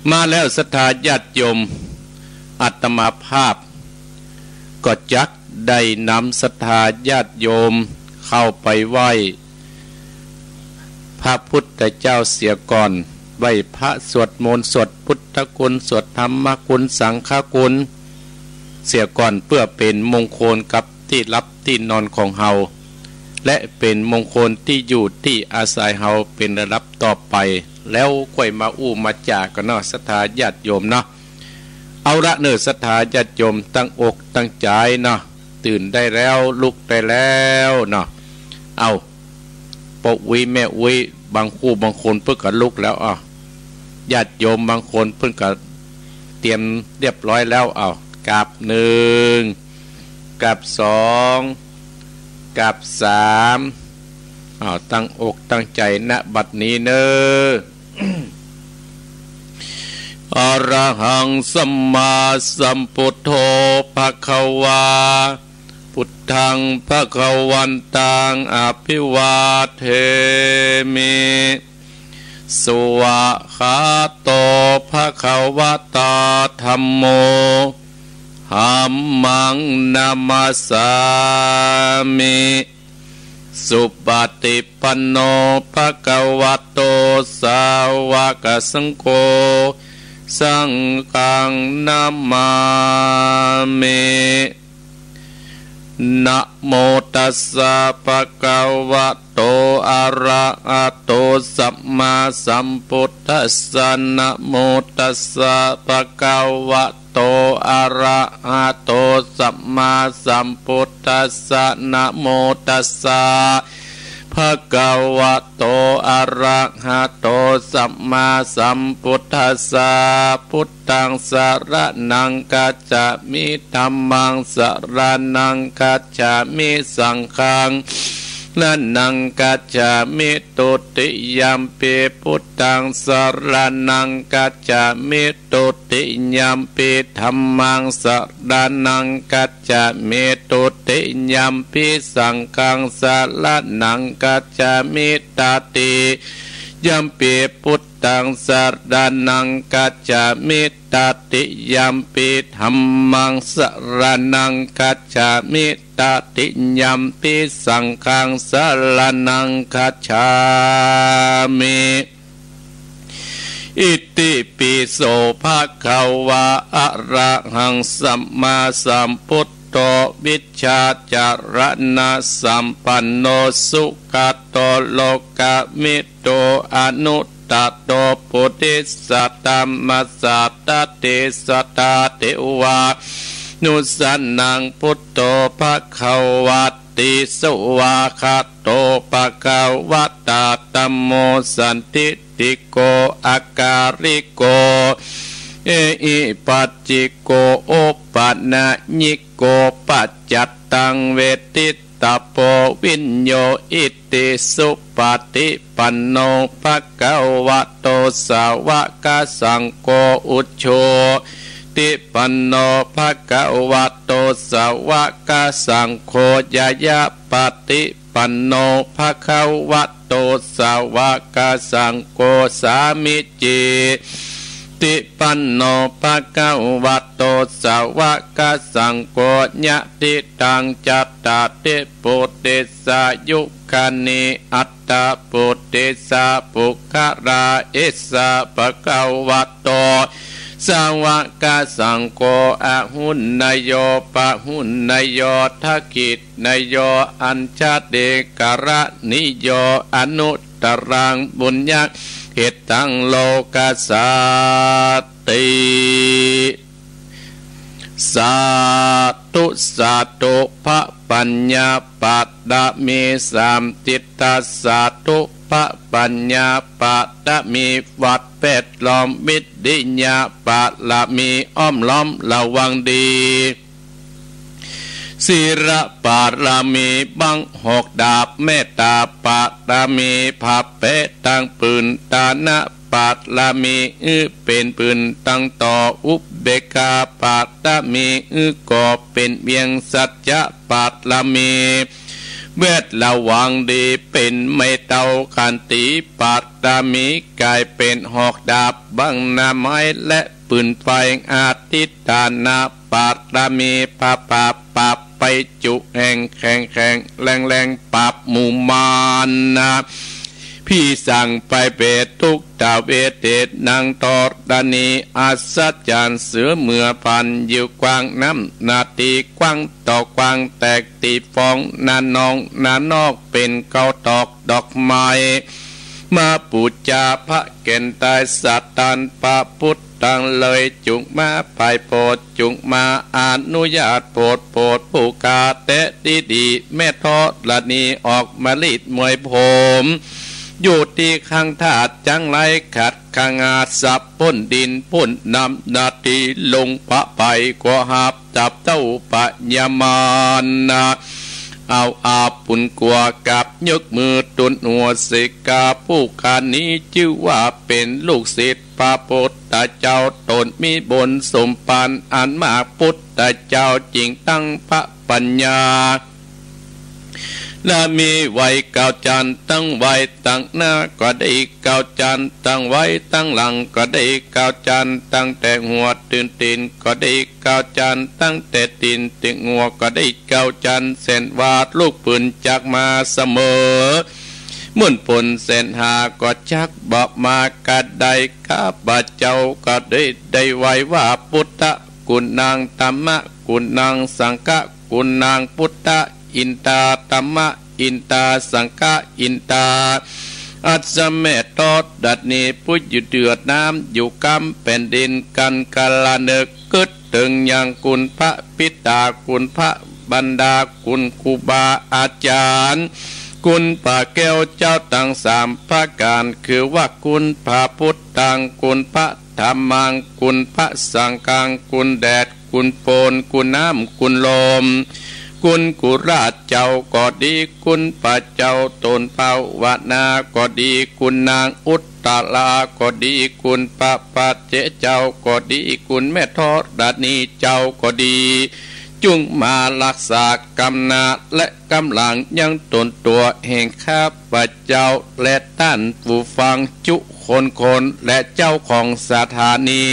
มาแล้วศรัทธาญาติโยมอาตมาภาพก็จักได้นำศรัทธาญาติโยมเข้าไปไหว้พระพุทธเจ้าเสียก่อนไหว้พระสวดมนต์สวดพุทธคุณสวดธรรมคุณสังฆคุณเสียก่อนเพื่อเป็นมงคลกับที่รับที่นอนของเฮาและเป็นมงคลที่อยู่ที่อาศัยเฮาเป็นระดับต่อไปแล้วค่อยมาอู้มาจากกันเนาะศรัทธาญาติโยมเนาะเอาละเนื้อศรัทธาญาติโยมตั้งอกตั้งใจเนาะตื่นได้แล้วลุกได้แล้วเนาะเอาปกวิแม่วิบางคู่บางคนเพิ่งก็ลุกแล้วญาติโยมบางคนเพิ่งก็เตรียมเรียบร้อยแล้วกราบหนึ่งกราบสองกราบสามตั้งอกตั้งใจณบัดนี้เนอ อรหังสัมมาสัมพุทโธภควาพุทธังภควันตังอภิวาเทมิสุวะคาโตภควตาธัมโมธัมมังนามัสสามิสุปฏิปันโนภควโตสาวกสังโฆสังฆังนามามินะโมตัสสะภะคะวะโตอะระหะโตสัมมาสัมพุทธัสสะนะโมตัสสะภะคะวะโตอะระหะโตสัมมาสัมพุทธัสสะนะโมตัสสะภะคะวะโตอะระหะโตสัมมาสัมพุทธัสสะพุทธังสรณังคัจฉามิธัมมังสรณังคัจฉามิสังฆังนังกัจฉามิตุติยัมปิพุทธังสรณังกัจฉามิตุติยัมปิธัมมังสรณังกัจฉามิตุติยัมปิสังฆังสรณังกัจฉามิตติยัมปิพุทธังสรณังกัจฉามิตติยัมปิธัมมังสรณังกัจฉามิตติยัมปิสังฆังสรณังคัจฉามิอิติปิโสภะคะวะอะระหังสัมมาสัมพุทโธวิชชาจารณะสัมปันโนสุขโตโลกมิโตอนุตตโตปุถิสัตตัมมัสสะตติสัตตาเทวานุสันนังพุทโธภคะวัตติสุวาคาโตภคะวัตตาธัมโมสันติติโกอาการิโกเออิปัจจิโกโอปันญญิโกปัจจัตตังเวทิตาโพวิญโยอิติสุปฏิปันโนภควโตสาวกสังโฆอุชโชติปันโนภควโตสาวกสังโฆยายะปฏิปันโนภควโตสาวกสังโฆสามิจิติปันโนภควโตสาวกสังโฆญะติตังจัตตาติปุติสายุคานิอัตตาปุติสาปุคราเอสาภควโตสาวกสังโฆอะหุนนโยปะหุนนโยทักขิตนโยอัญชาเดกระนิโยอนุตตรังบุญญาเหตังโลกัสสติสาธุสาธุพระปัญญาปัตตะมีสามจิตตสาธุพระปัญญาปัตตะมีวัดเป็ดล้อมมิตรดิญาปัตละมีอ้อมล้อมระวังดีศิระปารามีบังหกดาบเมตตาปารามีภัพเปตังปืนตานะปารามีเป็นปืนตั้งต่ออุบเบกาปารามีก่อเป็นเบียงสัจจะปารามี เวทระวังดีเป็นไม่เต่ากันตีปัตตามีกลายเป็นหอกดาบบังนาไม้และปืนไฟอาทิตานาปัตตามีปะปะปะไปจุแห่งแข่งแข่งแรงแรงปราบหมู่มารนะพี่สั่งไปเปตุกตาเวเตนางตอดานีอัศจรรย์เสือเมื่อพันอยู่กวางน้ำนาตีกว้างต่อกวางแตกตีฟองนานองนานอกเป็นเกาตอกดอกไม้มาปูจาพระเกณฑ์ตายสัตตันปะพุทธังเลยจุงมาไปโปรดจุงมาอนุญาตโปรดผู้กาเตะดีแม่ทอดละนีออกมาลีดมวยผมอยู่ที่ข้างถาดจังไรขัดขางาสับพ้นดินพ้นนำนาทีลงพระไปก็หับจับเจ้าปัญญามานนะเอาอาปุ่นกลัวกับยกมือตุนหัวสิกาผู้การนี้ชื่อว่าเป็นลูกศิษย์พระพุทธเจ้าตนมีบนสมปานอันมากพุทธเจ้าจริงตั้งพระปัญญาและมีไว้เก่าจันตั้งไว้ตั้งหน้าก็ได้เก่าจันตั้งไว้ตั้งหลังก็ได้เก่าจันตั้งแต่หัวตื่นตีนก็ได้เก่าจันตั้งแต่ตีนติงหัวก็ได้เก่าจันเส้นวาดลูกปืนจากมาเสมอมุ่นผลเส้นหาก็ชักบอกมากระไดข้าพเจ้าก็ได้ไว้ว่าพุทธกุณนางธรรมะกุณนางสังฆะกุณนางพุทธอินตาธรรมะอินตาสังฆะอินตาอัศเมตตอดดัดนี้ผู้อยู่เดือดน้ำอยู่กำแผ่นดินกันกาลเนกกึดถึงอย่างคุณพระปิตาคุณพระบรรดาคุณครูบาอาจารย์คุณพระแก้วเจ้าตั้งสามพระการคือว่าคุณพระพุทธังคุณพระธรรมังคุณพระสังฆังคุณแดดคุณโปนคุณน้ำคุณลมคุณกุราชเจ้าก็ดีคุณพระเจ้าตนเปาวนาก็ดีคุณนางอุตตลาก็ดีคุณพระปัจเจเจ้าก็ดีคุณแม่ทอดานีเจ้าก็ดีจุงมารักษากำนาและกำลังยังตนตัวแห่งข้าพเจ้าและท่านผู้ฟังจุคนและเจ้าของสถานี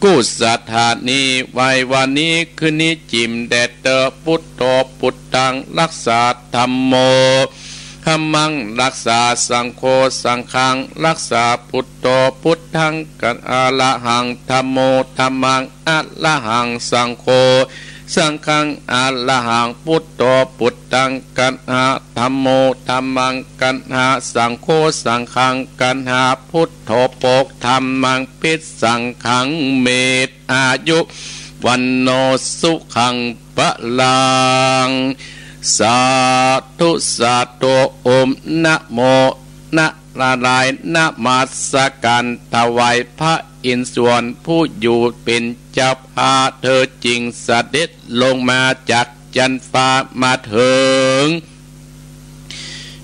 กู้สถานีไว้วันนี้คืนนี้จิมแดดเตอพุทโธพุทธังรักษาธรรมโมธัมมังรักษาสังโฆสังฆังรักษาพุทโธพุทธังกันอะระหังธัมโมธัมมังอะระหังสังโฆสังฆังอะระหังพุทโธพุทธังกันหาธัมโมธัมมังกันหาสังโฆสังฆังกันหาพุทโธโปกธัมมังปิดสังฆังเมตอายุวันโนสุขังปะลังสาธุสาธุโอมนะโมนะละลายนะมาสการถวายพระอินทร์ส่วนผู้อยู่เป็นเจ้าพาเธอจริงเสด็จลงมาจากจันฟ้ามาถึง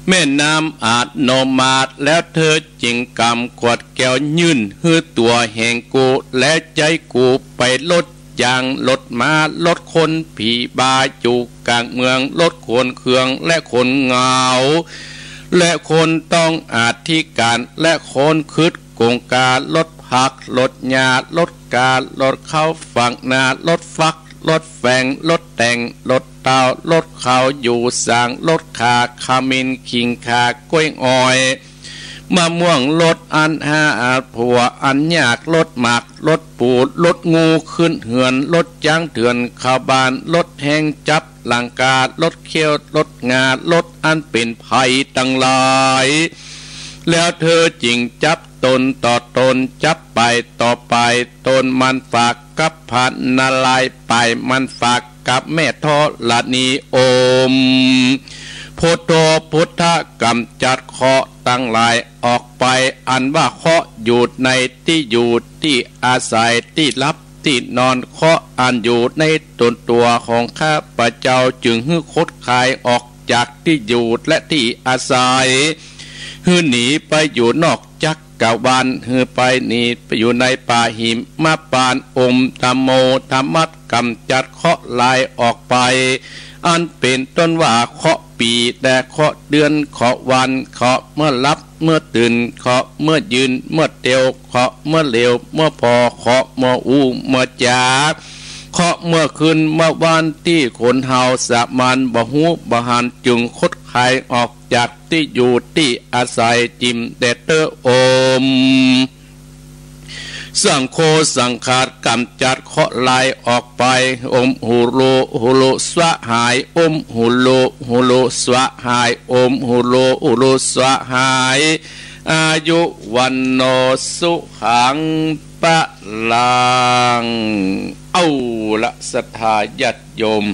แม่น้ำอาจโนมาดแล้วเธอจริงกำขวดแก้วยื่นฮือตัวแห่งกูและใจกูไปลดยางลดมาลดคนผีบาจูกลางเมืองลดคนเครื่องและคนเหงาและคนต้องอาธิการและคนคืดโกงการลดผักลดหญ้าลดกาลดข้าวฝักนาลดฟักลดแฝงลดแต่งลดเตาลดข้าวอยู่สางลดขาขมิ้นขิงขากล้วยอ้อยมะม่วงลดอันห้าผัวอันยากลดหมากลดปูดลดงูขึ้นเหือนลดจ้างเถื่อนข้าวบานลดแห้งจับหลังกาลดเขี้ยวลดงาลดอันเป็นภัยตั้งหลายแล้วเธอจริงจับตนต่อตนจับไปต่อไปตนมันฝากกับพันนาลายไปมันฝากกับแม่ทอลนีโอมพุทโธพุทธกำจัดเคราะห์ตั้งหลายออกไปอันว่าเคราะห์อยู่ในที่อยู่ที่อาศัยที่ลับที่นอนเคราะห์อันอยู่ในตนตัวของข้าพเจ้าจึงหื้อคดคายออกจากที่อยู่และที่อาศัยหื้อหนีไปอยู่นอกจักกะวันหื้อไปหนีไปอยู่ในป่าหิมะปานอมธัมโมธัมมัดกำจัดเคราะห์ลายออกไปอันเป็นต้นว่าเคราะห์ ปีแต่เคาะเดือนเคาะวันเคาะเมื่อรับเมื่อตื่นเคาะเมื่อยืนเมื่อเตียวเคาะเมื่อเหลวเมื่อพอเคาะเมื่ออู้เมื่อจาเคาะเมื่อคืนเมื่อวันที่คนเฮาสะมันบ่หูบ่หันจึงคดไขออกจากที่อยู่ที่อาศัยจิมเดเตอร์โอมสังโฆสังขารกำจัดเคาะลายออกไปอมหูโลหูโลสวะหายอมหูโลหูโลสวะหายอมหูโลหูโลสวะหายอายุวันโนสุขังปะลังเอาละศรัทธาญาติโยม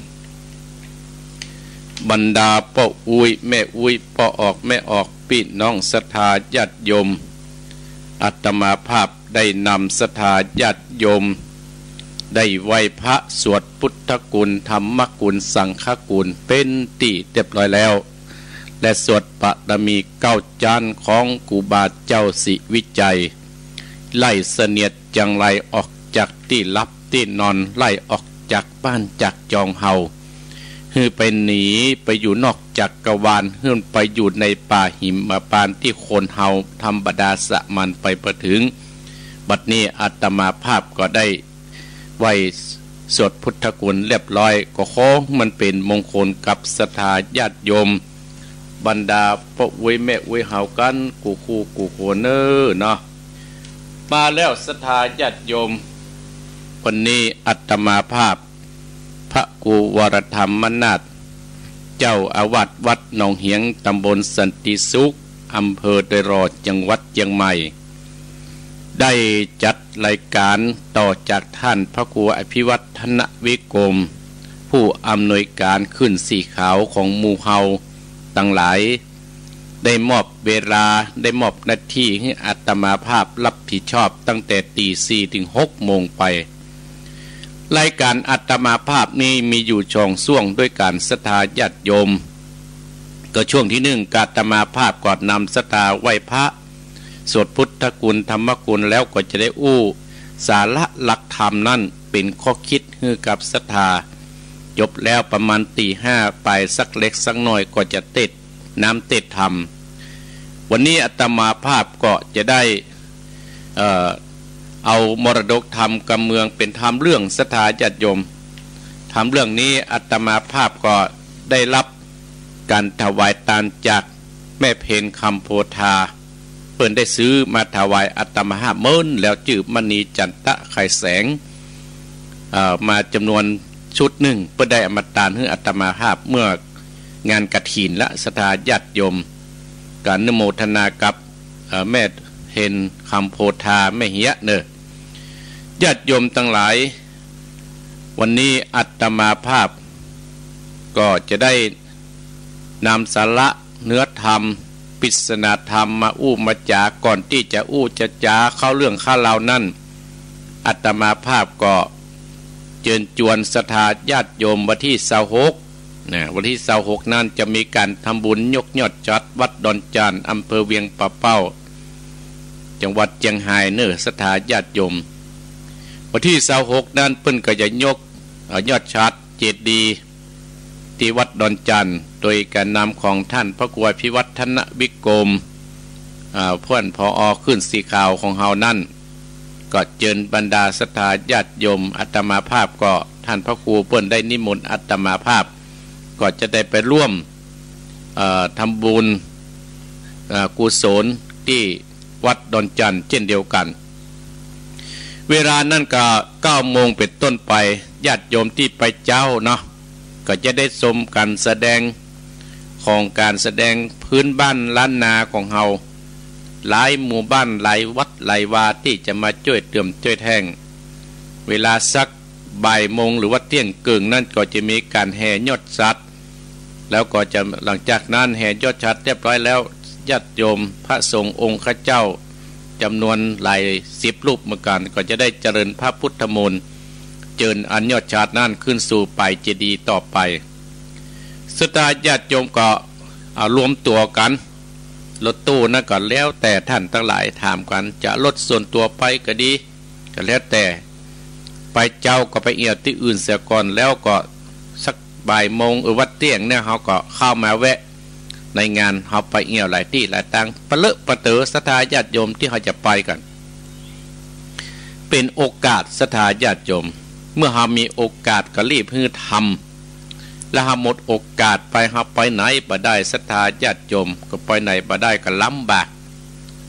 บรรดาพ่ออุ้ยแม่อุ้ยพ่อออกแม่ออกพี่น้องศรัทธาญาติโยมอาตมาภาพได้นำศรัทธาญาติโยมได้ไหว้พระสวดพุทธกุลธรรมกุลสังฆกุลเป็นที่เรียบร้อยแล้วและสวดปฐมีเก้าจานของกูบาเจ้าสิวิจัยไล่เสนียดจังไรออกจากที่ลับที่นอนไล่ออกจากบ้านจากจองเฮาฮือไปหนีไปอยู่นอกจักรวาลฮือไปอยู่ในป่าหิมพานต์ที่คนเฮาธรรมบดาสะมันไปประถึงบัดนี้อาตมาภาพก็ได้ไว้สวดพุทธกุลเรียบร้อยก็ขอมันเป็นมงคลกับศรัทธาญาติโยมบรรดาพ่ออุ้ยแม่อุ้ยเฮากันกูคู่กูโคเนอเนาะมาแล้วศรัทธาญาติโยมวันนี้อาตมาภาพพระกูวรธรรมนาถเจ้าอาวาสวัดหนองเหียงตำบลสันติสุขอำเภอดอยรอจังหวัดเชียงใหม่ได้จัดรายการต่อจากท่านพระครูอภิวัฒนวิกรมผู้อำนวยการขึ้นสีขาวของหมู่เฮาตั้งหลายได้มอบเวลาได้มอบหน้าที่ให้อาตมาภาพรับผิดชอบตั้งแต่ตี4 ถึง 6 โมงไปรายการอาตมาภาพนี้มีอยู่ช่องช่วงด้วยการศรัทธาญาติโยมก็ช่วงที่1อาตมาภาพก่อนนำศรัทธาไหว้พระสวดพุทธกุลธรรมกุลแล้วก็จะได้สาระหลักธรรมนั่นเป็นข้อคิดให้กับศรัทธาจบแล้วประมาณตี 5ไปสักเล็กสักน้อยก็จะเต็ดน้ำเต็ดธรรมวันนี้อาตมาภาพก็จะได้เอามรดกธรรมกำเมืองเป็นธรรมเรื่องศรัทธาญาติโยมธรรมเรื่องนี้อาตมาภาพก็ได้รับการถวายทานจากแม่เพนคำโพธาเพิ่นได้ซื้อมาถวายอาตมาภาพเมินแล้วจื่อมณีจันทะไข่แสงมาจำนวนชุดหนึ่งเพื่อได้อมตะให้อาตมาภาพเมื่องานกฐินและศรัทธาญาติโยมการนโมทนากับแม่เห็นคำโพธาแม่เหียเนอญาติโยมทั้งหลายวันนี้อาตมาภาพก็จะได้นำสาระเนื้อธรรมปริศนาธรรมมามาจาก่อนที่จะจะจาเข้าเรื่องข้าเรานั่นอาตมาภาพก็เชิญชวนศรัทธาญาติโยมวันที่26นะวันที่26นั้นจะมีการทำบุญยกยอดจัดวัดดอนจานอำเภอเวียงป่าเป้าจังหวัดเชียงรายเนอศรัทธาญาติโยมวันที่26นั้นเพิ่นก็จะยกยอดชัดเจดีย์ที่วัดดอนจันทร์โดยการนำของท่านพระครูอภิวัฒนวิกรมเพื่อนพอขึ้นสีขาวของเฮานั่นก็เจิญบรรดาศรัทธาญาติโยมอาตมาภาพก็ท่านพระครูเพิ่นได้นิมนต์อาตมาภาพก็จะได้ไปร่วมทำบุญกุศลที่วัดดอนจันทร์เช่นเดียวกันเวลานั่นก็9 โมงเป็นต้นไปญาติโยมที่ไปเจ้าเนาะก็จะได้ชมการแสดงของการแสดงพื้นบ้านล้านนาของเฮาหลายหมู่บ้านหลายวัดหลายวาที่จะมาช่วยเติมช่วยแทงเวลาสักบ่ายโมงหรือว่าเที่ยงกึ่งนั่นก็จะมีการแห่ยอดสัตว์แล้วก็จะหลังจากนั้นแห่ยอดสัตว์เรียบร้อยแล้วญาติโยมพระสงฆ์องค์ข้าเจ้าจำนวนหลาย10 รูปเหมือนกันก็จะได้เจริญพระพุทธมนต์เจิญอันยอดชาตินั่นขึ้นสู่ไปเจดีย์ต่อไปศรัทธาญาติโยมก็รวมตัวกันรถตู้นั่นก็แล้วแต่ท่านทั้งหลายถามกันจะรถส่วนตัวไปก็ดีก็แล้วแต่ไปเจ้าก็ไปเอี่ยวที่อื่นเสียก่อนแล้วก็สัก บ่ายโมงวัดเตี้ยงเนี่ยเขาก็เข้ามาแวะในงานเขาไปเอี่ยวหลายที่หลายตังปะเลอะปะเต๋อศรัทธาญาติโยมที่เขาจะไปกันเป็นโอกาสศรัทธาญาติโยมเมื่อเขามีโอกาสก็รีบฮือทำแล้วหมดโอกาสไปเขาไปไหนบ่ได้ศรัทธาญาติโยมก็ไปไหนบ่ได้ก็ลำบาก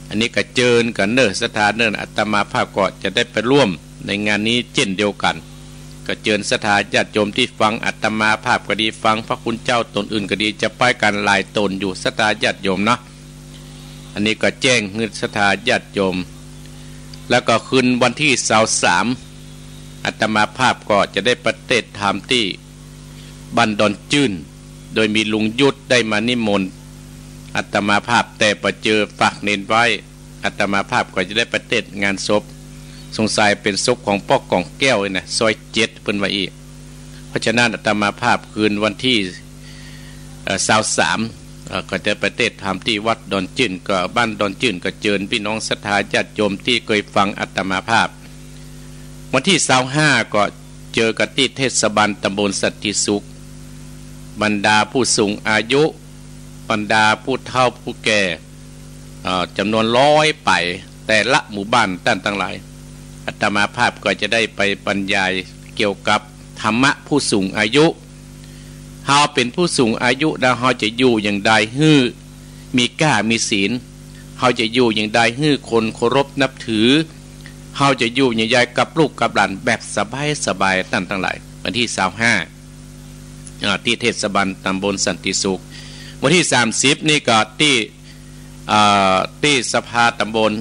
อันนี้ก็เจิญกันเนอศรัทธาเนออาตมาภาพก็จะได้ไปร่วมในงานนี้เช่นเดียวกันก็เจิญศรัทธาญาติโยมที่ฟังอาตมาภาพก็ดีฟังพระคุณเจ้าตนอื่นก็ดีจะไปกันหลายตนอยู่ศรัทธาญาติโยมนะอันนี้ก็แจ้งฮือศรัทธาญาติโยมแล้วก็คืนวันที่23อาตมาภาพก็จะได้ประเทศธรรมที่บันดอนจื้นโดยมีลุงยุทธได้มานิมนต์อาตมาภาพแต่ประเจอฝากเน้นไว้อาตมาภาพก็จะได้ประเทศงานศพสงสัยเป็นศพของพ่อกองแก้วนะซอย7เพิ่นว่าอีกเพราะฉะนั้นอาตมาภาพคืนวันที่23ก็จะประเทศธรรมที่วัดดอนจื้นก็บ้านดอนจื้นก็เชิญพี่น้องศรัทธาญาติโยมที่เคยฟังอาตมาภาพวันที่25ก็เจอกันที่เทศบาลตำบลสันติสุขบรรดาผู้สูงอายุบรรดาผู้เฒ่าผู้แก่จำนวน100ไปแต่ละหมู่บ้านต่างทั้งหลายอาตมาภาพก็จะได้ไปบรรยายเกี่ยวกับธรรมะผู้สูงอายุเฮาเป็นผู้สูงอายุแล้วเฮาจะอยู่อย่างใดฮื้อมีก้ามีศีลเฮาจะอยู่อย่างใดฮื้อคนเคารพนับถือเฮาจะอยู่อย่างใดกับลูกกับหลานแบบสบายต่างทั้งหลายวันที่25ที่เทศบาลตำบลสันติสุขวันที่30นี่ก็ที่สภาตำบล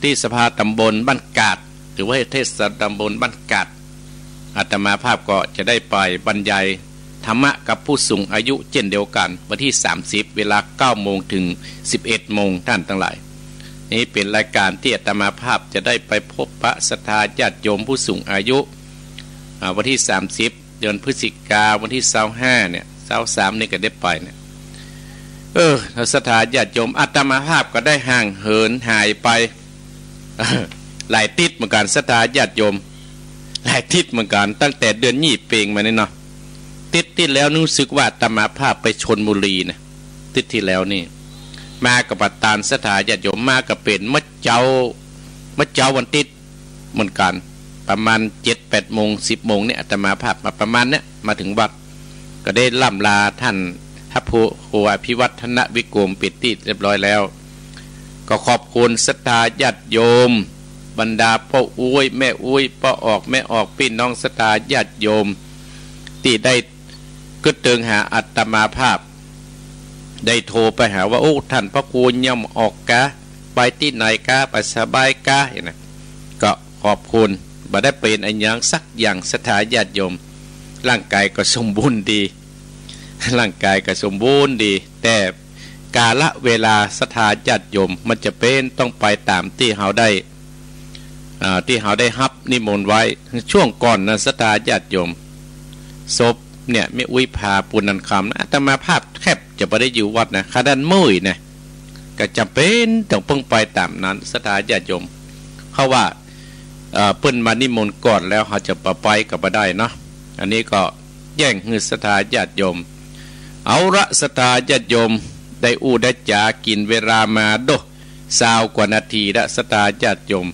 ที่สภาตำบลบ้านกาดหรือว่าเทศตำบลบ้านกาดอาตมาภาพก็จะได้ไปบรรยายธรรมะกับผู้สูงอายุเช่นเดียวกันวันที่30เวลา 9 โมงถึง 11 โมงท่านทั้งหลายนี้เป็นรายการที่อาตมาภาพจะได้ไปพบพระศรัทธาญาติโยมผู้สูงอายุวันที่30เดือนพฤศจิกาวันที่25เนี่ย23นี่ก็ได้ไปเนี่ยศรัทธาญาติโยมอาตมาภาพก็ได้ห่างเหินหายไปหลายทิศเหมือนกันศรัทธาญาติโยมหลายทิศเหมือนกันตั้งแต่เดือนยี่เปงมาเนี่ยเนาะทิศที่แล้วรู้สึกว่าอาตมาภาพไปชลบุรีนะทิศที่แล้วนี่มากับปัตตานศรัทธาญาติโยมมากับเป็นมะเจ้าวันติดเหมือนกันประมาณ 7-8 โมง 10 โมงเนี่ยอาตมาภาพมาประมาณเนี้ยมาถึงวัดก็ได้ล่ำลาท่านทัพโพอภิวัฒนวิกรมปิดที่เรียบร้อยแล้วก็ขอบคุณศรัทธาญาติโยมบรรดาพ่ออุ้ยแม่อุ้ยพ่อออกแม่ออกพี่น้องศรัทธาญาติโยมที่ได้กึศเติงหาอาตมาภาพได้โทรไปหาว่าโอ้ท่านพระครูย่ำออกกะไปที่ไหนกะไปสบายกะเห็นไหมก็ขอบคุณบ่ได้เป็นอันยังสักอย่างศรัทธาญาติโยมร่างกายก็สมบูรณ์ดีร่างกายก็สมบูรณ์ดีแต่กาลเวลาศรัทธาญาติโยมมันจะเป็นต้องไปตามที่เขาได้ฮับนิมนต์ไว้ช่วงก่อนนะศรัทธาญาติโยมศพเนี่ยไม่อุ้ยพาปุณนันคำนะอาตมาภาพแคบจะไปได้อยู่วัดนะขดันมุ้ยนะก็จำเป็นต้องเพิ่งไปตามนั้นศรัทธาญาติโยมเพราะว่าเปิ้นมานิมนต์ก่อนแล้วเขาจะไปกับมาได้เนาะอันนี้ก็แย่งฮือศรัทธาญาติโยมเอาละศรัทธาญาติโยมได้ได้จากินเวลามาโด20 กว่านาทีละศรัทธาญาติโยม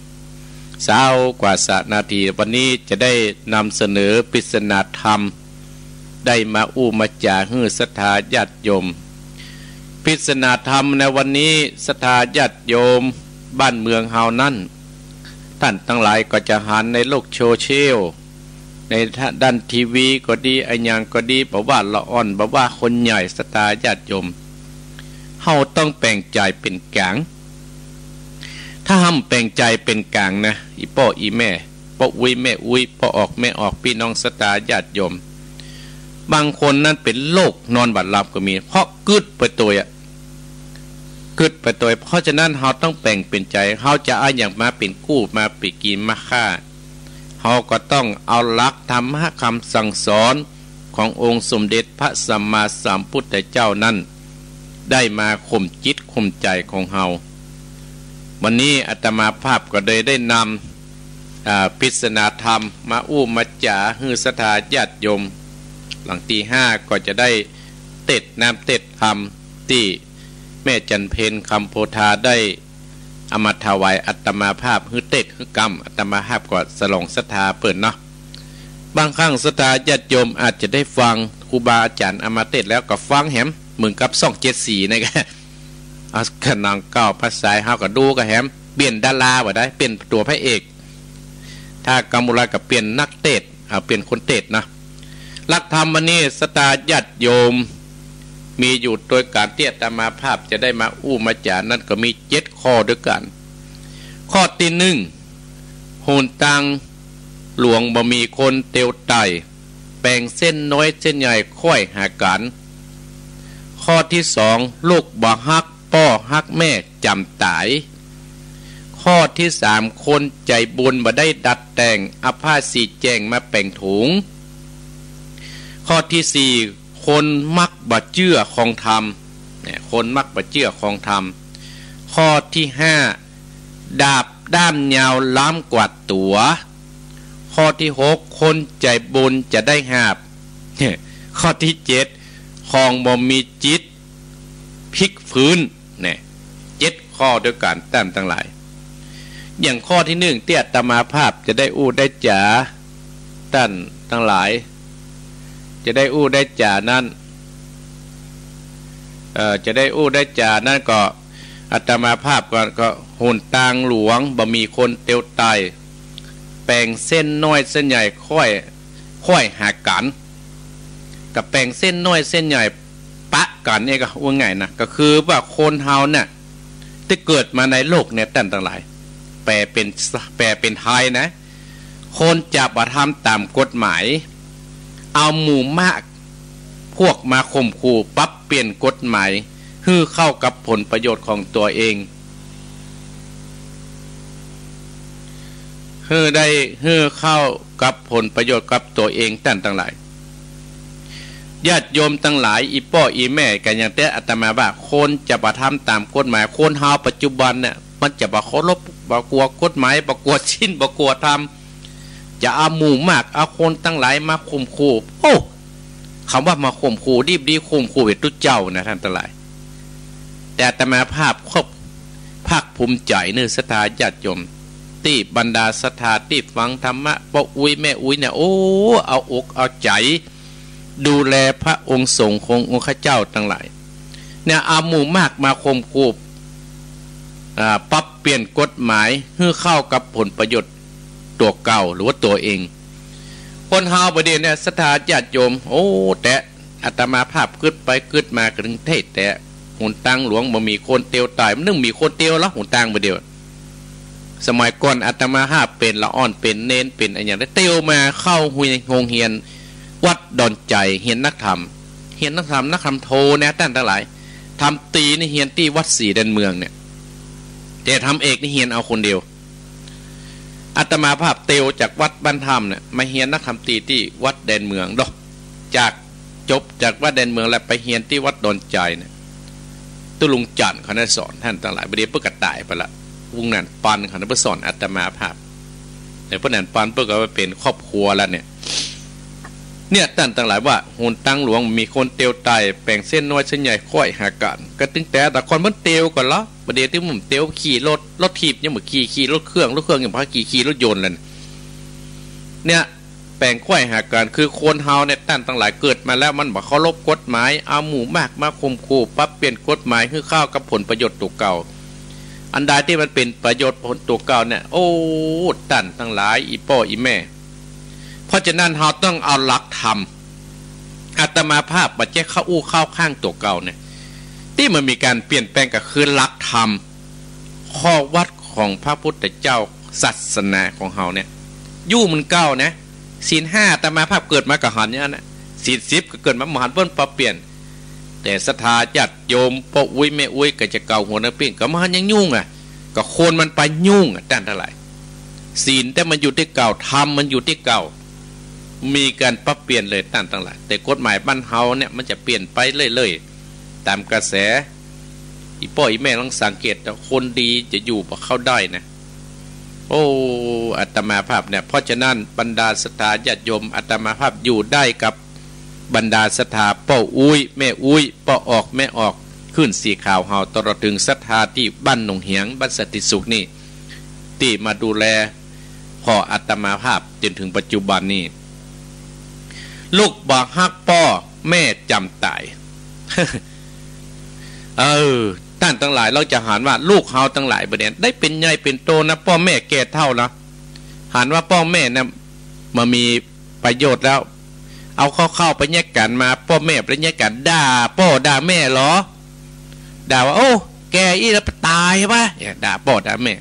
20 กว่านาทีวันนี้จะได้นำเสนอปริศนาธรรมได้มามาจาฮือศรัทธาญาติโยมปริศนาธรรมในวันนี้ศรัทธาญาติโยมบ้านเมืองเฮานั้นท่านทั้งหลายก็จะหันในโลกโซเชียลในด้านทีวีก็ดีไอ้ยังก็ดีบอกว่าละอ่อนบอกว่าคนใหญ่ศรัทธาญาติโยมเฮาต้องแปลงใจเป็นกลางถ้าห้ามแปลงใจเป็นกลางนะอีพ่ออีแม่พ่ออุ้ยแม่อุ้ยพ่อออกแม่ออกพี่น้องศรัทธาญาติโยมบางคนนั้นเป็นโรคนอนบัดหลับก็มีเพราะกึดไปตัวเพราะฉะนั้นเราต้องแปลงเป็นใจเราจะเอาอย่างมาเป็นกู้มาปีกีมาฆ่าเราก็ต้องเอาหลักธรรมะคำสั่งสอนขององค์สมเด็จพระสัมมาสัมพุทธเจ้านั้นได้มาข่มจิตข่มใจของเราวันนี้อาตมาภาพก็ได้นำปริศนาธรรมมามาจ่าฮือศรัทธาญาติโยม หลังตีห้าก็จะได้เต็ดน้ำเต็ดทำที่แม่จันเพนคำโพธาได้เอามาถวายอัตมาภาพฮือเต็ดฮือกรรมอัตมาภาพก็สลองศรัทธาเปิดเนาะบางครั้งศรัทธาญาติโยมอาจจะได้ฟังครูบาอาจารย์เอามาเต็ดแล้วก็ฟังแหมเหมือนกับ274นะแกเอาขนองเก้าภาษาเฮาก็ดูก็แหมเปลี่ยนดาราบ่ได้เป็นตัวพระเอกถ้ากำมุลากับเปลี่ยนนักเตะเปลี่ยนคนเตะนะหลักธรรมวันนี้ศรัทธาญาติโยมมีอยู่โดยการเตี้ยตามาภาพจะได้มาอู้มาจานั่นก็มี7ข้อด้วยกันข้อที่1โหนตังหลวงบ่มีคนเตียวไตแบ่งเส้นน้อยเส้นใหญ่ค่อยหากันข้อที่2ลูกบ่ฮักพ่อฮักแม่จำตายข้อที่3คนใจบุญบ่ได้ดัดแต่งเอาผ้าสีแจงมาแป่งถุงข้อที่4คนมักบ่เชื่อของธรรมเนี่ยคนมักบ่เชื่อของธรรมข้อที่5ดาบด้ามยาวล้ำกว่าตัวข้อที่6คนใจบุญจะได้หาบข้อที่7ของบ่มีจิตพลิกฟื้นเนี่ย7ข้อด้วยกันแต้มทั้งหลายอย่างข้อที่1เตี้ยตมาภาพจะได้อู้ได้จ๋าท่านทั้งหลายจะได้อู้ได้จ๋านั่นจะได้อู้ได้จ๋านั่นก็อาตมาภาพก็โหนตางหลวงบ่มีคนเตียวไตแป่งเส้นน้อยเส้นใหญ่ค่อยหากันกับแป่งเส้นน้อยเส้นใหญ่ปะกันนี่ก็ว่าไงนะก็คือว่าคนเฮาเนี่ยที่เกิดมาในโลกเนี่ยตั้งหลายแปลเป็นไทยนะคนจะบ่ทำตามกฎหมายเอาหมู่มากพวกมาข่มขู่ปรับเปลี่ยนกฎหมายฮื้อเข้ากับผลประโยชน์ของตัวเองฮื้อเข้ากับผลประโยชน์กับตัวเองตั้งหลายญาติโยมทั้งหลายอีพ่ออีแม่กันอย่างแต่อาตมาว่าคนจะบ่ทำตามกฎหมายคนเฮาปัจจุบันเนี่ยมันจะบ่เคารพบ่กลัวกฎหมายบ่กลัวชิ้นบ่กลัวธรรมจะเอาหมู่มากเอาคนทั้งหลายมาข่มขู่โอ้คำว่ามาข่มขู่ดีข่มขู่เป็นตุเจ้านะท่านทั้งหลายแต่อาตมาภาพภาคภูมิใจเนื้อศรัทธาญาติโยมที่บรรดาศรัทธาที่ฟังธรรมะพ่ออุ้ยแม่อุ้ยเนี่ยโอ้เอาอกเอาใจดูแลพระองค์สงฆ์ขององค์ข้าเจ้าทั้งหลายเนี่ยเอาหมู่มากมาข่มขู่ปรับเปลี่ยนกฎหมายเพื่อเข้ากับผลประโยชน์ตัวเก่าหรือว่าตัวเองคนเฮาประเดี๋ยวเนี่ยศรัทธาญาติโยมโอ้แต่อาตมาภาพกึดไปกึดมาถึงเทศแต่หุ่นตังหลวงบ่มีคนเตียวตายมันนึงมีคนเตียวแล้วหุ่นตังประเดี๋ยวสมัยก่อนอาตมาภาพเป็นละอ่อนเป็นเน้นเป็นอะไรอย่างนี้เตียวมาเข้าหุยโรงเรียนวัดดอนใจเฮียนนักธรรมนักธรรมโทนะท่านทั้งหลายทำตีนี่เฮียนที่วัดสีแดนเมืองเนี่ยแต่ทำเอกนี่เฮียนเอาคนเดียวอาตมาภาพเตียวจากวัดบ้านธรรมเนี่ยมาเฮียนนักธรรมตีที่วัดแดนเมืองดอกจากจบจากวัดแดนเมืองแล้วไปเฮียนที่วัดดอนใจเนี่ยตุลุงจันทร์เขาได้สอนท่านทั้งหลายประเดี๋ยวเพื่อกระต่ายไปละวงนั้นปันเขาได้เพื่อสอนอาตมาภาพแต่พวกนั้นปันเพื่อก็เป็นครอบครัวแล้วเนี่ยท่านทั้งหลายว่าโหนตังหลวงมีคนเตียวไตแป่งเส้นน้อยเส้นใหญ่ค่อยหากันก็ตึงแต่คนมันเตียวก่อนละประเดี๋ยวที่ผมเตียวขี่รถถีบยังเหมือนขี่รถเครื่องอย่างพาขี่รถยนต์เลยเนี่ยแป่งค่อยหากันคือคนเฮาเนี่ยท่านทั้งหลายเกิดมาแล้วมันบอกเคารพกฎหมายเอาหมู่มากมาข่มขู่ปรับเปลี่ยนกฎหมายให้เข้ากับผลประโยชน์ตัวเก่าอันใดที่มันเป็นประโยชน์ผลตัวเก่าเนี่ยโอ้ท่านทั้งหลายอีพ่ออีแม่เพราะฉะนั้นเราต้องเอาหลักธรรมอาตมาภาพบัดเจ้เข้าอู้เข้าข้างตัวเก่าเนี่ยที่มันมีการเปลี่ยนแปลงก็คือหลักธรรมข้อวัดของพระพุทธเจ้าศาสนาของเราเนี่ยยู่มันเก่านะศีล5อาตมาภาพเกิดมากับหันเนี่ยนะศีล10ก็เกิดมามหันเพิ่นปรับเปลี่ยนแต่ศรัทธาญาติโยมพ่ออุ้ยแม่อุ้ยก็จะเก่าหัวน้ำปิ้งก็มันยังยุ่งก็โคนมันไปยุ่งด้านเท่าไหร่ศีลแต่มันอยู่ที่เก่าธรรมมันอยู่ที่เก่ามีการปรับเปลี่ยนเลยต่างๆแต่กฎหมายบ้านเฮาเนี่ยมันจะเปลี่ยนไปเรื่อยๆตามกระแสอีพ่ออีแม่ลองสังเกตคนดีจะอยู่กับเขาได้นะโอ้อาตมาภาพเนี่ยเพราะฉะนั้นบรรดาศรัทธาญาติโยมอาตมาภาพอยู่ได้กับ บรรดาศรัทธาป้ออุ้ยแม่อุ้ยป้อออกแม่ออกขึ้นสีขาวเฮาตลอดถึงศรัทธาที่บ้านหนองเหียงบ้านสติสุขนี่ที่มาดูแลพ่ออาตมาภาพจนถึงปัจจุบันนี้ลูกบอกฮักป้อแม่จำตาย ท่านทั้งหลายเราจะหันว่าลูกเฮาทั้งหลายประเด็นได้เป็นใหญ่เป็นโตนะพ่อแม่แก่เท่านะหันว่าพ่อแม่นะมามีประโยชน์แล้วเอาเข้าไปแยกกันมาพ่อแม่ไปแยกกันด่าพ่อด่าแม่เหรอด่าว่าโอ้แกอีแล้วตายใช่ปะด่าพ่อด่าแม่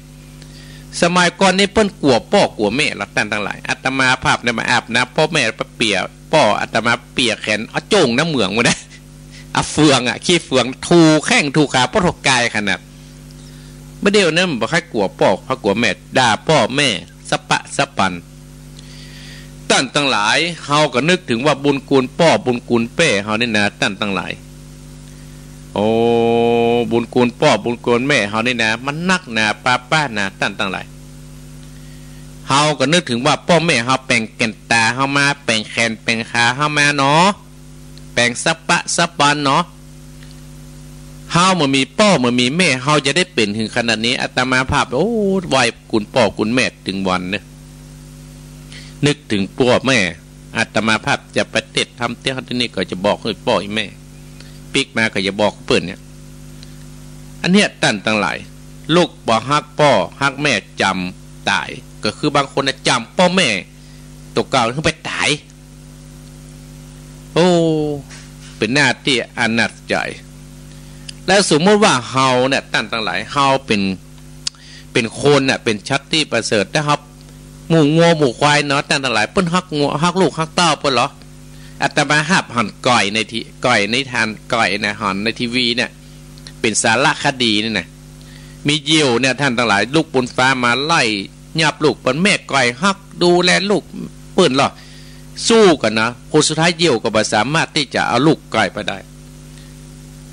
สมัยก่อนนี่เปิ้นกลัวพ่อกลัวแม่ละท่านทั้งหลายอาตมาภาพเนี่ยมาอาบนะพ่อแม่ไปเปียพ่ออาตมาเปียแขนเอาโจงน้ำเหมืองมาได้เอาเฟืองขี้เฟืองถูแข้งถูขาพ่อถูกกายขนาดเมื่อเดียวนั้นบอกให้กลัวพ่อเพราะกลัวแม่ด่าพ่อแม่สปะสปันท่านทั้งหลายเฮาก็นึกถึงว่าบุญกุลพ่อบุญกุลเป้เฮานี่นะท่านทั้งหลายโอ้บุญกุลพ่อบุญกุลแม่เฮานี่นะมันนักหนาป้านะท่านทั้งหลายเฮาก็นึกถึงว่าพ่อแม่เฮาแปลงแก่นตาเฮามาแปลงแขนแปลงขาเฮามาเนาะแปลงสปะสปันเนาะเฮาเมื่อมีพ่อเมื่อมีแม่เฮาจะได้เป็นถึงขนาดนี้อาตมาภาพโอ้ไหวกุลพ่อกุลแม่ถึงวันเนี่ยนึกถึงพ่อแม่อาตมาภาพจะไปเทศทำเที่ยวที่นี่ก็จะบอกให้พ่อให้แม่ปิกมาก็จะบอกเปิ่นเนี่ยอันเนี้ยท่านทั้งหลายลูกบอกฮักพ่อฮักแม่จำตายก็คือบางคนจำพ่อแม่ตัวเก่าขึ้นไปตายโอ้เป็นหน้าที่อนาจใจแล้วสมมติว่าเฮาเนี่ยท่านทั้งหลายเฮาเป็นคนเนี่ยเป็นชัดที่ประเสริฐนะครับหมู่งัวหมู่ควายเนาะท่านทั้งหลายเปิ้นฮักงัวฮักลูกฮักเต้าเปิ้นเหรออาตมาหับหันก่อยในที่ก่อยในทานก่อยนะหันในทีวีเนี่ยเป็นสารคดีนี่นะมีเหยี่ยวเนี่ยท่านทั้งหลายลูกบนฟ้ามาไล่ยับลูกเปิ้นแม่ก่อยฮักดูแลลูกเปิ้นเหรอสู้กันนะคนสุดท้ายเหยี่ยวก็บ่สามารถที่จะเอาลูกก่อยไปได้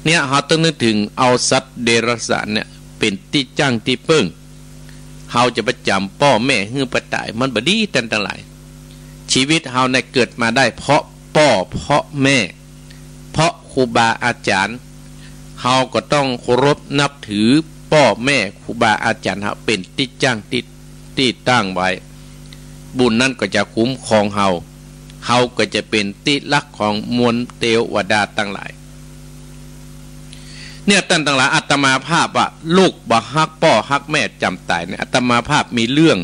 เนี่ยเขาต้องนึกถึงเอาสัตว์เดรัจฉานเนี่ยเป็นที่จ้างที่เปิ้งเขาจะประจำพ่อแม่ฮื้อประตายมันบดีท่านทั้งหลายชีวิตเขาในเกิดมาได้เพราะพ่อเพราะแม่เพราะครูบาอาจารย์เขาก็ต้องเคารพนับถือพ่อแม่ครูบาอาจารย์เขาเป็นที่จ้างที่ตั้งไว้บุญนั่นก็จะคุ้มครองเขาก็จะเป็นที่รักของมวลเทวดาทั้งหลายเนี่ยท่านทั้งหลายอาตมาภาพว่าลูกบ่ฮักพ่อฮักแม่จำตายเนี่ยอาตมาภาพมีเรื่อง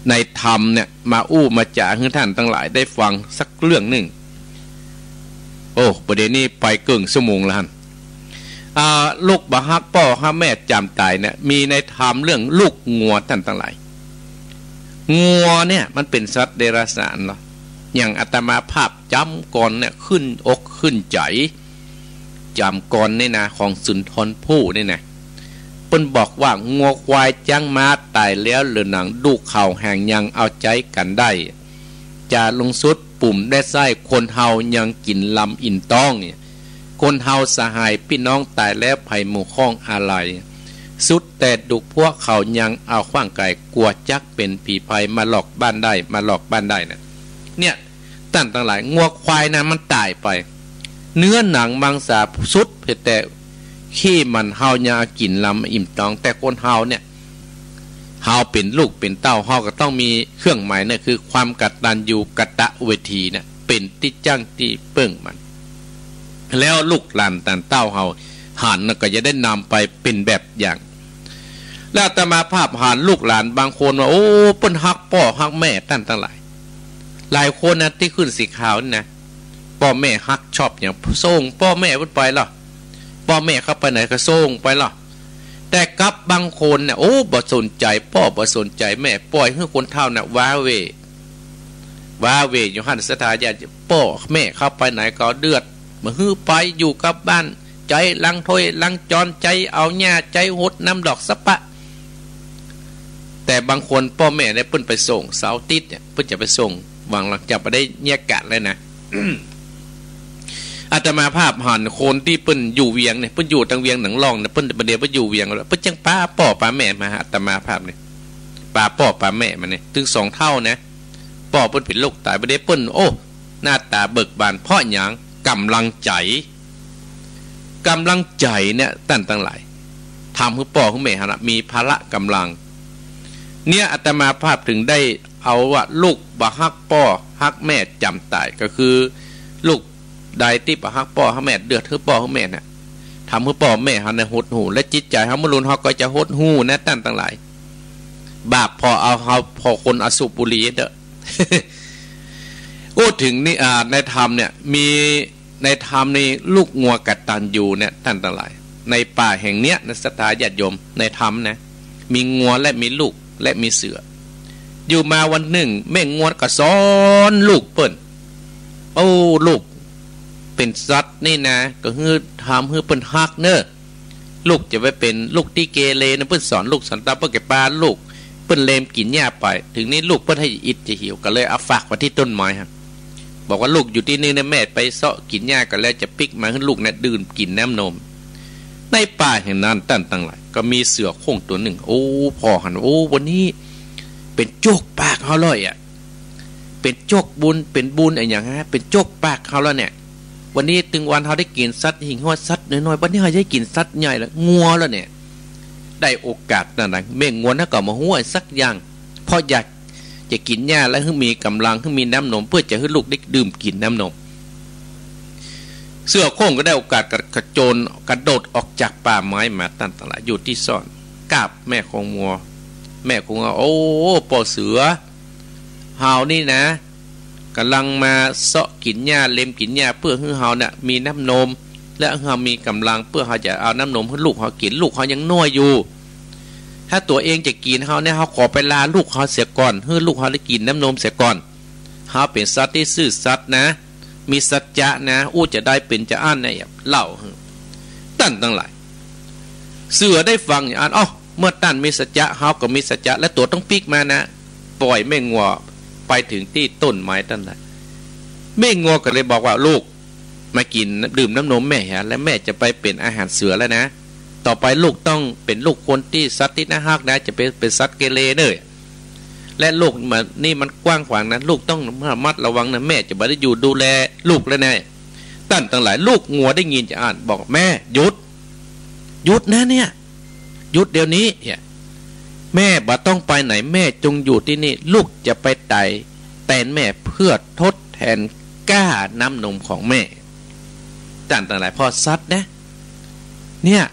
ในธรรมเนี่ยมามาจ่าให้ท่านทั้งหลายได้ฟังสักเรื่องหนึ่งโอ้ประเด็นนี้ไปเกินชั่วโมงแล้วฮะลูกบ่ฮักพ่อฮักแม่จำตายเนี่ยมีในธรรมเรื่องลูกงัวท่านทั้งหลายงัวเนี่ยมันเป็นสัตว์เดรัจฉานเนาะอย่างอาตมาภาพจำก่อนเนี่ยขึ้นอกขึ้นใจจำก่อนนี่นะของสุนทรภู่นี่นะเปิ้นบอกว่างัวควายจังมาตายแล้วเหลือหนังดูเข่าแห่งยังเอาใจกันได้จะลงสุดปุ่มได้ไส้คนเฮายังกินลำอินต้องเนี่ยคนเฮาสหายพี่น้องตายแล้วไผ่หมู่ข้องอะไรสุดแต่ดุพวกเขายังเอาขว้างไก่กลัวจักเป็นผีภัยมาหลอกบ้านได้มาหลอกบ้านได้นะเนี่ยท่านทั้งหลายงัวควายนะมันตายไปเนื้อหนังมังสาสุดเพียงแต่ขี้มันเฮายังกินลำอิ่มตองแต่คนเฮาเนี่ยเฮาเป็นลูกเป็นเต้าเฮาก็ต้องมีเครื่องหมายเนี่ยคือความกตัญญูกตเวทีเนี่ยเป็นที่จ้างที่เปิ้งมันแล้วลูกหลานต่างเต้าเฮาหันก็จะได้นำไปเป็นแบบอย่างแล้วอาตมาภาพหันลูกหลานบางคนว่าโอ้เปิ้นฮักพ่อฮักแม่ท่านทั้งหลายหลายคนนะที่ขึ้นสีขาวนี่นะพ่อแม่ฮักชอบอย่างส่งพ่อแม่เพิ่นไปหรอพ่อแม่เข้าไปไหนก็ส่งไปหรอแต่กับบางคนเนี่ยโอ้บ่สนใจพ่อบ่สนใจแม่ปล่อยให้คนเฒ่าน่ะว้าเวอยู่หันสถานญาติพ่อแม่เข้าไปไหนก็เดือดมาฮื้อไปอยู่กับบ้านใจลังถ้วยลังจรใจเอาหญ้าใจหดน้ำดอกสะปะแต่บางคนพ่อแม่ได้เพิ่นไปส่งเสาร์อาทิตย์เนี่ยเพิ่นจะไปส่งหวังหลังจากไปได้แยกกันเลยนะ อาตมาภาพหันคนที่เปิ้นอยู่เวียงเนี่ยเปิ้นอยู่ทางเวียงหนังรองเนี่ยเปิ้นประเดี๋ยวเปิ้นอยู่เวียงแล้วเปิ้นจังป้าพ่อป้าแม่มาหาอาตมาภาพเนี่ยป้าพ่อป้าแม่มันเนี่ยถึง2 เท่านะพ่อเปิ้นเป็นโรคตายประเดี๋ยวเปิ้นโอ้หน้าต ตาเบิกบานเพราะอย่างกำลังใจเนี่ยตั้นตั้งหลายทำให้พ่อให้แม่ฮะมีภาระกำลังเนี่ยอาตมาภาพถึงได้เอาว่าลูกบ่ฮักพ่อฮักแม่จำตายก็คือลูกใดที่บ่ฮักพ่อฮักแม่เดือดให้พ่อให้แม่เนี่ยทำให้พ่อแม่ฮะในหดหูและจิตใจเขามรุนเขาก็จะหดหูนะตั้นตั้งหลายบาปพอเอาเขาพอคนอสุบุรีเด้อ พูดถึงนี่ในธรรมเนี่ยมีในธรรมในลูกงัวกัดตันอยู่เนี่ยท่านทั้งหลายในป่าแห่งเนี้ยในสถาญาติโยมในธรรมนะมีงัวและมีลูกและมีเสืออยู่มาวันหนึ่งแม่งัวก็สอนลูกเปิ้นโอ้ลูกเป็นสัตว์นี่นะก็คือทำให้เปิ้นฮักเนอะลูกจะไปเป็นลูกที่เกเรนะเปิ้นสอนลูกสอนตาเปิ้นแก่ปลาลูกเปิ้นเลมกินหญ้าไปถึงนี้ลูกเปิ้นให้อิดจะหิวก็เลยเอาฝากไว้ที่ต้นไม้ครับบอกว่าลูกอยู่ที่นี่นะแม่ไปเสาะกินหญ้ากันแล้วจะปิกมาให้ลูกนะดื่มกินน้ำนมในป่าแห่งนั้นตั้งหลายก็มีเสือโคร่งตัวหนึ่งโอ้พอหันโอ้วันนี้เป็นโจกปากเขาเลยอ่ะเป็นโจกบุญเป็นบุญอะไรอย่างฮะเป็นโจกปากเขาแล้วเนี่ยวันนี้ถึงวันเขาได้กินสัตว์หิ่งห้อยสัตว์น้อยๆวันนี้เขาได้กินสัตว์ใหญ่แล้วงัวแล้วเนี่ยได้โอกาสนั่นนะเม่งงัวน่าก็มาห้วยสักอย่างพออยากจะกินหญ้าแล้วให้มีกำลังให้มีน้ำนมเพื่อจะให้ลูกได้ดื่มกินน้ำนมเสือโคร่งก็ได้โอกาสกระโจนกระโดดออกจากป่าไม้มาตั้งตลาดอยู่ที่ซ่อนกราบแม่ของงัวแม่ของงัวโอ้ปอเสือเฮานี่นะกำลังมาเสาะกินหญ้าเล็มกินหญ้าเพื่อให้เฮาเนี่ยมีน้ำนมและเฮามีกำลังเพื่อเฮาจะเอาน้ำนมให้ลูกเฮากินลูกเฮายังน้อยอยู่ถ้าตัวเองจะกินเฮาเนี่ยเฮาขอไปลาลูกเฮาเสียก่อนให้ลูกเฮาได้กินน้ำนมเสียก่อนเฮาเป็นสัตว์ที่ซื่อสัตย์นะมีสัจจะนะจะได้เป็นจะอ่านในเล่าตั้งหลายเสือได้ฟังอย่างอ่านเมื่อตั้นมีสัจจะเฮาก็มีสัจจะและตัวต้องปิกมานะปล่อยแม่งัวไปถึงที่ต้นไม้ตั้งแต่แม่งัวก็เลยบอกว่าลูกมากินดื่มน้ำนมแม่ฮะและแม่จะไปเป็นอาหารเสือแล้วนะต่อไปลูกต้องเป็นลูกคนที่สัตว์ที่น่าฮักนะจะเป็นสัตว์เกเรเนยและลูกมันนี่มันกว้างขวางนะลูกต้องระมัดระวังนะแม่จะไม่ได้อยู่ดูแลลูกแล้วนะตั้งหลายลูกงัวได้ยินจะอ่านบอกแม่หยุดนะเนี่ยหยุดเดี๋ยวนี้แม่บ่ต้องไปไหนแม่จงอยู่ที่นี่ลูกจะไปไต่แทนแม่เพื่อทดแทนก้าน้ำนมของแม่ตั้งหลายพอซัดนะเนี่ย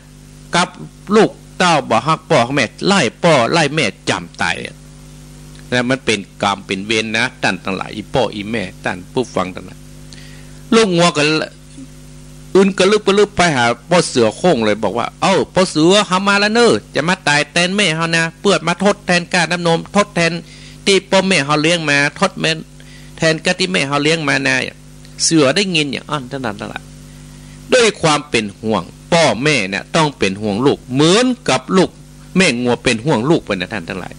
กับลูกเต้าบ่ฮักพ่อของแม่ไล่พ่อไล่แม่จำตายแล้วมันเป็นกรรมเป็นเวรนะตั้งหลายอีพ่ออีแม่ตั้งผู้ฟังตั้งหลายลูกงัวกันอื่นกระลึกไปหาพ่อเสือโค้งเลยบอกว่าพ่อเสือเฮามาแล้วเนอะจะมาตายแทนแม่เฮานะเพื่อมาทดแทนก้าน้ำนมทดแทนที่พ่อแม่เฮาเลี้ยงมาทดแทนก้าที่แม่เฮาเลี้ยงมานะเสือได้ยินอย่างอ่อนตั้งหลายด้วยความเป็นห่วงพ่อแม่เนี่ยต้องเป็นห่วงลูกเหมือนกับลูกแม่งัวเป็นห่วงลูกไปนะท่านทั้งหลาย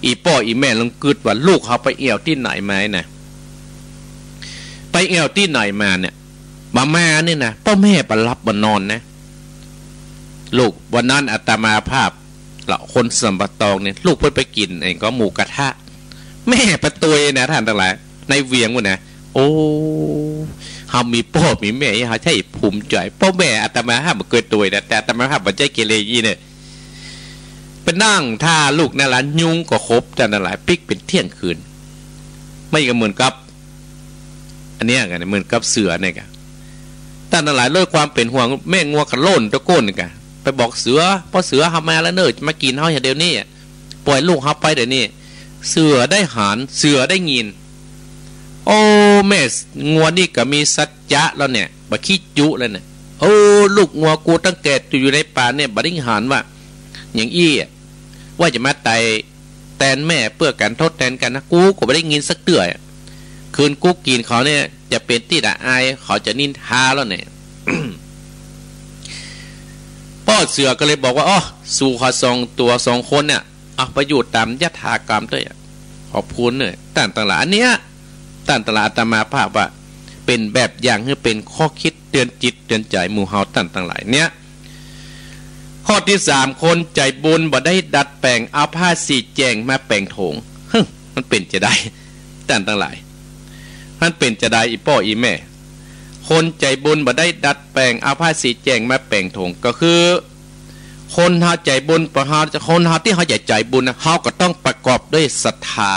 อีพ่ออีแม่ลองกึดว่าลูกเขาไปเอี่ยวที่ไหนมานะไปเอี่ยวที่ไหนมาเนี่ยมาเนี่ยนะพ่อแม่ไปรับบนอนนะลูกวันนั้นอาตมาภาพละคนสัมปตองเนี่ยลูกเพิ่นไปกินเองก็หมูกระทะแม่ประตูนะท่านทั้งหลายในเวียงวะนะโอ้เขามีพ่อมีแม่เขาใช่ภูมิใจพ่อแม่อาตมาภาพมันเกิดตัวนะแต่อาตมาภาพมันใจเกเรยี่เนี่ยไปนั่งท่าลูกนั่นแหละยุงก็ครบแต่นั่นแหละปิกเป็นเที่ยงคืนไม่ก็เหมือนกับอันนี้กันเหมือนกับเสือเนี่ยกันแต่นั่นแหละด้วยความเป็นห่วงแม่งัวกระโล่นตะโกนกันไปบอกเสือพอเสือทำมาแล้วเนอะมากินเขาอย่างเดียวนี่ปล่อยลูกเขาไปเดี๋ยวนี้เสือได้หารเสือได้ยินโอ้แม่งัวนี่ก็มีสัจจะแล้วเนี่ยบ่ขี้จุแล้วเนี่ยโอ้ลูกงัวกูตั้งแต่อยู่ในป่าเนี่ยบ่ได้หารว่าอย่างว่าจะมาไต่แทนแม่เพื่อการทดแทนกันนะกูก็ไม่ได้ยินสักเตื่อยคืนกูกินเขาเนี่ยจะเป็นที่ด่าอายเขาจะนินทาแล้วเนี่ย พ่อเสือก็เลยบอกว่าสู่เขาสองคนเนี่ยไปอยู่ตามยถากรรมด้วยขอบคุณเนี่ยตั้งหลายอันเนี้ยตั้งตลาดอาตมาภาพว่าเป็นแบบอย่างให้เป็นข้อคิดเตือนจิตเตือนใจหมู่เฮาตั้งหลายเนี้ยข้อที่3คนใจบุญบ่ได้ดัดแปลงเอาผ้าสีแจงมาแปลงโถงมันเป็นจะได้ตั้งหลาย มันเป็นจะได้อีป้ออีแม่คนใจบุญบ่ได้ดัดแปลงเอาผ้าสีแจงมาแปลงถงก็คือคนเฮาใจบุญประหารคนเฮาที่เฮาใจบุญนะเฮาก็ต้องประกอบด้วยศรัทธา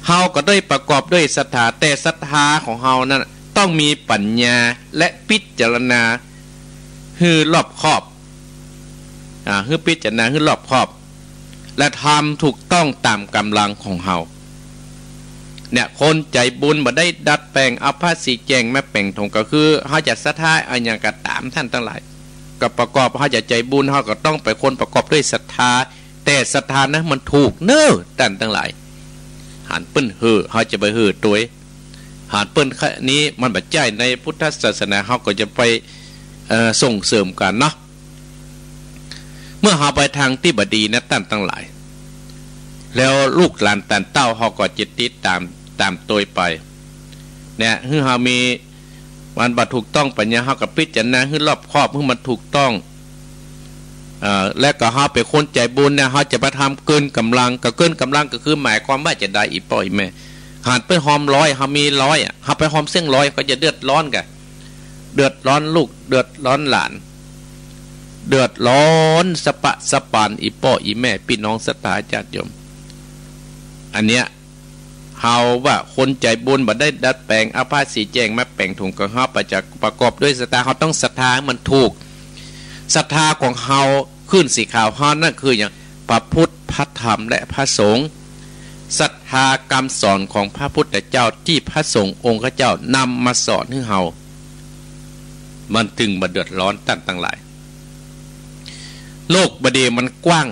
เฮาก็ได้ประกอบด้วยศรัทธาแต่ศรัทธาของเฮานั้นต้องมีปัญญาและพิจารณาให้รอบคอบให้พิจารณาให้รอบคอบและทำถูกต้องตามกำลังของเฮาเนี่ยคนใจบุญบ่ได้ดัดแปลงเอาผ้าสีแจงมาแปลงถงก็คือเฮาจะศรัทธาอันอย่างก็ตามท่านทั้งหลายก็ประกอบเฮาจะใจบุญเฮาก็ต้องไปคนประกอบด้วยศรัทธาแต่ศรัทธานะมันถูกเน้อท่านทั้งหลายหันเปิ้นเฮาจะไปตัวหันเปิ้นนี้มันบ่ใจในพุทธศาสนาเฮาก็จะไปส่งเสริมกันเนาะเมื่อเฮาไปทางที่บ่ดีนะท่านทั้งหลายแล้วลูกหลานตันเต้าเฮาก็จิตติดตามตัวไปเนี่ยคือเฮามีมันบ่ถูกต้องปัญญาเฮาก็พิจารณาให้รอบคอบให้มันถูกต้องและก็เฮาเป็นคนใจบุญเนี่ยเฮาจะไปทำเกินกำลังก็เกินกำลังก็คือหมายความว่าจะได้อีป้อยแม่หันไปหอมร้อยเฮามีร้อยเฮาไปหอมเส้นร้อยก็จะเดือดร้อนกันเดือดร้อนลูกเดือดร้อนหลานเดือดร้อนสะปะสะปานอีป้ออีแม่พี่น้องศรัทธาญาติโยมอันเนี้ยเฮาว่าคนใจบุญบ่ได้ดัดแปลงเอาผ้าสีแจงมาแปลงถุงก็เฮาประกอบด้วยศรัทธาเฮาต้องศรัทธาให้มันถูกศรัทธาของเฮาขึ้นสีขาวเฮานั่นคืออย่างพระพุทธพระธรรมและพระสงฆ์ศรัทธากรรมสอนของพระพุทธเจ้าที่พระสงฆ์องค์เจ้านำมาสอนให้เฮามันถึงบ่เดือดร้อนตั้งหลายโลกบดีมันกว้าง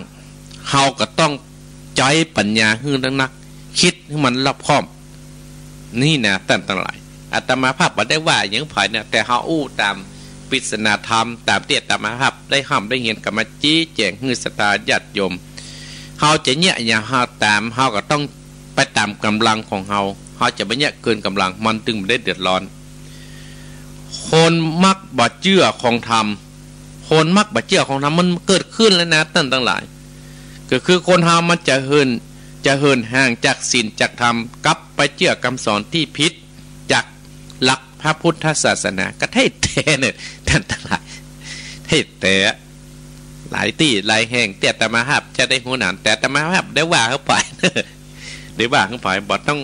เฮาก็ต้องใจปัญญาให้นักคิดให้มันรอบคอบนี่นะตั้งหลายอาตมาภาพบ่ได้ว่าอย่างไผเนี่ยแต่เฮาอู้ตามปริศนาธรรมตามเตียตามภาพได้ห้ามได้เห็นกับมาจี้แจงให้ศรัทธาญาติโยมเฮาจะเนี่ยอย่างเฮาตามเฮาก็ต้องไปตามกำลังของเฮาจะไม่เนี่ยเกินกำลังมันถึงได้เดือดร้อนคนมักบ่เชื่อของธรรมคนมักบ่เชื่อของธรรมมันเกิดขึ้นแล้วนะตั้งหลายก็คือคนเฮามันจะเหินห่างจากศีลจากธรรมกลับไปเชื่อคำสอนที่ผิดจากหลักพระพุทธศาสนาก็ให้แต่เนี่ยตั้งหลายให้แต่หลายที่หลายแห่งแต่ตมาภาพจะได้หัวหนานแต่ตมาภาพได้ว่าเข้าไปได้ว่าเข้าไปบ่ต้อง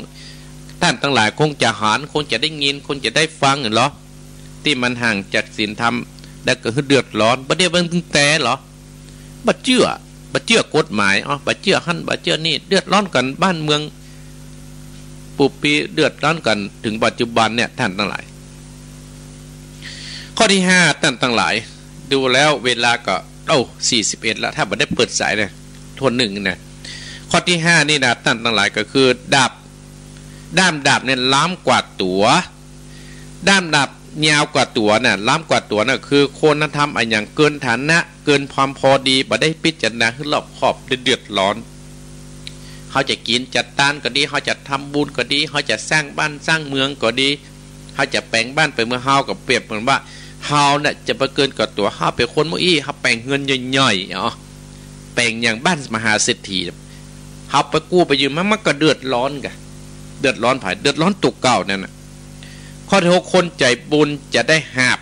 ท่านทั้งหลายคงจะหานคงจะได้ยินคงจะได้ฟังเหรอที่มันห่างจากศีลธรรมแล้วก็เดือดร้อนบ่ได้เบิ่งแต่เหรอบ่เชื่อกฎหมายบ่เชื่อหั่นบ่เชื่อนี่เดือดร้อนกันบ้านเมืองปุบปีเดือดร้อนกันถึงปัจจุบันเนี่ยท่านทั้งหลายข้อที่5ท่านทั้งหลายดูแล้วเวลาก็41แล้วถ้าบ่ได้เปิดสายเลยทวน1นะข้อที่5นี่นะท่านทั้งหลายก็คือดาบเนี่ยล้ำกว่าตัวด้ามดาบยาวกว่าตัวน่ะล้ำกว่าตัวน่ะคือคนนั้นทำอะไรอย่างเกินฐานะเกินความพอดีบ่ได้พิจารณาให้รอบคอบเดือดร้อนเขาจะกินจัดต้านก็ดีเขาจะทำบุญก็ดีเขาจะสร้างบ้านสร้างเมืองก็ดีเขาจะแปลงบ้านไปเมืองเฮากับเปรียบเหมือนว่าเฮาเนี่ยจะไปเกินกว่าตัวเฮาเป็นคนมุอี้เขาแปลงเงินย่อยๆแปลงอย่างบ้านมหาเศรษฐีเขาไปกู้ไปยืมมันก็เดือดร้อนกันเดือดร้อนเดือดร้อนตุกเก่านั่นน่ะข้อที่6คนใจบุญจะได้หาบ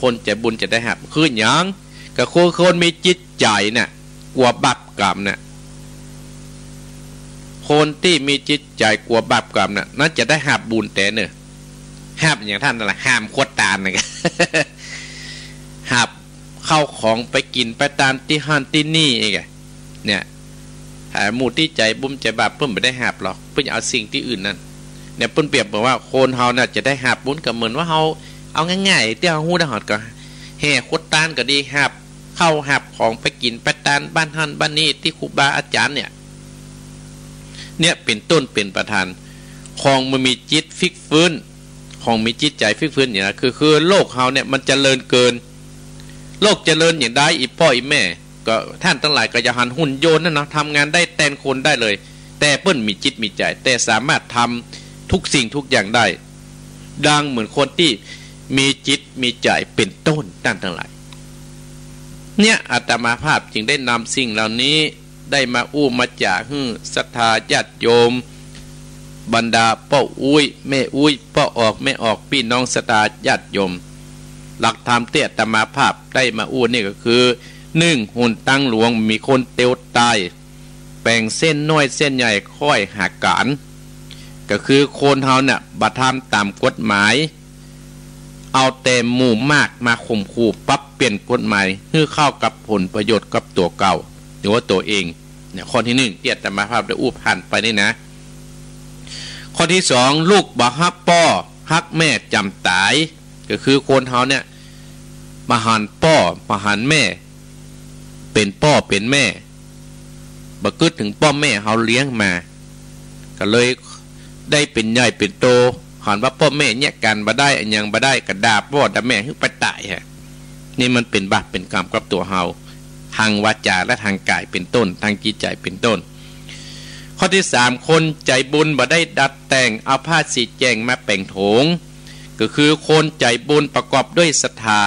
คนใจบุญจะได้หาบคือหยังก็คนมีจิตใจน่ะกลัวบาปกรรมน่ะคนที่มีจิตใจกลัวบาปกรรมน่ะนั่นจะได้หาบบุญแต่เนอะหาบอย่างท่านนั่นแหละห้ามโคตรตาลนะหาบเข้าของไปกินไปตามที่ห้านที่นี่เองเนี่ยหมู่ที่ใจบุญใจบาปเพิ่มไม่ได้หาบหรอกเพิ่งเอาสิ่งที่อื่นนั่นเนี่ยเพิ่นเปรียบเหมือนว่าคนเฮาน่ะจะได้หาบบุญกับเหมือนว่าเฮาเอาง่ายๆที่เฮาฮู้ได้หอดก็แห่โคตรตานก็ดีหาบเข้าหาบของไปกินไปตานบ้านหันบ้านนี้ที่ครูบาอาจารย์เนี่ยเป็นต้นเป็นประธานของมันมีจิตฟิกฟื้นของมีจิตใจฟิกฟื้นอย่างนั้นคือโลกเฮาเนี่ยมันเจริญเกินโลกเจริญอย่างได้อีพ่ออีแม่ก็ท่านทั้งหลายก็จะหันหุ่นโยนนั่นนะทำงานได้แทนคนได้เลยแต่เปิ้นมีจิตมีใจแต่สามารถทำทุกสิ่งทุกอย่างได้ดังเหมือนคนที่มีจิตมีใจเป็นต้นท่านทั้งหลายเนี่ยอาตมาภาพจึงได้นำสิ่งเหล่านี้ได้มาอู้มาจากศรัทธาญาติโยม บรรดาป้าอุ้ยแม่อุ้ยป้าออกแม่ออกพี่น้องศรัทธาญาติโยมหลักธรรมเตี้ยตมาภาพได้มาอู้นี่ก็คือ1หุ่นตั้งหลวงมีคนเตียวตายแบ่งเส้นน้อยเส้นใหญ่ค่อยหาการก็คือคนเฮาเนี่ยบัตรทำตามกฎหมายเอาแต่หมู่มากมาข่มขู่ปรับเปลี่ยนกฎหมายเพื่อเข้ากับผลประโยชน์กับตัวเก่าหรือว่าตัวเองเนี่ยข้อที่1เตี้ยตมาภาพได้อู้ผ่านไปนี่นะข้อที่2ลูกบ่ฮักพ่อฮักแม่จำตายก็คือคนเฮาเนี่ยมาหันพ่อมาหันแม่เป็นพ่อเป็นแม่บ่กึดถึงพ่อแม่เฮาเลี้ยงมาก็เลยได้เป็นใหญ่เป็นโตหันว่าพ่อแม่เนี่ยกันบ่ได้อันยังบ่ได้กระดาพ่อด่าแม่ให้ไปตายฮะนี่มันเป็นบาปเป็นกรรมกับตัวเฮาทางวาจาและทางกายเป็นต้นทางจิตใจเป็นต้นข้อที่3คนใจบุญบ่ได้ดัดแต่งเอาผ้าสีแจงมาแป่งโถงก็คือคนใจบุญประกอบด้วยศรัทธา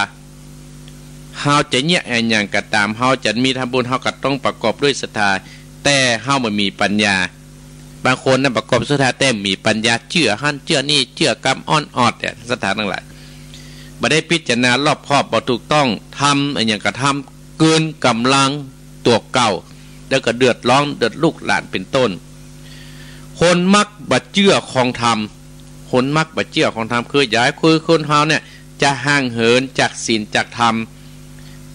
เฮาจะเนี่ยอันอย่างก็ตามเฮาจะมีทำบุญเฮาก็ต้องประกอบด้วยศรัทธาแต่เฮาบ่มีปัญญาบางคนนั้นประกอบศรัทธาแต่มีปัญญาเชื่อหั่นเชื่อนี่เชื่อกรรมอ่อนออดเนี่ยศรัทธาทั้งหลายบ่ได้พิจารณารอบคอบบ่ถูกต้องทำอันอย่างก็ทำเกินกำลังตัวเก่าแล้วก็เดือดร้อนเดือดลูกหลานเป็นต้นคนมักบัดเชื่อของธรรมคนมักบัดเชื่อของธรรมคือย้ายคือคนเฮาเนี่ยจะห่างเหินจากศีลจากธรรม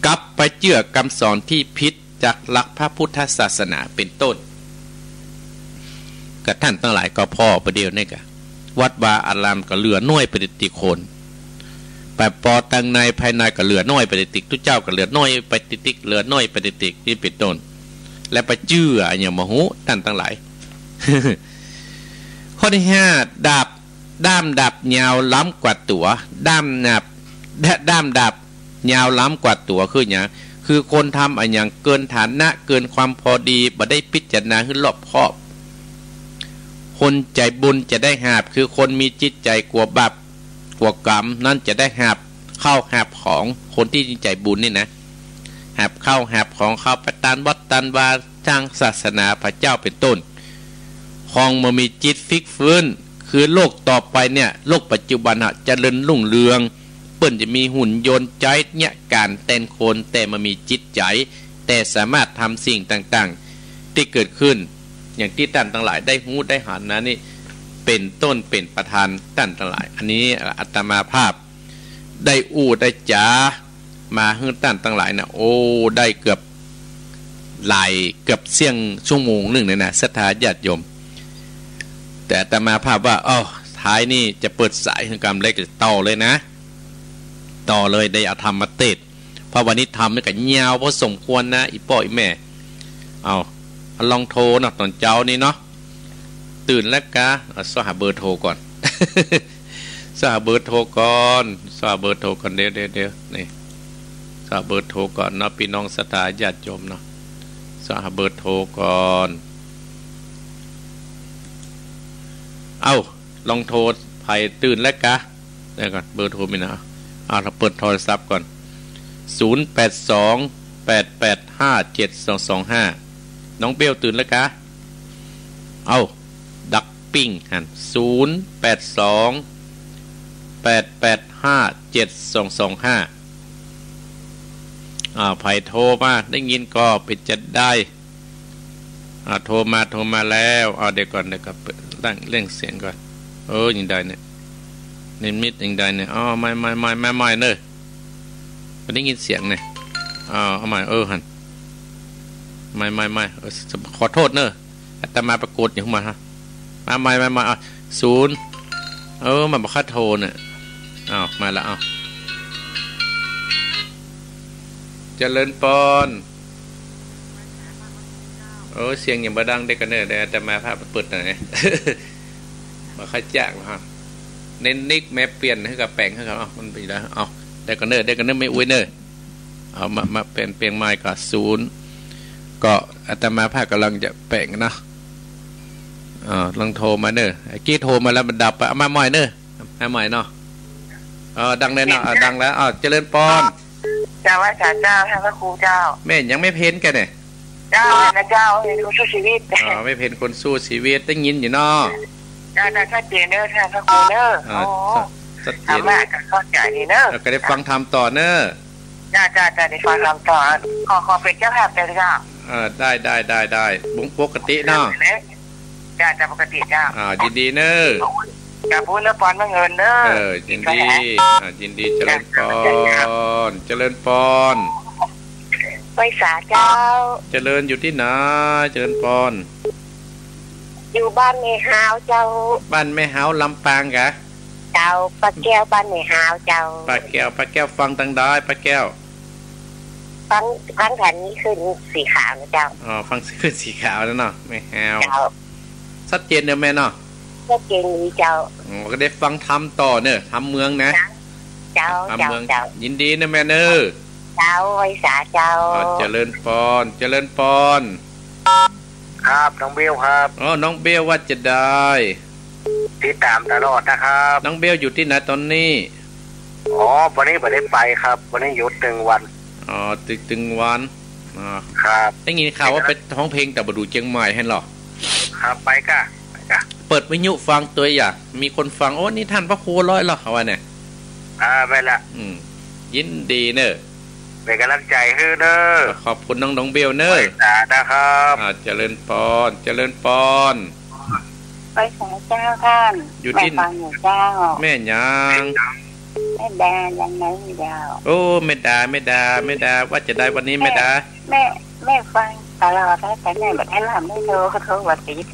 กลับไปเชื่อคำสอนที่ผิดจากหลักพระพุทธศาสนาเป็นต้นกับท่านทั้งหลายก็พ่อประเดี๋ยวนี่กะวัดวาอารามก็เหลือน้อยปฏิติคนแต่ปอตังในภายในก็เหลือน้อยปฏิติทุกเจ้าก็เหลือน้อยปฏิติเหลือน้อยปฏิตินี่เป็นต้นและไปเชื่ออย่างมโหท่านทั้งหลาย ข้อที่5ด้ามดับยาวล้ำกว่าตัวด้ามดับยาวล้ำกว่าตัวคืออย่างคือคนทำอย่างเกินฐานะเกินความพอดีบ่ได้พิจารณาให้รอบคอบคนใจบุญจะได้หาบคือคนมีจิตใจกลัวบาปกลัวกรรมนั่นจะได้หาบเข้าหาบของคนที่จิตใจบุญนี่นะหาบเข้าหาบของเข้าประทานวัดตันวาจ้างศาสนาพระเจ้าเป็นต้นคองมามีจิตฟิกฟื้นคือโลกต่อไปเนี่ยโลกปัจจุบันจะเจริญรุ่งเรืองเปิ้นจะมีหุ่นยนต์ใจเนี่ยการแต่นคนแต่มามีจิตใจแต่สามารถทำสิ่งต่างๆที่เกิดขึ้นอย่างที่ท่านทั้งหลายได้หูได้หันนะนี่เป็นต้นเป็นประธานท่านทั้งหลายอันนี้อาตมาภาพได้อู้ได้จ๋ามาให้ท่านทั้งหลายนะโอ้ได้เกือบหลายเกือบเสี่ยงชั่วโมงหนึ่งเลยนะศรัทธาญาติโยมแต่อาตมาภาพว่าท้ายนี่จะเปิดสายกรรมเล็กต่อเลยนะต่อเลยได้เอาธรรมมาเตดเพราะวันนี้ทำนี่ก็ยาวพอสมควรนะอีพ่ออีแม่ลองโทรนะตอนเจ้านี่เนาะตื่นแล้วกะสหาเบอร์โทรก่อน สหาเบอร์โทรก่อนสหาเบอร์โทรก่อนเดี๋ยวนี่สหาเบอร์โทรก่อนเนาะพี่น้องศรัทธาญาติโยมเนาะสหาเบอร์โทรก่อนลองโทรไผ่ตื่นแล้วกะเดี๋ยวก่อนเบอร์โทรมีนะเราเปิดโทรศัพท์ก่อน0828857225น้องเบลตื่นแล้วกะดักปิ้งหัน0828857225ไผ่โทรมาได้ยินก็เป็นจะได้โทรมาแล้วเดี๋ยวก่อนตั้งเร่งเสียงก่อนยังได้เนี่ยนิมิตยังได้เนี่ยไม่เนอะไม่ได้ยินเสียงเนี่ยเอาใหม่หันไม่ขอโทษเนอะแต่มาปรากฏอย่างมาฮะมา0มันบอกค่าโทรเนี่ยมาแล้วเจริญปอนเสียงอย่างบดังได้กันเนอะแต่มาภาพเปิดหน่อยมาค่าจ้างฮะเน้นนิกแม่เปลี่ยนให้กับแปลงให้กับมันไปแล้วได้กันเนอะไม่อุ้ยเนอะมาเป็นเปลี่ยนไม้กับ0ก็อาตมาภาพกำลังจะแปลงนะลองโทรมาเนอะกี้โทรมาแล้วมันดับไปมาใหม่เนอะมาใหม่เนาะดังเลยเนาะดังแล้วเจริญปอนเจ้าว่าเจ้าท่านพระครูเจ้าแม่ยังไม่เพ้นกันเนี่ยเจ้านะเจ้าเป็นคนสู้ชีวิตไม่เพ้นคนสู้ชีวิตได้ยินอยู่เนาะ จ้าชัดเจนเนอะท่านพระครูเนอะโอ้ธรรมะก็เข้าใจเนอะก็ได้ฟังธรรมต่อเนอะจ้าได้ฟังธรรมต่อขอเป็นเจ้าภาพได้หรือเปล่าได้บุ้งปกติเนาะจ้าปกติจ้ายินดีเนอะจะพูดเรื่องปอนเงินเนอะยินดีเจริญพรไปสาเจ้าเจริญอยู่ที่ไหนเจริญพรอยู่บ้านแม่ฮาวเจ้าบ้านแม่ฮาวลำปางกะเจ้าป้าแก้วบ้านแม่ฮาวเจ้าป้าแก้วฟังตังได้ป้าแก้วฟังแผ่นนี้ขึ้นสีขาวนะเจ้าฟังขึ้นสีขาวแล้วเนาะแม่ฮาวชัดเจนเนอะแม่เนาะชัดเจนนี้เจ้าก็ได้ฟังทำต่อเนอะทำเมืองนะเจ้ายินดีนะแม่เนอะเจ้าไว้สาเจ้าเจริญพรครับน้องเบลครับน้องเบลว่าจะได้ติดตามตลอดนะครับน้องเบลอยู่ที่ไหนตอนนี้วันนี้ไม่ได้ไปครับวันนี้หยุด1 วันตึงวันครับได้ยินข่าวว่าไปท้องเพลงแต่บดูเชียงใหม่ให้หรอครับไปกะเปิดวิทยุฟังตัวอย่างมีคนฟังนี่ท่านพระครูร้อยหรอเขาว่าเนี่ยไปละยินดีเนอะเป็นกำลังใจให้เนอะขอบคุณน้องเบลเนอะนะครับเจริญพรไปสาเจ้าท่านอยู่ที่ฟังอยู่เจ้าแม่ยังแม่ดายังไหนไม่ดาวแม่ดาว่าจะได้วันนี้แม่ดาแม่ฟังตลอดแต่แม่แบบให้ลำไม่โทรวันติด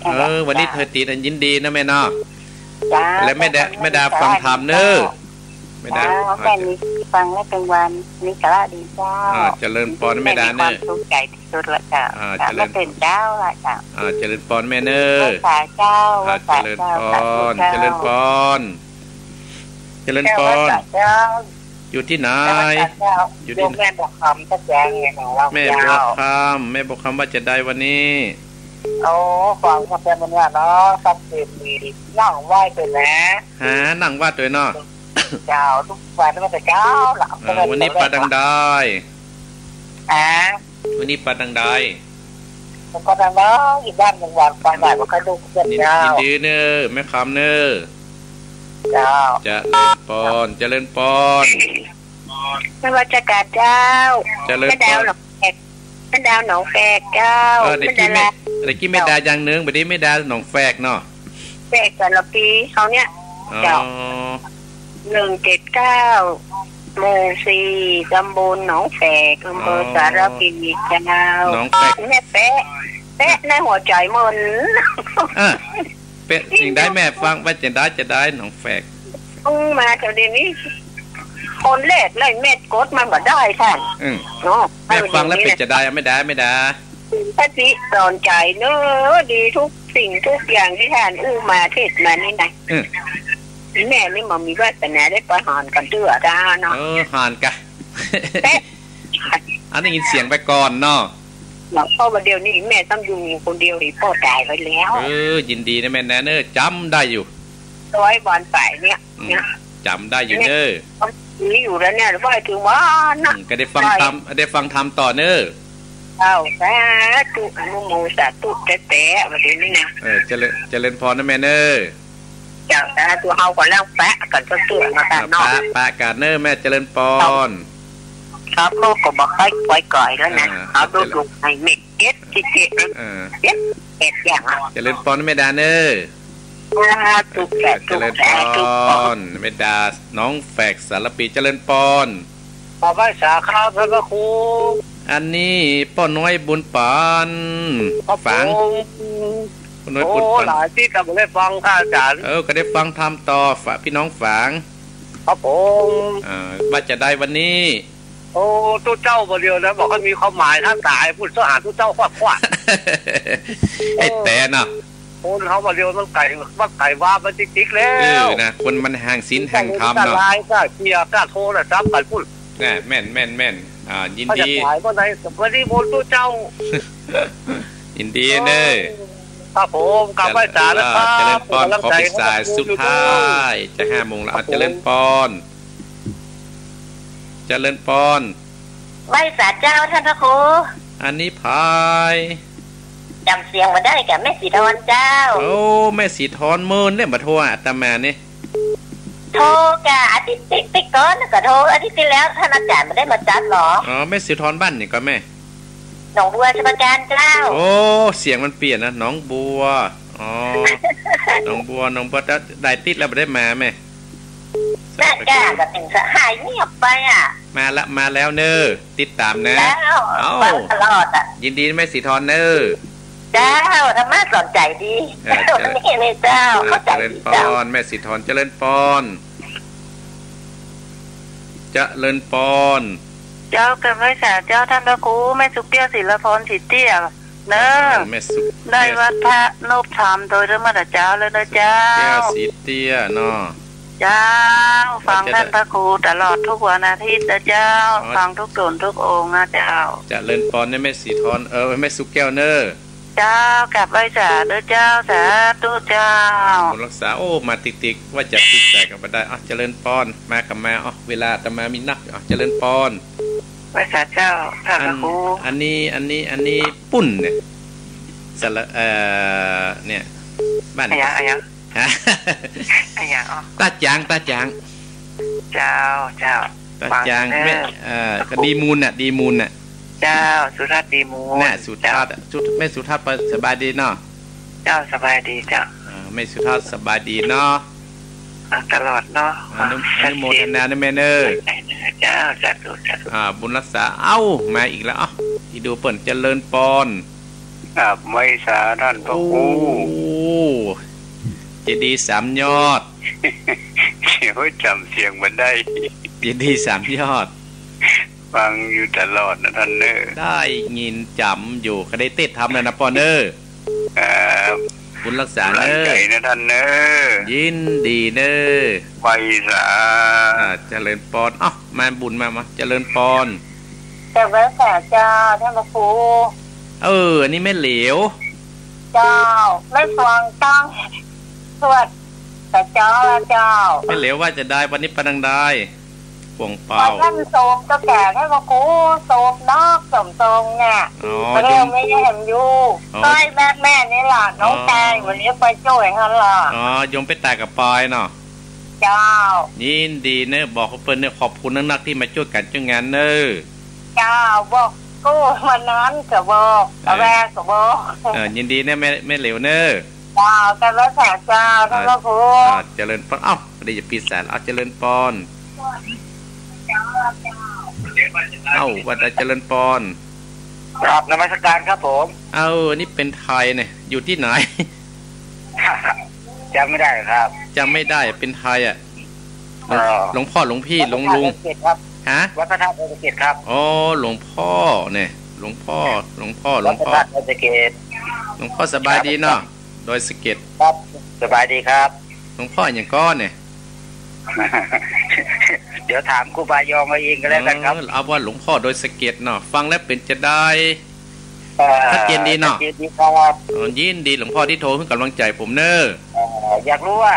วันนี้เธอติดยินดีนะแม่เนาะจ้าและแม่ดาฟังธรรมเนอะแม่นี้ฟังและเป็นวันนี้กระดีเจ้าเจริญพรแม่ดาเนอะสุขใจที่สุดละจ้าแม่เป็นเจ้าละจ้าเจริญพรแม่เนอะเจ้าเจริญพรอยู่ที่ไหนอยู่ที่แม่บอกคำสักอย่างไงของเราแม่บอกคำว่าจะได้วันนี้ฟังมาเป็นวันนี้เนาะสักสิบมีนั่งไหว้ตัวนะนั่งไหว้ตัวเนาะเจ้าทุกวันมันจะเจ้าหลับวันนี้ปลาดังได้วันนี้ปลาดังได้ก็ดังได้อีกด้านหนึ่งวันฟังได้ว่าใครดูเจ้ายินดีเนอะแม่คำเนอะเจ้าเจริญปอนไม่ว่าจะกาเจ้าแม่ดาวหนองแฝกแม่ดาวหนองแฝกเจ้าเด็กกี้แม่ดาอย่างนึงแบบนี้แม่ดาหนองแฝกเนาะแฝกแต่ละปีเขาเนี่ยเจ้า179หมู่4ตำบลหนองแฝกอำเภอสารพีเจ้าแม่แปะในหัวใจมันเป็นสิ่งได้แม่ฟังว่าจะได้หนองแฝกมาเท่าเดี๋ยวนี้คนแรกเลยเม็ดกดมันบ่ได้ท่านแม่ฟังแล้วเป็นจะได้ไม่ได้พระจิตอนใจเนอะดีทุกสิ่งทุกอย่างที่ท่านมาเทศมานี่ไงแม่นี่มันมีวาสนาได้ประหารกันเตื้อจ้าเนาะหานกันอันนี้ยินเสียงไปก่อนเนาะพ่อวันเดียวนี่แม่ต้องอยู่คนเดียวหรือพ่อตายไปแล้วยินดีนะแม่เนอะจำได้อยู่100 วันไปเนี่ยจำได้อยู่เนอะนี่อยู่แล้วเนี่ยว่าถึงว่านะก็ได้ฟังทำต่อเนอะสาธุอนุโมสาธุแตะวันนี้นะเจริญพรนะแม่เนอะจากตัวเฮาก่อนแล้วแปะกันก็เตือนมาแต่นอกแปะกันเนอะแม่เจริญพรครับโลกก็บอกให้ปล่อยก่อยแล้วนะเอาดูดูให้เม็ดเอ็ดจิเอ็ดอย่างเจริญพรนะแม่ดาเนอะเจริญพรแม่ดาน้องแฝกสารปีเจริญพรขอพระสาข้าวพระครูอันนี้ป้าน้อยบุญปานฝังโอ้หลายที่ก็ได้ฟังค่ะอาจารย์ก็ได้ฟังทำต่อฝากพี่น้องฝังครับผมว่าจะได้วันนี้ตู้เจ้าบ่เดียวนะบอกว่ามีความหมายท่านตายพูดสะอาดตู้เจ้าควักไอ้แต่เนาะคนเขาบ่เดียวต้องไก่ว่ามันจิ๊กแล้วนะคนมันห่างศีลห่างธรรมเนาะลายก็เกียร์ก็โทรนะจับกันพูดแม่นยินดีวันไหนวันนี้บนตู้เจ้ายินดีเนอะครับผมกลับไปจ่าแล้วครับเจริญพรขอปิดสายสุดท้ายจะ5 โมงแล้วเจริญพรไหว้ศาลเจ้าท่านพระครูอันนี้พาย จำเสียงมาได้กับแม่สีทอนเจ้าโอ้แม่สีทอนเมินเนี่ยมาโทรอาตมานี่โทรกะอาทิตย์ติ๊กก้อนก็โทรอาทิตย์ที่แล้วท่านอาจารย์มาได้มาจัดหรออ๋อแม่สีทอนบ้านนี่ก็แม่หนองบัวชลการเจ้าโอ้เสียงมันเปลี่ยนนะน้องบัวอ๋อน้องบัวได้ติดแล้วไม่ได้มาแม่แม่แก่ก็ถึงจะหายเงียบไปอ่ะมาแล้วเนอติดตามนะเอาตลอดอ่ะยินดีแม่สีทอนเนอเจ้าธรรมะสนใจดีนี่เลยเจ้าเข้าใจดีเจ้าแม่สีทอนเจริญปอนเจริญปอนเจ้าเป็นไว้สาเจ้าท่านพระครูแม่สุเตี้ยศิลพรสิเตี้ยเนอะได้วัดพระนบธรรมโดยธรรมดาเจ้าแล้วนะเจ้าเตี้ยสิเตี้ยเนาะเจ้าฟังท่านพระครูตลอดทุกวันอาทิตย์นะเจ้าฟังทุกตนทุกองค์นะเจ้าจะเล่นปอนในแม่สีทอนแม่สุแก้วเนอเจ้ากลับไว้สาเด้อเจ้าสาธุเจ้าคนรักษาโอ้มาติ๊กว่าจะติดใจกันมาได้อ๋อเจริญปอนมากับมาอ๋อเวลาแต่มามีนักอ๋อเจริญปอนไว้สาเจ้าท่านพระครูอันนี้ปุ่นเนี่ยสระเนี่ยบ้านอะไรอ๋อตาจางเจ้าตาจางแม่ก็ดีมูลน่ะเจ้าสุทัศน์ดีมูลน่ะสุทัศน์แม่สุทัศน์สบายดีเนาะเจ้าสบายดีเจ้าแม่สุทัศน์สบายดีเนาะตลอดเนาะอนุโมทนานะแม่เนอเจ้าจัดดูบุญรักษาเอ้ามาอีกแล้วอีดูเปิ่นเจริญปอนไม่สาท่านพระครูเจดีย์3 ยอดเสียงจำเสียงมันได้เจดีย์3 ยอดฟังอยู่ตลอดนะท่านเนอได้ยินจำอยู่ก็ได้เต้นทำเลยนะปอนเนอบุญรักษาเนอนะท่านเนอยินดีเนอไปสาเจริญปอนมาบุญมาเจริญปอนแต่ไว้สาเจ้าท่านพระครูอันนี้ไม่เหลวเจ้าไม่ฟังตั้งสวดแต่เจ้าไม่เหลวว่าจะได้วันนี้ปนังได้ปวงเปล่าท่านโสมก็แก่ท่านพระครูโสมนอกสมทรงเนี่ยเรื่องไม่เห็นอยู่ต้อยแม่นี่ล่ะน้องแตงวันนี้ไปช่วยฮันล่ะยมไปตายกับปอยเนาะเจ้ายินดีเนอะบอกเขาเปิ้ลเนอะขอบคุณนักที่มาช่วยกันช่วยงานเนอะเจ้าบอกกูมันนั้นก็บอกแม่ก็บอกยินดีเนอะไม่เหลวเนอะเจ้าแต่ละแสนเจ้าท่านพระครูเจริญปอนได้จะปีศาจเจริญปอนวัดเจริญปอนครับนมัสการครับผมนี่เป็นไทยเนี่ยอยู่ที่ไหนจำไม่ได้ครับจำไม่ได้เป็นไทยหลวงพ่อหลวงพี่หลวงลุงฮะวัดพระธาตุดอยสะเก็ดครับหลวงพ่อเนี่ยหลวงพ่อหลวงพ่อหลวงพ่อสบายดีเนาะดอยสะเก็ดครับสบายดีครับหลวงพ่ออย่างก้อนเนี่ยเดี๋ยวถามครูบายองมาเองก็แล้วกันครับเอาว่าหลวงพ่อโดยสะเก็ดเนาะฟังแล้วเป็นจะได้ชัดเจนดีเนาะยินดีหลวงพ่อที่โทรเพื่อกำลังใจผมเนอะอยากรู้ว่า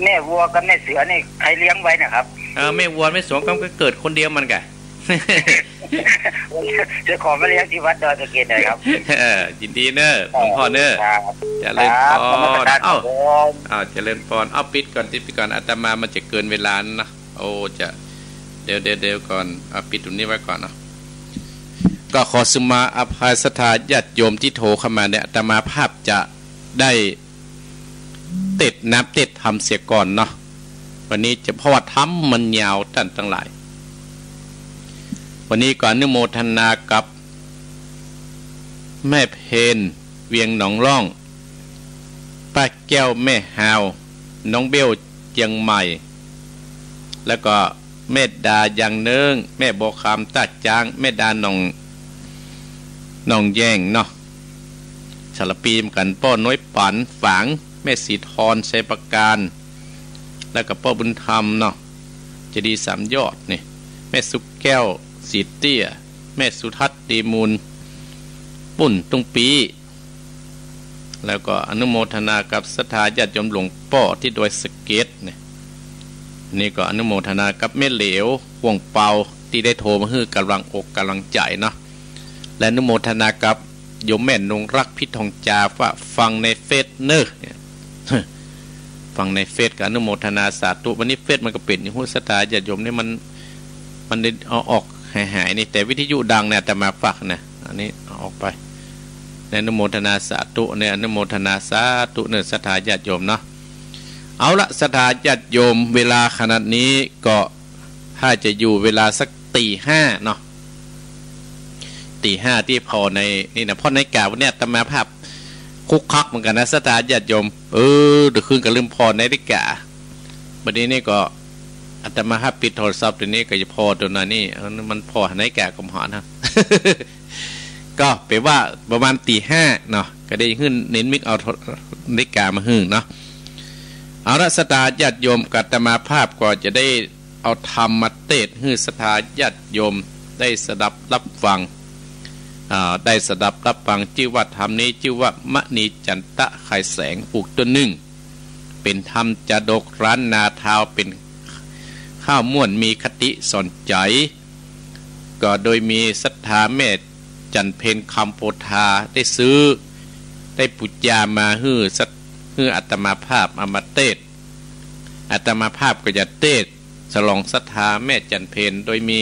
แม่วัวกับแม่เสือนี่ใครเลี้ยงไว้นะครับแม่วัวแม่เสือก็เกิดคนเดียวมันแกจะขอมาเลี้ยงที่วัดดอยสะเก็ดหน่อยครับยินดีเนอะหลวงพ่อเนอะเจริญพรเจริญพรปิดก่อนอาตมามันจะเกินเวลานะจะเดี๋ยวก่อนปิดตรงนี้ไว้ก่อนนะก็ขอสมาอภัยศรัทธาญาติโยมที่โทรเข้ามาเนี่ยอาตมาภาพจะได้ติดนับติดทำเสียก่อนเนาะวันนี้จะเพราะว่าทำมันยาวตั้งหลายวันนี้ก่อนอนุโมทนากับแม่เพนเวียงหนองร่องป้าแก้วแม่ฮาวน้องเบลเจียงใหม่แล้วก็แม่ดายังเนิงแม่โบคามตาจางแม่ดาหนองแย่งเนาะฉลปีมกันป้อน้อยปันฝังแม่สีทรชัยประการแล้วก็ป้อบุญธรรมเนาะจะดี3 ยอดนี่แม่สุกแก้วสีเตี้ยแม่สุทัศน์ดีมูลปุ่นตุงปีแล้วก็อนุโมทนากับศรัทธาญาติโยมหลวงพ่อที่โดยสเก็ตนี่ก็อนุโมทนากับแม่เหลวห่วงเปาที่ได้โทรมาให้กำลังอกกำลังใจเนาะและอนุโมทนากับ โยมแม่นงรักพิทองจาว่าฟังในเฟซเนอร์ฟังในเฟซกับอนุโมทนาสาธุวันนี้เฟซมันก็เป็นอย่างหุ้นสถาญาติโยมนี่มันได้เอาออกหายนี่แต่วิทยุดังเนี่ยแต่มาฝากนะอันนี้เอาออกไปในอนุโมทนาสาธุในอนุโมทนาสาธุเนื้อสถาญาติโยมเนาะเอาละสถาญาติโยมเวลาขนาดนี้ก็ถ้าจะอยู่เวลาสักตีห้าเนาะตีห้าที่พอในนี่นะพ่อในกาวันนี้ตมาภาพคุกคักเหมือนกันนะสถาญาติโยมเดี๋ยวคืนกับลืมพอในนิกาวันนี้นี่ก็อาตมาภาพปิดโทรศัพท์ตัวนี้ก็จะพอตัวนั้นนี่มันพอในกากรมหอนะ ก็แปลว่าประมาณตีห้าเนาะก็ได้ขึ้นเน้นมิกเอานิกามาหึ่งเนาะเอาละสถาญาติโยมกับอาตมาภาพก็จะได้เอาธรรมมาเทศให้สถาญาติโยมได้สดับรับฟังได้สดับรับฟังชื่อว่าธรรมนี้ชื่อว่ามณีจันตะไขแสงปลูกต้นหนึ่งเป็นธรรมจะดกร้านนาเท้าเป็นข้าวม่วนมีคติสอนใจก็โดยมีศรัทธาแม่จันเพนคำโพธาได้ซื้อได้ปุจจามาฮื้ออัตมาภาพอมาเทศอัตมาภาพก็จะเทศฉลองศรัทธาแม่จันเพนโดยมี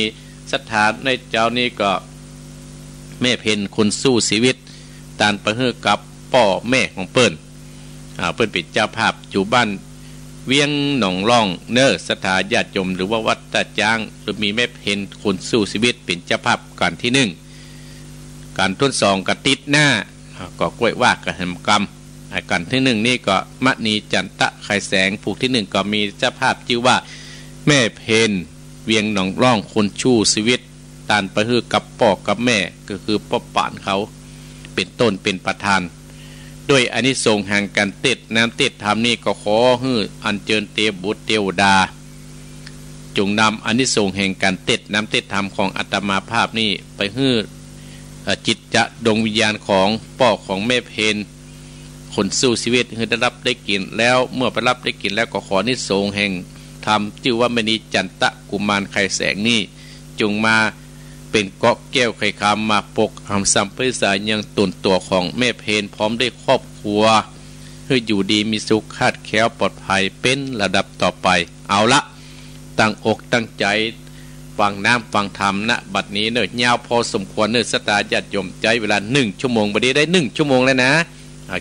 ศรัทธาในเจ้านี้ก็แม่เพนคนสู้ชีวิตตานประเฮือกับป่อแม่ของเปิ้นเป็นเจ้าภาพอยู่บ้านเวียงหนองร่องเนอสถาญาติโยมหรือว่าวัดตาจางหรือมีแม่เพนคนสู้ชีวิตเป็นเจ้าภาพการที่หนึ่งการทดสองกระติดหน้าก็กล้วยว่ากระทำกรรมการที่หนึ่งนี่ก็มณีจันตะไขแสงผูกที่หนึ่งก็มีเจ้าภาพชื่อว่าแม่เพนเวียงหนองร่องคนชู้ชีวิตตานประฮือกับพ่อกับแม่ก็คือพ่อป่านเขาเป็นต้นเป็นประธานด้วยอานิสงส์แห่งการเทศน้ำเทศธรรมนี้ก็ขอให้อัญเชิญเทพบุตรเทวดาจงนำอานิสงส์แห่งการเทศน้ำเทศธรรมของอาตมาภาพนี้ไปให้จิตจะดวงวิญญาณของพ่อของแม่เพนคนสู้ชีวิตให้ได้รับได้กินแล้วเมื่อไปรับได้กินแล้วก็ขออานิสงส์แห่งธรรมชื่อว่ามณีจันตะกุมารไขแสงนี้จงมาเป็นเกาะแก้วไข่คำมาปกหำสัมปสายยังตนตัวของแม่เพนพร้อมด้วยครอบครัวเพื่ออยู่ดีมีสุขคาดแคล้วปลอดภัยเป็นระดับต่อไปเอาละตั้งอกตั้งใจฟังน้ำฟังธรรมณบัดนี้เนิ่นยาวพอสมควรเนิ่นสตาญาติโยมใจเวลา1 ชั่วโมงบัดนี้ได้1 ชั่วโมงแล้วนะ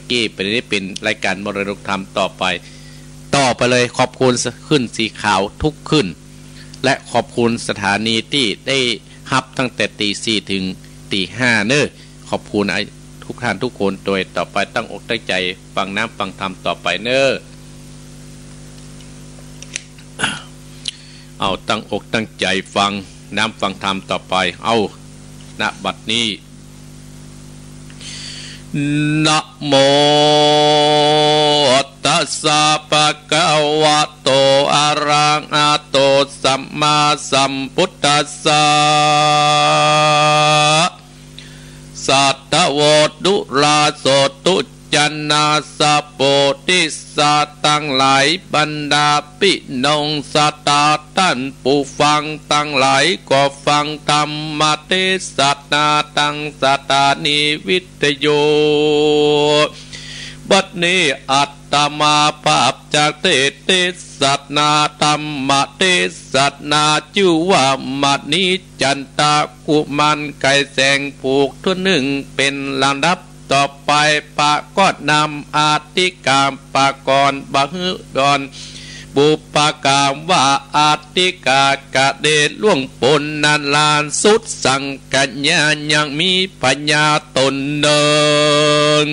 กี้ไปนี้เป็นรายการมรดกธรรมต่อไปเลยขอบคุณขึ้นสีขาวทุกขึ้นและขอบคุณสถานีที่ได้ฮับตั้งแต่ตี 4ถึงตี 5เนอะขอบคุณทุกท่านทุกคนโดยต่อไปตั้งอกตั้งใจฟังน้ำฟังธรรมต่อไปเนอะเอาตั้งอกตั้งใจฟังน้ำฟังธรรมต่อไปเอาณบัดนี้นะโมตัสสะภะคะวะโตอะระหะโตสัมมาสัมพุทธัสสะสัตตโวดุราโสตุจันนาสะโพธิสัตว์ตั้งหลายบรรดาปินงสัตตาท่านผู้ฟังตั้งหลายก็ฟังธรรมเทศนาตั้งสถานีวิทยุบัดนี้อัตตมาภาพจากเทศนาธรรมเทศนาชื่อว่ามณีจันตะกุมารไก่แสงผูกทุนหนึ่งเป็นลำดับต่อไปปะก็นำอาติกามปะกรบังดอนบุปกามว่าอาติกากะเดชล่วงปนนันลานสุดสังกัญญายังมีปัญญาตนเดิง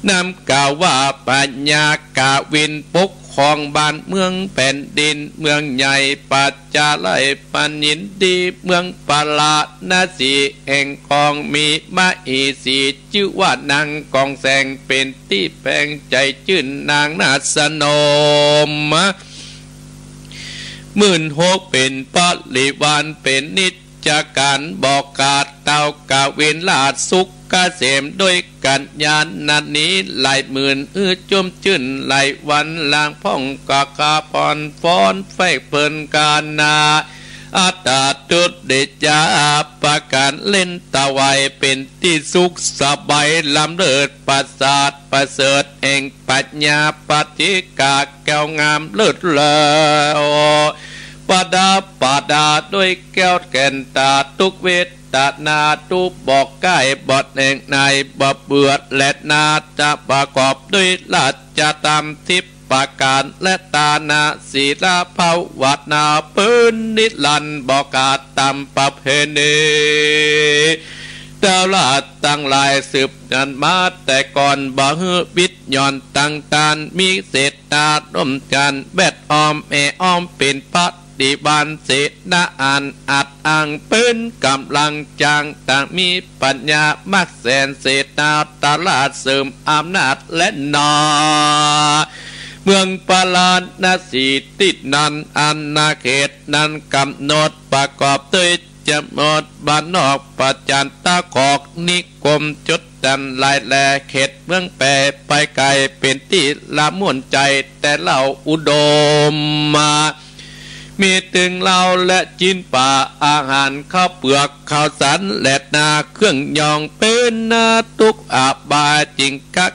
นำกล่าวว่าปัญญากะวินปกครองบ้านเมืองแผ่นดินเมืองใหญ่ปัจจาไลปัญญินดีเมืองปาลานาสีแห่งกองมีมาอีสีชื่อว่านางกองแสงเป็นที่แปลงใจชื่นนางนาสนม16,000เป็นปริวารเป็นนิจจากการบอกกาดเต่ากาเวนลาดสุขกาเสมด้วยกันญาณนัดนี้หลายหมื่นจมชื่นหลายวันลางพ่องกาคาพรฟ้อนไฟเปินกานา อัตตาตุเดจาประการเล่นตะไวเป็นที่สุขสบายลำเลิศประสาทประเสริฐแห่งปัญญาปฏิกาแก้วงามเลิศเลอปดาปดาด้วยแก้วแก่นตาทุกเวทนาทุบบอกใกล้บทแห่งในบ่เบื่อและนาจะประกอบด้วยราชธรรมทิพประการและตานาศีลาภาวนาปืนนิรันดร์บอกกาตามประเพณีดาวลาตั้งหลายสืบกันมาแต่ก่อนบ่ฮือบิดย่อนตั้งตานมีเศษนาร่มจันแบดออมอ้อมเป็นพัดดีบานเศษนาอ่านอัดอ่างปืนกำลังจางต่างมีปัญญามักแสนเศษนาตลาดเสริมอำนาจและนาเมืองปาลานนาสีติดนันอันนาเขตนั้นกำหนดประกอบด้วยจำนวนบ้านนอกประจันตาขอกนิคมจุดดันลายแลเขตเมืองแปรไปไกลเป็นที่ละม่วนใจแต่เล่าอุดมมามีตึงเหล้าและจินป่าอาหารข้าวเปลือกข้าวสันและนาเครื่องยองเป็นนาตุกอาบาจิงกะ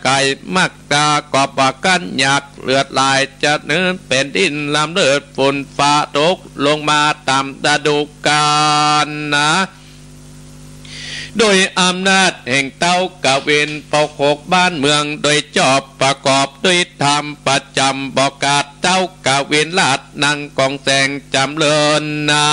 ไก่มักตากอบปากันอยากเลือดลายจะเนื้อเป็นดินลำเลือดฝนฟ้าตกลงมาตามฤดูกาลนะโดยอำนาจแห่งเต้ากะเวนปกหกบ้านเมืองโดยจอบประกอบด้วยธรรมประจำบอกกาศเต้ากะเวนลาดนั่งกองแสงจำเลินนา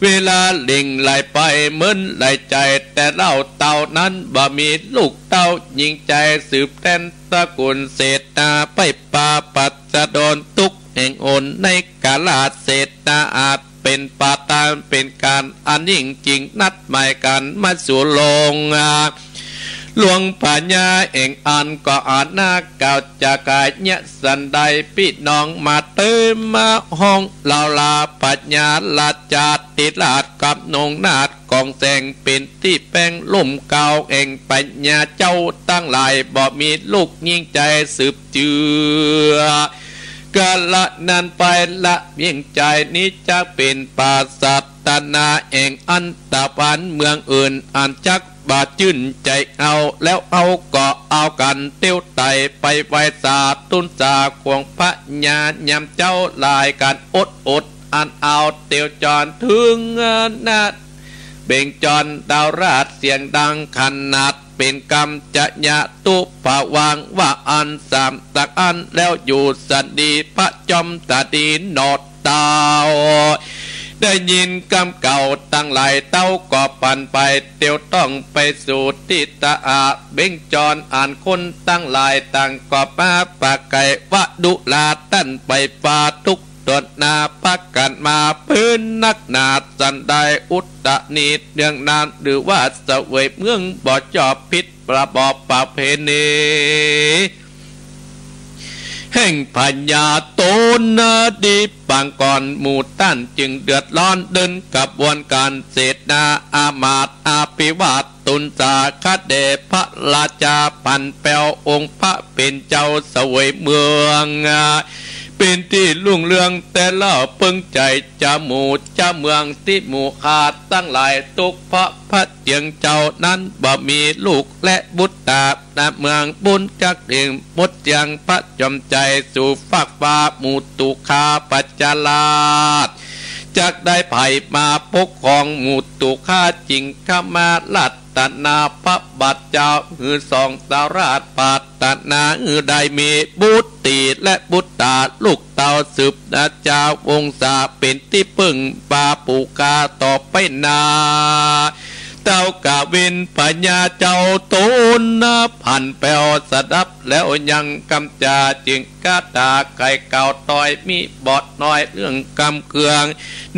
เวลาเล่งไหลไปเหมือนไหลใจแต่เล่าเต่านั้นบ่มีลูกเต้ายิงใจสืบแทนตระกูลเศษนาไปป่าปัจจโดนตุกแห่งโอนในกาลาเศษนาอาจเป็นปาตานเป็นการอันยิ่งจริงนัดหมายกันมาสู่ลงหลวงปัญญาเองอันก็อ่านหน้าเก่าจากกายเนสันใดพี่น้องมาเติมมาห้องลาลาปัญญาลาจาติลาดกับนงนาดกองแสงเป็นที่แป้งลุ่มเก่าเองปัญญาเจ้าตั้งหลายบ่มีลูกยิ่งใจสืบเจือกาละนั้นไปละเพียงใจนี้จะเป็นปาสัตตนาเองอันตะพันเมืองอื่นอันจักบาจื่นใจเอาแล้วเอาก็เอากันเตี้ยวไตไปไว้สาตุนจาควงพระญายำเจ้าลายกันอดอันเอาเตี้ยวจรถึงนาเบ่งจรดาวราชเสียงดังขนาดเป็นกรรมจะยะตุภาวางว่าอันสามตักอันแล้วอยู่สันดีพระจอมตาดีนอดดาวได้ยินกำเก่าตั้งหลายเต้าก็ปั่นไปเตียวต้องไปสู่ทิตาอาเบ่งจรอ่านคนตั้งหลายตั้งก็มาปากไก่วะดุลาตั้นไปปาทุกตดนาพักกันมาพื้นนักนาสันได้อุตตะนีเดืองนานหรือว่าเสวยเมืองบ่อจอบพิษประบอบประเพณีแห่งปัญญาโตนาดีปางก่อนหมู่ต้านจึงเดือดร้อนเดินกับวนการเศษนาอามาตอาภิวาทตุนจาคเดพระราชาปันแปวองค์พระเป็นเจ้าเสวยเมืองเป็นที่ลุ่งเรืองแต่เล่าเพิ่งใจจะหมู่จะเมืองที่หมู่ขาดตั้งหลายตุกเพราะพระเจียงเจ้านั้นบ่มีลูกและบุตรตาณเมืองบุญจักเดียงมดเจียงพระจอมใจสู่ฟากฟ้าหมู่ตุคาปัจจลาดจากได้ไผ่มาปกครองหมู่ตุคาจริงข้ามาลัดตนาพระบัดเจ้าหือสองตาราชปัตตนาหือได้มีบุตรตีและบุตรตาลูกเต่าสืบนาเจ้าวงศาเป็นที่พึ่งปาปูกาต่อไปนาเต้ากะเวนปัญญาเจ้าโตนะพันแปวสดับแล้วยังกำจาจึงกาตาไก่เก่าต่อยมีบอดน้อยเรื่องกำเคือง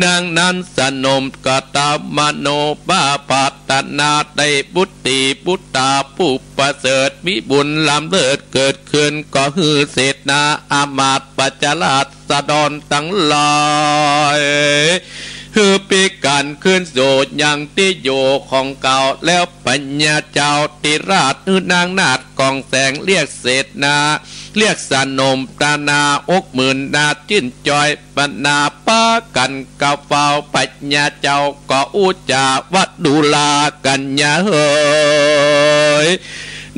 นางนั้นสนมกตามโนบาปัตตนาได้บุตรีบุตตาผู้ประเสริฐมีบุญล้ำเลิศเกิดขึ้นก็ฮือเศษนาอามาตปัจจลาดสะดอนตั้งลอย คือปีการขึ้นโสดอย่างที่อยู่ของเก่าแล้วปัญญาเจ้าติราชนางนาฏกองแสงเรียกเศษนาเรียกสนมตานาอกหมื่นนาจิ้นจอยปนาป้ากันกะเฝ้าปัญญาเจ้าก็อุจาวัดดูลากันยาเฮย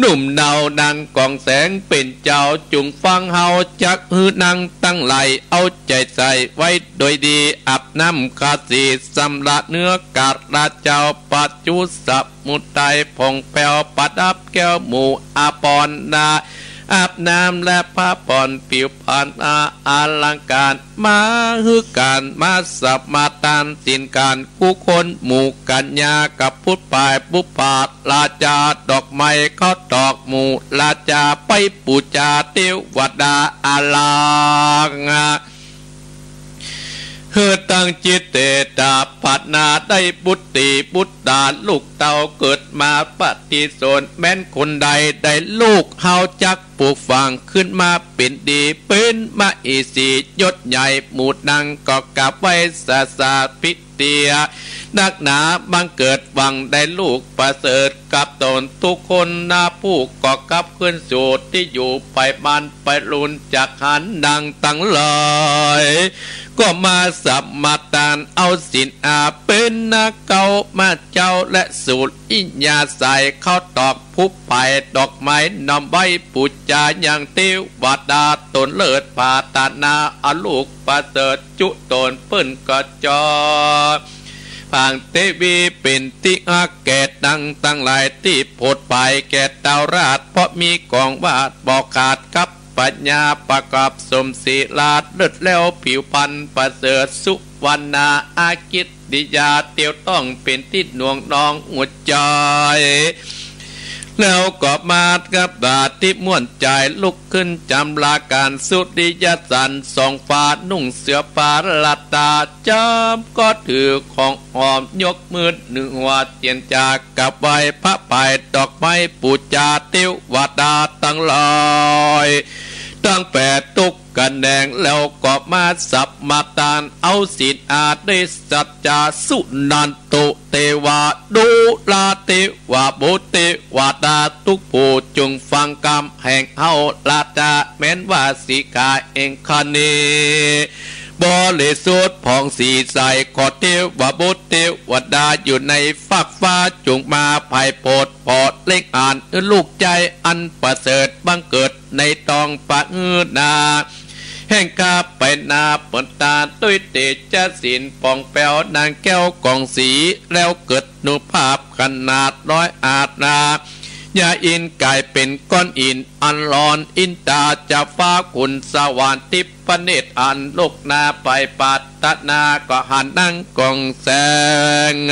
หนุ่มเนานางกองแสงเป็นเจ้าจุงฟังเฮาจักฮือนางตั้งไหลเอาใจใส่ไว้โดยดีอาบน้ำคาสีสำละเนื้อกาดราเจ้าปัจจุสับมุตไตผ่องแผ้วปัดอับแก้วหมูอาปอนนาอาบน้ำและผ้าผ่อนผิวพรรณอลังการมาฮือการมาสับมาตานสินการคู่คนหมู่กัญญากับพุทธปายบุปาลาจาดอกไม้เขาดอกหมู่ลาจาไปปูจาเทวดาอาลังเฮือตั้งจิตเตตาปัตนาได้บุตติบุตตาลูกเต่าเกิดมาปฏิสนแม้นคนใดได้ลูกเฮาจักปลูกฝังขึ้นมาเป็นดีเป็นมาอีสียศใหญ่หมู่ดังก็กลับไว้สาพิเตียนักหนาบังเกิดหวังได้ลูกประเสริฐกับตนทุกคนนาผู้ก็กลับขึ้นสู่ที่อยู่ไปบ้านไปรุนจากหันดังตั้งเลยก็มาสับมาตานเอาสินอาเป็นนาเก่ามาเจ้าและสูตรอิญญาใส่เข้าตอกผู้ไปดอกไม้นำใบปุจจาอย่างเทวดาตนเลิศปาตานาอลูกประเสริฐจุตนเปิ้นกระจอผางเทวีเป็นที่อาแก่ดังตั้งหลายที่โพดไปแก่ดาวราชเพราะมีกองวาดบอกขาดกับปัญญาประกอบสมศิลาเลิศแล้วผิวพันธ์ประเสริฐสุวรรณาอากิตติยาเตียวต้องเป็นที่หน่วงนองหัวใจแล้วก็มากับดาที่ม่วนใจลุกขึ้นจำลาการสุริยสันส่องฟ้านุ่งเสื้อฟ้าลัดตาจำก็ถือของหอมยกมือหนึ่งหัวเตียนจากกับใบพระปายดอกไม้ปูจาเทวดาตั้งลอยตั้งแปดตุกกันแดงแล้วก็มาสับมาตานเอาศีลอาได้สัจจาสุนันตุเทวาดูลาเทวาบุเทวดาทุกผู้จงฟังกรรมแห่งเฮาลาจาแม้นว่าสีกาเองคเนบริสุทธิ์ผ่องสีใสขอเทวบุตรเทวดาอยู่ในฝักฟ้าจงมาภายโพดพอดเล็กอ่านลูกใจอันประเสริฐบังเกิดในตองปะนาแห่งกาไปนาปนตาด้วยเตจศิลปองแป้วนางแก้วกองสีแล้วเกิดนุภาพขนาดร้อยอาจนาอย่าอินกลายเป็นก้อนอินอันร้อนอินตาจะฟ้าขุนสวรรค์ทิพเนตรอันลูกนาไปปัตตนาก็หันนั่งกองแสง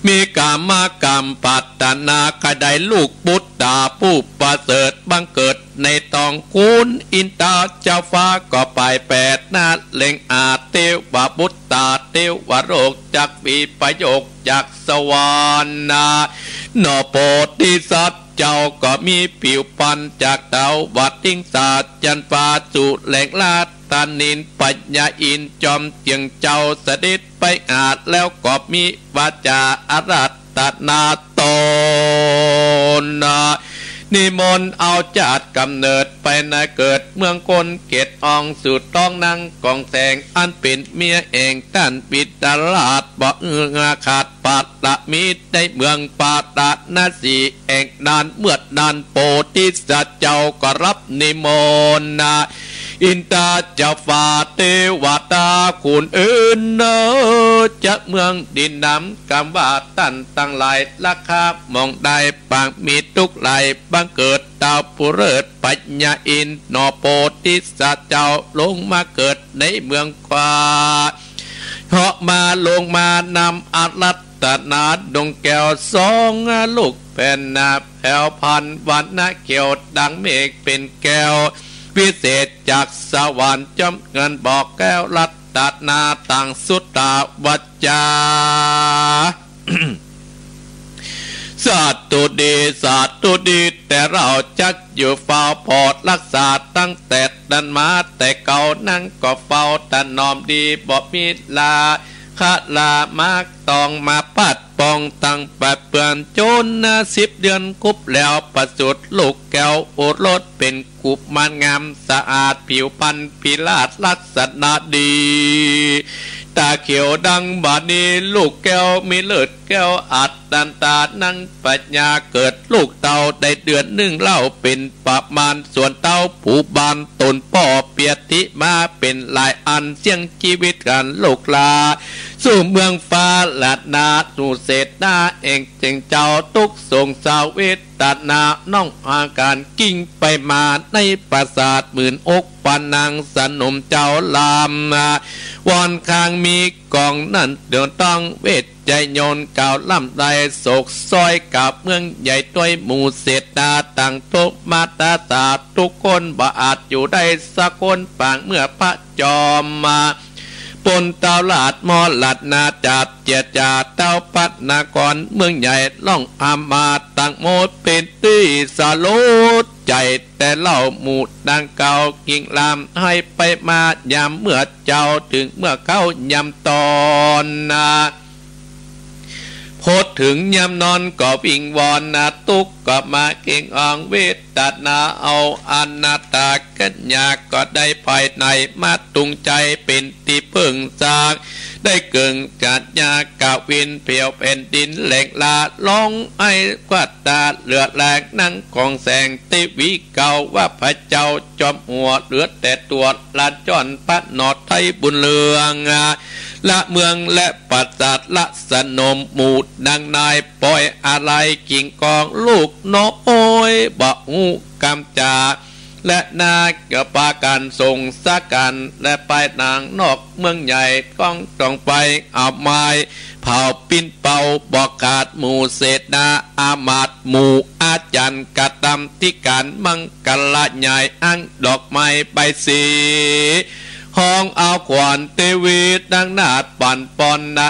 มีกามากรรมปัตตนากระไดลูกบุตรดาผู้ประเสริฐบังเกิดในตองคุณอินตาเจ้าฟ้าก็ไปแปดนาเล็งอาเทวบุตรตาเทวโรกจากปีประโยคจากสวรรค์นอโพธิสัตว์เจ้าก็มีผิวพันจากเต่าวัดทิ้งศาสตร์จันฟ้าจุแหลงลาตานินปัญญาอินจอมเจียงเจ้าเสด็จไปอาจแล้วก็มีวาจาอารัตนาตนนิมนต์เอาจัดกำเนิดไปในเกิดเมืองคนเกตองสุดต้องนั่งกองแสงอันเป็นเมียเองท่านปิดตลาดบ่ขาดปาตะมิตรในเมืองปาตะนาสีเองนานเมื่อนานโพธิสัตว์เจ้าก็รับนิมนต์อินตาจะฝ่าเทวดาคุณอื่นจะเมืองดินน้ำกำว่าตันตั้งหลายราคามองได้ปางมีทุกไหลบังเกิดดาวผู้เลิศปัญญาอินนอโพธิสัตว์เจ้าลงมาเกิดในเมืองควาเหาะมาลงมานำอารัตนาดงแก้วสองลูกเป็นนาแผ่วพันวันนาเขียวดังเมฆเป็นแก้วพิเศษจากสวรรค์จอมเงินบอกแก้วรัตนาต่างสุตตาวัจจา สาธุดีสาธุดีแต่เราจักอยู่เฝ้าพอดรักษาตั้งแต่ดันมาแต่เก่านั่งก็เฝ้าแต่นอมดีบ่มีลาคาลามากตองมาปัดปองตั้งปัดเปื่อนโจนนะ10 เดือนกุบแล้วประสุดลูกแก้วโอรสเป็นกุบมันงามสะอาดผิวพรรณพิลาศลักษณะดีตาเขียวดังบาดนี้ลูกแก้วมีเลือดแก้วอัดดันตานั่งปัญญาเกิดลูกเต่าได้เดือนหนึ่งเล่าเป็นประมาณส่วนเต่าผู้บานตนป่อเปียติมาเป็นหลายอันเสี่ยงชีวิตกันลูกลาสู่เมืองฟ้าลัดนาสู่เศษหน้าเองเจงเจ้าตุกส่งสาวเวทตัดนาน้องอาการกิ่งไปมาในปราสาทหมื่นอกปานางสนมเจ้าลามวอนคางมีกองนั่นเดินต้องเวทใจโยนเก่าล่ำได้โศกซอยกับเมืองใหญ่ต้วยหมู่เศษดาต่างทุกมาตาตาทุกคนบ่อาจอยู่ได้สักคนปางเมื่อพระจอมมาปนเต้าลาดมอลัดนาจัดเจียจาเต้าพัดนากรเมืองใหญ่ล่องอามาต่างโมดเป็นตีสาโลดใจแต่เล่าหมู่ดังเก่ากิ่งลามให้ไปมายามเมื่อเจ้าถึงเมื่อเข้ายำตอนนาโพดถึงยำนอนก็วิ่งวอนนาตุกก็มาเก่งอ่องเวทตัดนาเอาอนาตากัญญาก็ได้ภายในมาตุงใจเป็นที่พึ่งสร้างได้เกิงกัญญากาวินเพียวแผ่นดินแหลกลาลองไอ้กวาดตาเหลือแหลกนั่งของแสงติวิเก่าว่าพระเจ้าจอมหัวเหลือแต่ตัวลาจอนพระนอดไทยบุญเลืองละเมืองและปัสสัตละสนมหมูดดังนายปล่อยอะไรกิ่งกองลูกน้อยบ่หูกำจาและนาเกี่ยวปาการส่งสักกันและไปนางนอกเมืองใหญ่ต้องต้องไปเอาไม้เผาปิ้นเป่าบอกขาดหมู่เศษนาอามาตหมู่อาจารย์กระทำที่การมังกรใหญ่อังดอกไม้ใบสีห้องเอาขวานเทวีดังนาดปั่นปอนนา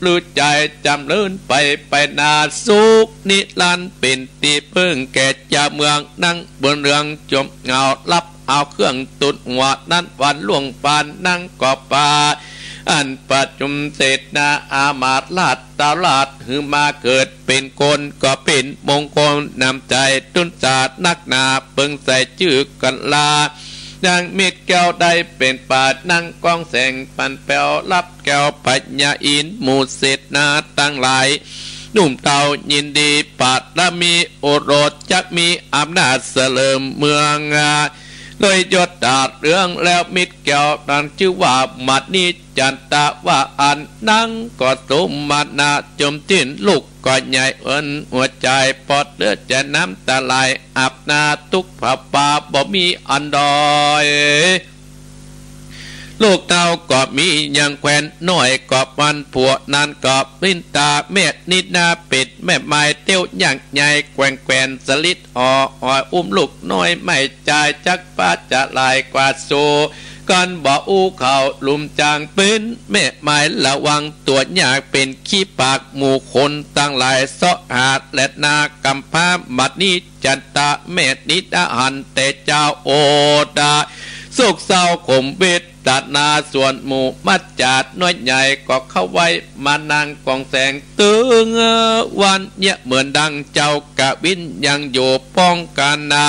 ลือใจจำเลื่นไปนาสุกนิรันเป็นตีพึ่งแก่เจ้าเมืองนั่งบนเรืองจมเงารับเอาเครื่องตุนหัวนั้นวันล่วงปานนั่งกอบป่าอันปัจจุมเศษนาอามาตลาดตาลาดหือมาเกิดเป็นคนก็เป็นมงคลนำใจตุนศาสตร์นักนาเปิงใส่ชื่อกันลาดังมิดแก้วได้เป็นปาดนั่งกองแสงปันแปวรับแก้วปัญญาอินหมู่เศษนาตั้งหลายหนุ่มเต่ายินดีปาดละมีโอรสจักมีอำนาจเสริมเมืองโดยยศดาดเรื่องแล้วมิดแก้วดังชื่อว่ามัดนี้จันตะว่าอันนั่งก็สมมานาจมทิ้นลูกก็ใหญ่เอินหัวใจปอดเลือดจะน้ำตาไหลอาบนาทุกผ้าป่าบ่มีอันดอยลูกเต่าก็มีอย่างแควนน้อยก็วันผัวนั้นก็ลิ้นตาเม็ดนิดนาเป็ดแม่ไม้เตี้ยวอย่างใหญ่แกว่งสลิดอ่ออุ้มลูกน้อยไม่ใจจักป้าจะลายกว่าโซกันบ่อู้เขาลุมจางเป็นแม่ไม้ระวังตัวอยากเป็นขี้ปากหมู่คนตั้งหลายเสาะหาดและนากำพาบัดนี้จันตาแม่นิดาหันแต่เจ้าโอดาสุกเศร้าข่มเวทตัดนาส่วนหมู่มัดจาดน้อยใหญ่ก็เข้าไว้มานั่งกองแสงตึงวันเนี่ยเหมือนดังเจ้ากะวินยังอยู่ป้องกันนา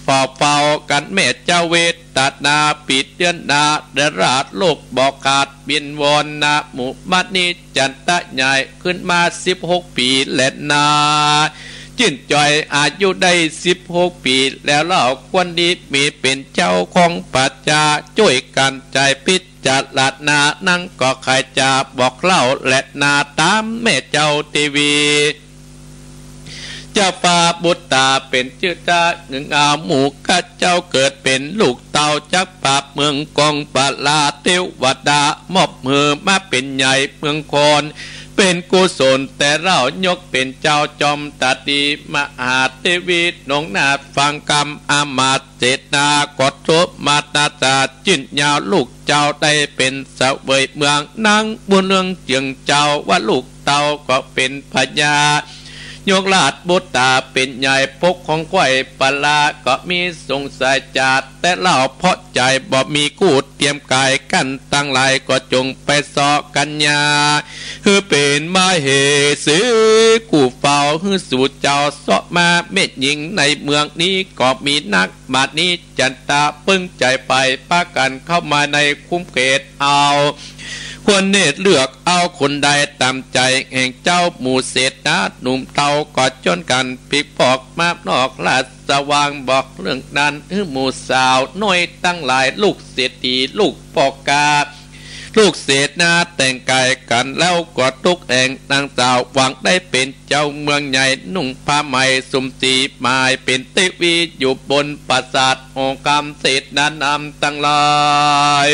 เฝ้ากันแม่เจ้าเวทตัดนาปิดเดือนนาเดราดโลกบอกขาดบินวอนนาหมู่มัดนี้จันตะใหญ่ขึ้นมา16 ปีและนาจิ้นจ่อยอายุได้16 ปีแล้วเล่าควรดีมีเป็นเจ้าของปัจจาช่วยกันใจพิจารณานั่งก็ใครจะบอกเล่าและนาตามแม่เจ้าทีวีเจ้าฟ้าบุตตาเป็นชื่อตาเงือหมู่ข้าเจ้าเกิดเป็นลูกเต่าจักปราบเมืองกองปาลาเทวดามอบมือมาเป็นใหญ่เมืองคอนเป็นกุศลแต่เรายกเป็นเจ้าจอมตัดดีมหาเทวีนงนาดฟังกรรมอามาตเจตนากดทบมาตาตาจิ้นยาวลูกเจ้าได้เป็นเสวยเมืองนั่งบนเรืองเจียงเจ้าว่าลูกเต่าก็เป็นพญา ยกลาดบุตรตาเป็นใหญ่ปกของไข่ปลาก็มีสงสัยจัดแต่เล่าเพราะใจบ่มีกูดเตรียมกายกันตั้งหลายก็จงไปสอกันยาฮือเป็นมาเหซื้อกูเฝ้าฮือสู่เจ้าสอมาเม็ดหญิงในเมืองนี้ก็มีนักบาดนี้จันตาปึ้งใจไปปากันเข้ามาในคุ้มเขตเอาควรเนตรเลือกเอาคนใดตามใจแห่งเจ้าหมู่เศรษฐาหนุ่มเตากอดจนกันปิกปอกมาบนอกลาดสว่างบอกเรื่องนั้นหมู่สาวน้อยตั้งหลายลูกเศรษฐีลูกปอกกาลูกเศรษฐาแต่งกายกันแล้วกอดทุกแห่งนางสาวหวังได้เป็นเจ้าเมืองใหญ่นุ่งผ้าไหมสุ่มสีหมายเป็นเทวีอยู่บนปราสาทองคำเศรษฐานำตั้งหลาย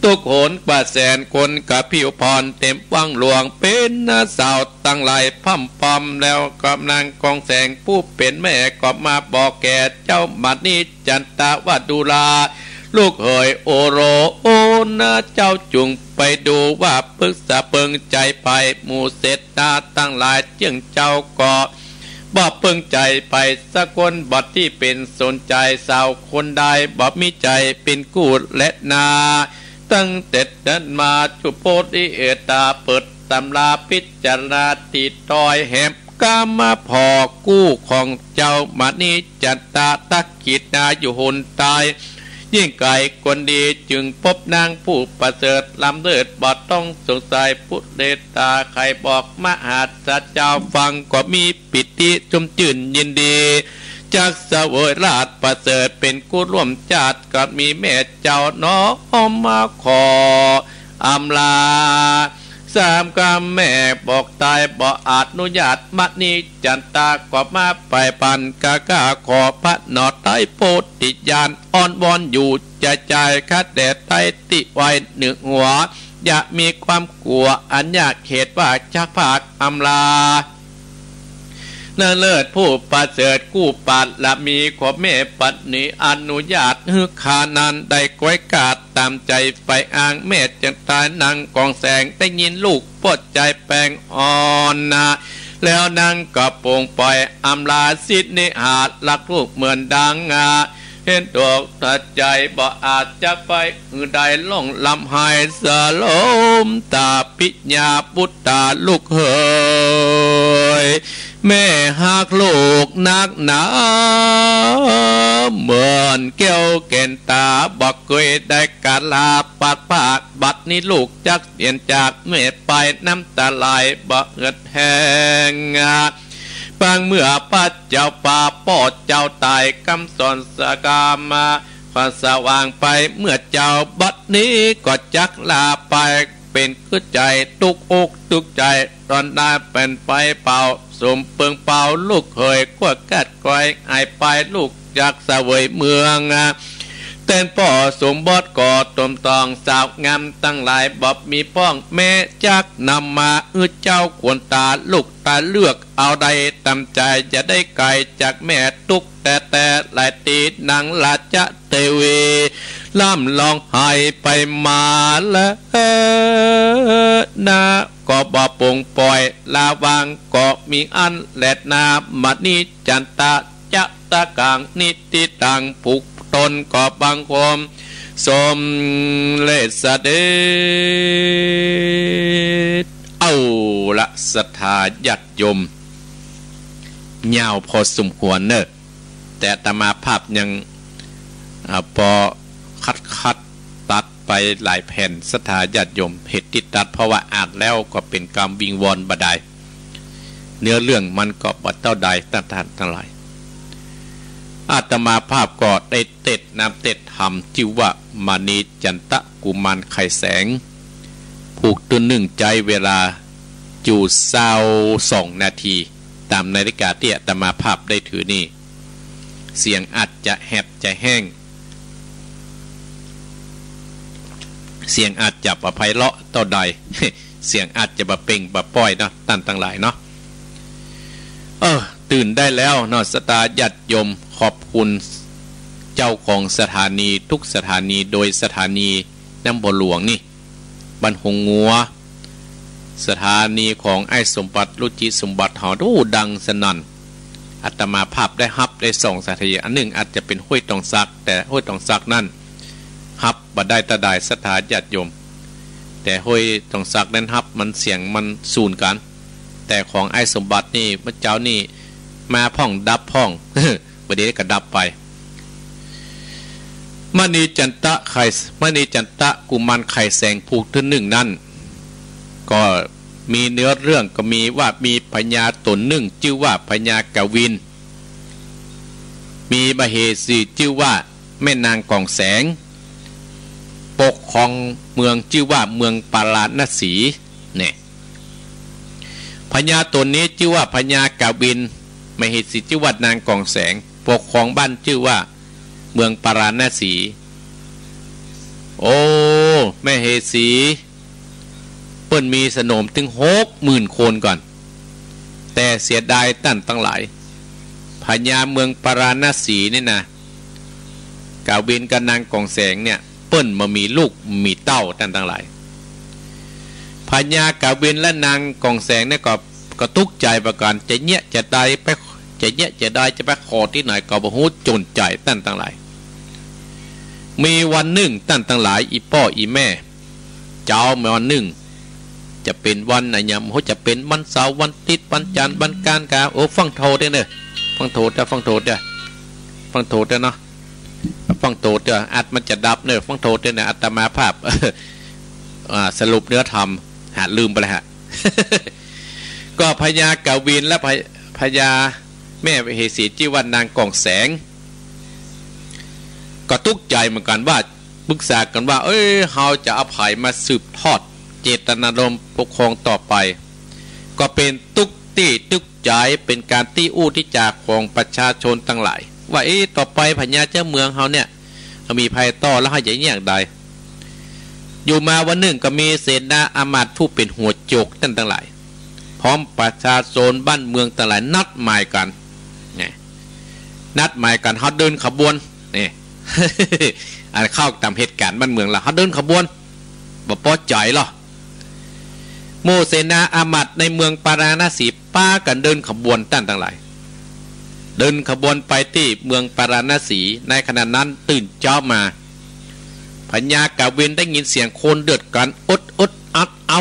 ทุกโหนกว่าแสนคนกับผิวพรเต็มวังหลวงเป็นนาสาวตั้งหลายพั่มพอมแล้วกำลังกองแสงผู้เป็นแม่ก็มาบอกแก่เจ้าบัดนี้จันตะวัดุลาลูกเอ๋ยโอโรโอนะเจ้าจุงไปดูว่าปึกษาเปิงใจไปหมู่เศรษฐาตั้งหลายจึงเจ้าก็บ่เปิงใจไปสักคนบัดที่เป็นสนใจสาวคนใดบ่มีใจเป็นกูดและนาตั้งแต่นั้นมาจุโพธิเอตาเปิดตำราพิจารณาติดต่อยแหมกามาพอกู้ของเจ้ามานิจันตาตักกิจนาอยู่หนตายยิ่งไก่คนดีจึงพบนางผู้ประเสริฐลำเลิศบ่ต้องสงสัยพุทธเดชตาใครบอกมหาสัจเจ้าฟังก็มีปิติจุมจื่นยินดีจากเสวยราชประเสริฐเป็นกู้ร่วมชาติก็มีแม่เจ้าน้องมาขออำลาสามกำแม่บอกตายบ่อาจอนุญาตมัดนี้จันตาก็มาไปปันกากาขอพระนอไตโพธิญาณอ่อนวอนอยู่จะใจคัดแดดไตติไว้หนึ่งหัวอย่ามีความกลัวอันยากเหตุว่าชักผากอำลาเลิศผู้ประเสริฐกู้ปัดละมีขอแม่ปัดนี้อนุญาตฮือขานันได้ก้อยกาดตามใจไฟอ้างแม่จันตายนางกองแสงได้ยินลูกปวดใจแปลงอ่อนนะแล้วนางก็โป่งปล่อยอำลาสิทธินิหาดลักลูกเหมือนดังเห็นดอกตัดใจบ่อาจจะไปใดล่องลำหายสลมตาปิญญาปุตตาลูกเฮยแม่หากลูกนักหนาเหมือนแก้วแก่นตาบอกเคยได้กาลาปัดปากบัดนี้ลูกจักเปลี่ยนจากแม่ไปน้ำตาไหลบ่เอิดแห้งบางเมื่อป้าเจ้าป่าพ่อเจ้าตายคำสอนสกามาฟ้าสว่างไปเมื่อเจ้าบัดนี้ก็จักลาไปเป็นคือใจตุกอกตุกใจตอนได้เป็นไปเป่าสมเปิงเป่าลูกเคยกวดกัดก้อยหายไปลูกจากเสวยเมืองเต้นป่อสมบทก่อตมตองสาวงามตั้งหลายบอบมีป้องแม่จักนำมาเจ้าควรตาลูกตาเลือกเอาใดตำใจจะได้ไก่จากแม่ตุกแต่หลายตีนางราชเทวีล่ำลองหายไปมาแล้วนะก็บ่ปงปล่อยลาวางก็มีอันแหลดนามัดนี้จันตาจะตะกางนิติตังผูกตนก็บังคมสมเลสเดชเอาละศรัทธาญาติโยมยาวพอสมควรเนอะแต่อาตมาภาพยังพอคัดตัดไปหลายแผ่นศรัทธาญาติโยมเหตุที่ตัดเพราะว่าอ่านแล้วก็เป็นกรรมวิงวอนบดายเนื้อเรื่องมันก็บัดเต้าใดตั้งท่านทั้งหลายอาตมาภาพก็ได้เต็ดนำเต็ดทำชื่อว่ามานีจันตะกุมารไข่แสงผูกตัวหนึ่งใจเวลาจู22 นาทีตามนาฬิกาที่อาตมาภาพได้ถือนี่เสียงอาจจะแหบจะแห้งเสียงอาจจะประไพเราะต่อใด เสียงอาจจะบะเป่งบะป้อยเนาะตั้นทั้งหลายเนาะตื่นได้แล้วเนาะสตาญาติโยมขอบคุณเจ้าของสถานีทุกสถานีโดยสถานีน้ำบ่อหลวงนี่บ้านหงงัว สถานีของไอ้สมบัติรุจิสมบัติหอดูดังสนั่นอาตมาภาพได้ฮับได้ส่งสถานีอันหนึ่งอาจจะเป็นห้วยตองซักแต่ห้วยตองซักนั่นฮับบ่ได้ตะได้สถาญาติโยมแต่ห้วยตองซักนั้นฮับมันเสียงมันสูนกันแต่ของไอ้สมบัตินี่พระเจ้านี่มาพ่องดับพ่องประเดี๋ยวก็ดับไปมณีจันตะไข่มณีจันตะกุมารไข่แสงผูกที่หนึ่งนั่นก็มีเนื้อเรื่องก็มีว่ามีพญาตนหนึ่งชื่อว่าพญากวินมีมเหสีชื่อว่าแม่นางกองแสงปกครองเมืองชื่อว่าเมืองปาราณสีเนี่ยพญาตนนี้ชื่อว่าพญากวินมเหสีชื่อว่านางกองแสงปกครองบ้านชื่อว่าเมืองปาราณสีโอ้แม่เหสีเปิ้นมีสนมถึง60,000 คนก่อนแต่เสียดายตั้นตั้งหลายพญาเมืองปาราณสีนี่นะกาวินกับนางกองแสงเนี่ยเปิ้นมามีลูกมีเต้าตั้นตั้งหลายพญากาวินและนางกองแสงเนี่ยก็ทุกข์ใจประการจะเนี้ยจะได้ไปจะเนี้ยจะได้จะไปขอที่ไหนก็บ่ฮู้จนใจตั้นตั้งหลายมีวันหนึ่งตั้นตั้งหลายอีพ่ออีแม่เจ้ามาวันหนึ่งจะเป็นวันไหนยามเขาจะเป็นวันเสาร์วันอาทิตย์วันจันทร์วันการกาโอ้ฟังโทษได้เนอะฟังโทษเด้อฟังโทษเด้อฟังโทษเด้อเนาะฟังโทษเด้ออาจมันจะดับเนอะฟังโทษเด้อเนี่ยอาตมาภาพสรุปเนื้อธรรมหาลืมไปเลยฮะ ก็พญากวินและพญาแม่เหสีชื่อว่านางกองแสงก็ทุกข์ใจเหมือนกันว่าปรึกษากันว่าเราจะเอาภัยมาสืบทอดเจตนารมณ์ปกครองต่อไปก็เป็นทุกใจเป็นการตี้อู้ที่จากของประชาชนทั้งหลายว่าต่อไปพญาเจ้าเมืองเขาเนี่ยมีภัยต่อแล้วเขาจะอย่างใดอยู่มาวันหนึ่งก็มีเสนาอามาตย์ผู้เป็นหัวโจกทั้งหลายพร้อมประชาชนบ้านเมืองทั้งหลายนัดหมายกันนี่นัดหมายกันเขาเดินขบวนนี่อันเข้าตามเหตุการณ์บ้านเมืองละเขาเดินขบวนบ่พอใจหรอโมเสนาอามาตย์ในเมืองปาราณสีป้ากันเดินขบวนตั้งหลายเดินขบวนไปที่เมืองปาราณสีในขณะนั้นตื่นเช้ามาพญากวินได้ยินเสียงคนเดือดกันอัดเอา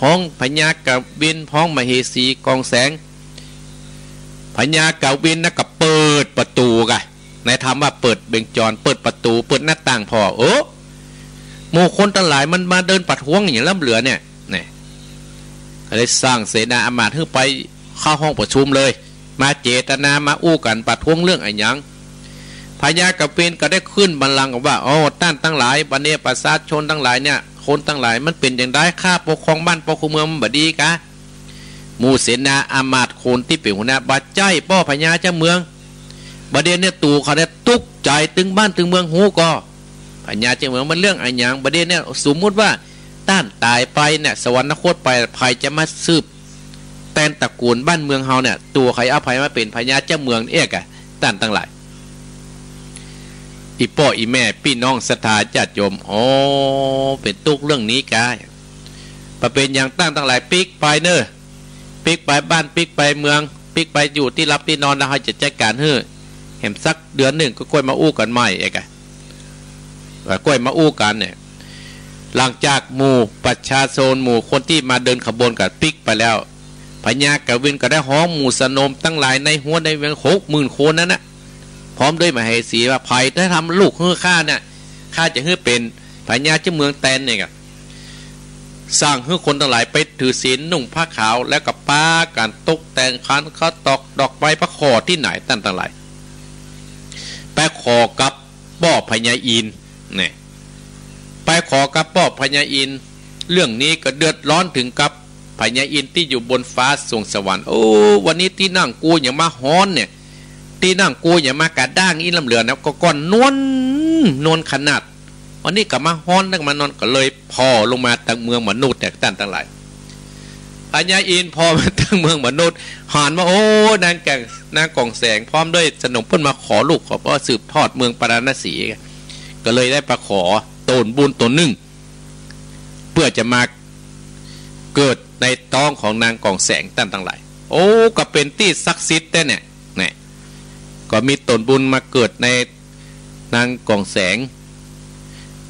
ห้องพญากวินพ้องมเหสีกองแสงพญากวินน่ะก็เปิดประตูกันในธรรมว่าเปิดเบ่งจรเปิดประตูเปิดหน้าต่างพอโมคนทั้งหลายมันมาเดินปัดห้วงอย่างล่ำเหลือเนี่ยก็เลยสร้างเสนาอามาตย์ให้ไปเข้าห้องประชุมเลยมาเจตนามาอู้กันปัดห้วงเรื่องอะไรอย่างพญากวินก็ได้ขึ้นบัลลังก์ว่าต้านทั้งหลายบัดนี้ประชาชนทั้งหลายเนี่ยคนทั้งหลายมันเป็นอย่างไรข้าปกครองบ้านปกครองเมืองมันบ่ดีกะหมู่เสนาอามาตย์คนที่เป็นหัวหน้าบาดใจป้อพญาเจ้าเมืองประเด็นเนี่ยตู่เขาได้ตุกใจตึงบ้านตึงเมืองหูก็พญาเจ้าเมืองมันเรื่องอะไรอย่างประเด็นเนี่ยสมมุติว่าต้านตายไปเนี่ยสวรรคตไปภัยจะมาสืบแตนตระกูลบ้านเมืองเฮาเนี่ยตัวใครเอาภัยมาเป็นพญาเจ้าเมืองเอกอะต้านทั้งหลายอีพ่ออีแม่พี่น้องศรัทธาญาติโยมเป็นตุกเรื่องนี้กายประเป็นอย่างต้านทั้งหลายปิกไปเนอะปิกไปบ้านปิกไปเมืองปิกไปอยู่ที่รับที่นอนนะให้จะจัดการเห็นสักเดือนหนึ่งก็กล้วยมาอู้กันใหม่เอกอะกล้วยมาอู้กันเนี่ยหลังจากหมู่ประชาชนหมู่คนที่มาเดินขบวนกับปิกไปแล้วพญากวินก็ได้ห้องหมู่สนมตั้งหลายในหัวในเมือง60,000 คนนั้นนะพร้อมด้วยมเหสีว่าภัยถ้าทำลูกข้าเนี่ยข้าจะให้เป็นพญาเจ้าเมืองแตนเนี่ยสร้างให้คนทั้งหลายไปถือศีลนุ่งผ้าขาวแล้วกับป้าการตกแต่งคันเขาตอกดอกใบพระขอที่ไหนตั้งหลายไปขอกับป้อพญาอินเนี่ยไปขอกับป้อพญาอินเรื่องนี้ก็เดือดร้อนถึงกับพญาอินที่อยู่บนฟ้าสวงสวรรค์วันนี้ที่นั่งกูอย่ามาฮ้อนเนี่ยที่นั่งกูอย่ามากระด้างอีลำเหลือนะก็ก้อนนวลขนาดวันนี้ก็มาฮ้อนนั่งมานอนก็เลยพอลงมาตั้งเมืองมนุษย์แต่ตั้งหลายพญาอินพอมาตั้งเมืองมนุษย์หันว่านางกองแสงพร้อมด้วยสนมเพิ่นมาขอลูกขอพ่อสืบทอดเมืองปาราณสีก็เลยได้ประขอตนบุญตนหนึ่งเพื่อจะมาเกิด ในท้องของนางกองแสงตั้งหลายโอ้ก็เป็นที่ศักดิ์สิทธิ์แต่เนี่ยก็มีตนบุญมาเกิดในนางกองแสง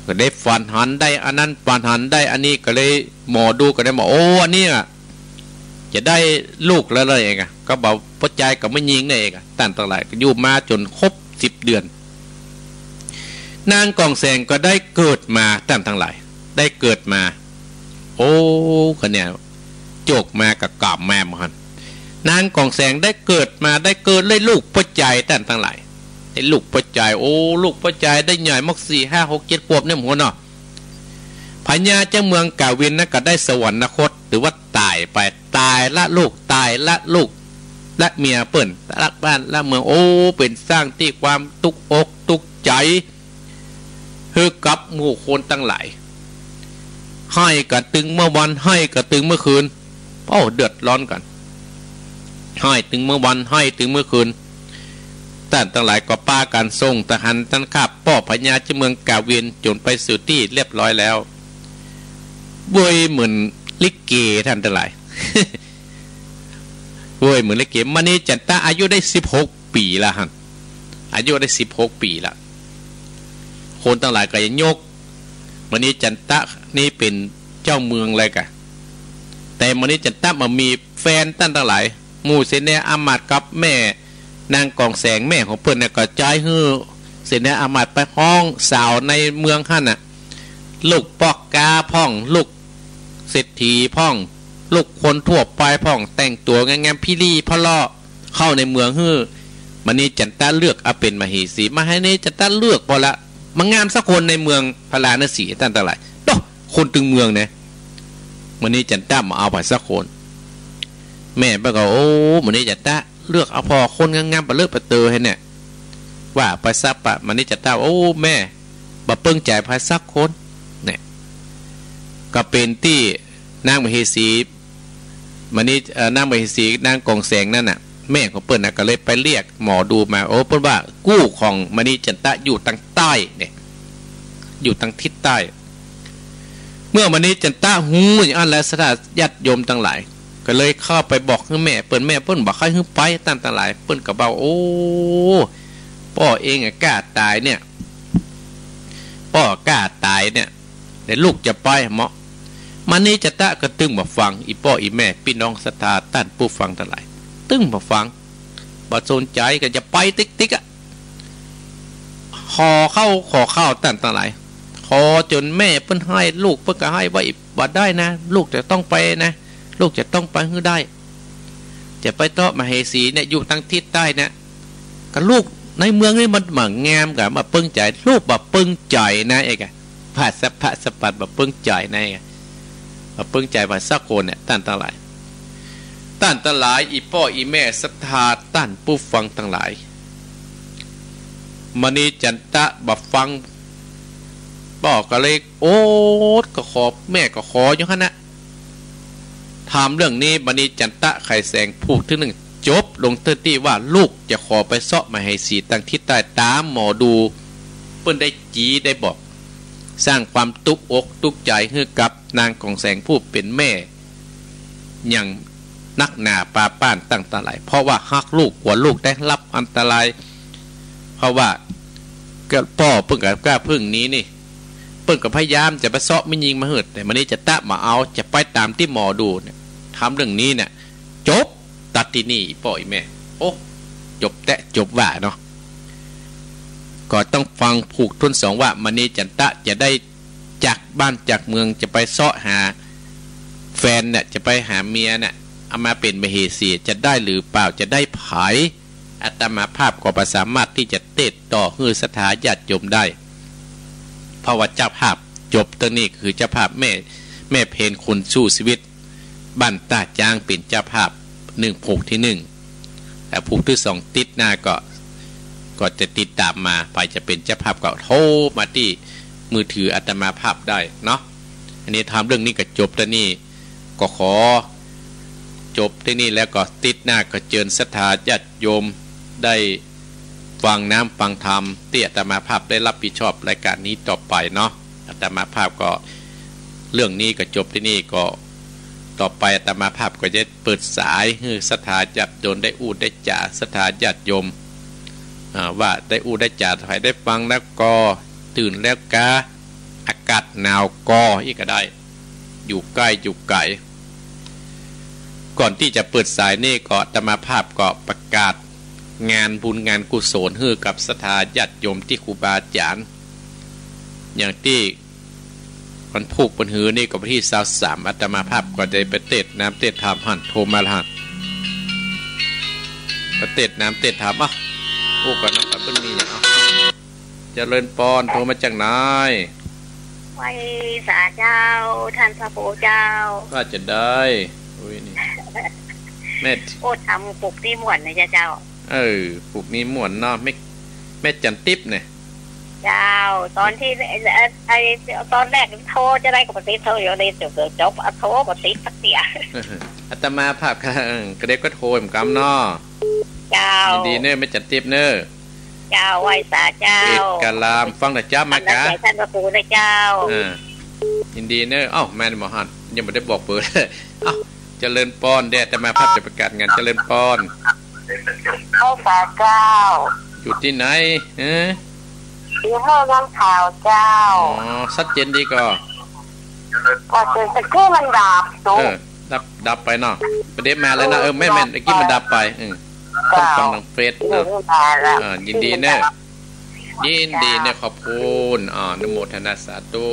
ก็ได้ฝันหันได้อันนั้นฝันหันได้อันนี้ก็เลยหมอดูก็ได้บอกโอ้อันนี้จะได้ลูกแล้วเลยเองก็บอกปัจจัยก็ไม่ยิงได้เองตั้งหลายก็อยู่มาจนครบ10 เดือนนางกองแสงก็ได้เกิดมาตั้งหลายได้เกิดมาโอ้ก็เนี่ยโจกมากับกาบแม่มันนางกองแสงได้เกิดมาได้เกิดเลยลูกปัจจัยตั้งหลายได้ลูกปัจจัยโอ้ลูกปัจจัยได้ใหญ่มัก4 5 6 7 ขวบเนี่ยหมดเนาะพญาเจ้าเมืองกาวินนะก็ได้สวรรคตหรือว่าตายไปตายละลูกตายละลูกและเมียเปิ่นละบ้านละเมืองโอ้เป็นสร้างที่ความตุกอกตุกใจคือกับหมู่คนตั้งหลายให้กระตึงเมื่อวันให้กระตึงเมื่อคืนโอ้เดือดร้อนกันให้ตึงเมื่อวันให้ตึงเมื่อคืนแต่ตั้งหลายก็ป้าการส่งทหารตั้งข้าป้อพญาเจ้าเมืองกาเวียนจนไปสู่ที่เรียบร้อยแล้วบวยเหมือนลิเกท่านทั้งหลาย บวยเหมือนลิเกมันนี่จันตาอายุได้16 ปีละฮะอายุได้16 ปีละคนตั้งหลายก็ยังยกมันนี่จันตะนี่เป็นเจ้าเมืองเลยกะแต่มันนี่จันตะมามีแฟนตั้งหลายหมู่เสนาอามาตย์กับแม่นางกองแสงแม่ของเพื่อนเนี่ยก็จ่ายฮื้อเสนาอามาตย์ไปห้องสาวในเมืองหั่นน่ะลูกปอกกาพ่องลูกเศรษฐีพ่องลูกคนทั่วไปพ่องแต่งตัวงามๆพี่ลี่พ่อล่อเข้าในเมืองฮื้อมันนี่จันตะเลือกเอาเป็นมเหสีมาให้นี่จันตะเลือกพอละมันงามสักคนในเมืองพราณสีตั้งแต่ไหนโตคนตึงเมืองเนี่ยมันนี่จันตะมาเอาไปสักคนแม่ไปก็โอ้มันนี่จันตะเลือกเอาพอคนงามๆไปเลือกไปเตอให้เนี่ยว่าไปซับปะมันนี่จันตะโอ้แม่บะเปิ้งใจไปสักคนเนี่ยก็เป็นที่นางมเหสีมันนี่นางมเหสีนางกองแสงนั่นน่ะแม่ของเปิ้ลน่ะก็เลยไปเรียกหมอดูมาโอ้เปิ้ลว่ากู้ของมณีจันตะอยู่ทางใต้เนี่ยอยู่ทางทิศใต้เมื่อมณีจันตะหูอย่างนั้นแล้วสถาญาติโยมทั้งหลายก็เลยเข้าไปบอกให้แม่เปิ้ลบอกให้ไปตามทั้งหลายเปิ้ลก็เบาโอ้พ่อเองกล้าตายเนี่ยพ่อกล้าตายเนี่ยแต่ลูกจะไปเหมาะมณีจันตะก็ตึงมาฟังอีพ่ออีแม่พี่น้องศรัทธาต้านผู้ฟังทั้งหลายตึ้งมาฟังบ่สนใจก็จะไปติ๊กอ่ะขอเข้าตั้งหลายขอจนแม่เพิ่นให้ลูกเพิ่นก็ให้ไว้บ่ได้นะลูกจะต้องไปนะลูกจะต้องไปให้ได้จะไปเตาะมเหสีเนี่ยอยู่ทางทิศใต้เนี่ยก็ลูกในเมืองนี่มันหมั่งงามกับมาปึ้งใจลูกบ่ปึ้งใจนะเอกพระสปัดบ่ปึ้งใจนะบ่ปึ้งใจว่าสักคนเนี่ยตั้งหลายต้านทั้งหลายอีพ่ออีแม่ศรัทธาต้านผู้ฟังทั้งหลายมณีจันตะบับฟังบอกก็เลยโอ๊ตก็ขอแม่ก็ขออยู่ฮะนะถามเรื่องนี้มณีจันตะไข่แสงพูดที่หนึ่งจบลงเตื้อที่ว่าลูกจะขอไปเสาะมาให้สีตั้งทิศใต้ตามหมอดูเพิ่นได้จีได้บอกสร้างความตุกอกตุกใจให้กับนางกองแสงผู้เป็นแม่อย่างนักหนาปาป้านตั้งตาไหลเพราะว่าฮักลูกกว่าลูกได้รับอันตรายเพราะว่าก็พ่อเพิ่งกับกล้าพึ่งนี้นี่เพิ่งกับพยายามจะไปเซาะไม่ยิงมาหืดแต่มันนี้จะตะมาเอาจะไปตามที่หมอดูเนี่ยทำเรื่องนี้เนี่ยจบตัดที่นี่พ่ออีแม่โอ้จบแต่จบว่าเนาะก็ต้องฟังผูกทุนสองว่ามันนี้จันตะจะได้จากบ้านจากเมืองจะไปเซาะหาแฟนเนี่ยจะไปหาเมียเนี่ยเอามาเป็นมเหสีจะได้หรือเปล่าจะได้ผายอาตมาภาพก็ประสามารถที่จะเตะต่อฮือสถาญาติโยมได้เพราะว่าเจ้าภาพจบตัวนี้คือเจ้าภาพแม่เพนคนสู้ชีวิตบ้านตาจางเป็นเจ้าภาพ1ผูกที่1แต่ผูกที่2ติดหน้าก็จะติดตามมาไปจะเป็นเจ้าภาพก็โทรมาที่มือถืออาตมาภาพได้เนาะอันนี้ทำเรื่องนี้ก็จบตัวนี้ก็ขอจบที่นี่แล้วก็ติดหน้าก็เจิญศรัทธาญาติโยมได้ฟังน้ำฟังธรรมที่อาตมาภาพได้รับผิดชอบรายการนี้ต่อไปเนาะอาตมาภาพก็เรื่องนี้ก็จบที่นี่ก็ ต่อไปอาตมาภาพก็จะเปิดสายให้ศรัทธาญาติโยมได้อู้ได้จ่าศรัทธาญาติโยมว่าได้อู้ได้จ่าใครได้ฟังแล้วก็ตื่นแล้วกาอากาศหนาวก็อีกก็ได้อยู่ใกล้อยู่ไกลก่อนที่จะเปิดสายนี่ก็อาตมาภาพก็ประกาศงานบุญงานกุศลให้กับศรัทธาญาติโยมที่ครูบาอาจารย์อย่างที่วันพูกวันหือนี่ก็ที่23อาตมาภาพก็ได้ไปเตะน้ำเตะธรรมหันโทรมาหันไปเตะน้ำเตะธรรมอ่ะโอ้ก่อนนะเพิ่งมีอย่างเจริญปอนโทรมาจากไหนไว้สาเจ้าท่านพระโพเจ้าว่าจะได้อุ้ยนี่แม่โอ้ทำปลุกนี่ม่วนนะเจ้าปลุกนี่ม่วนเนาะแม่จันติ๊บเนี่ยเจ้าตอนที่ไอตอนแรกโทรจะได้กับปฏิโทรอยู่ในจบโทรปฏิสักเดียอาตมาภาพกระเด็กก็โทรเหมือนกันเนาะเจ้าดีเนอไม่จัดติ๊บเนอเจ้าไหวสาเจ้าเอกกาลามฟังแต่เจ้ามากะท่านพระครูนะเจ้ายินดีเนอแม่นหมอฮันยังไม่ได้บอกเปิดเจริญปอนเดแต่มาภาพจะประกาศงานเจริญปอนเข้าสาเจ้าอยู่ที่ไหนอยู่ห้องน้ำข่าวเจ้าชัดเจนดีก็เจนตะกี้มันดับไปเนาะประเดี๋ยวมาเลยนะแม่ตะกี้มันดับไปต้องฟังทางเฟซยินดีเนอะยินดีเนอะขอบคุณนโมทนาสาธุ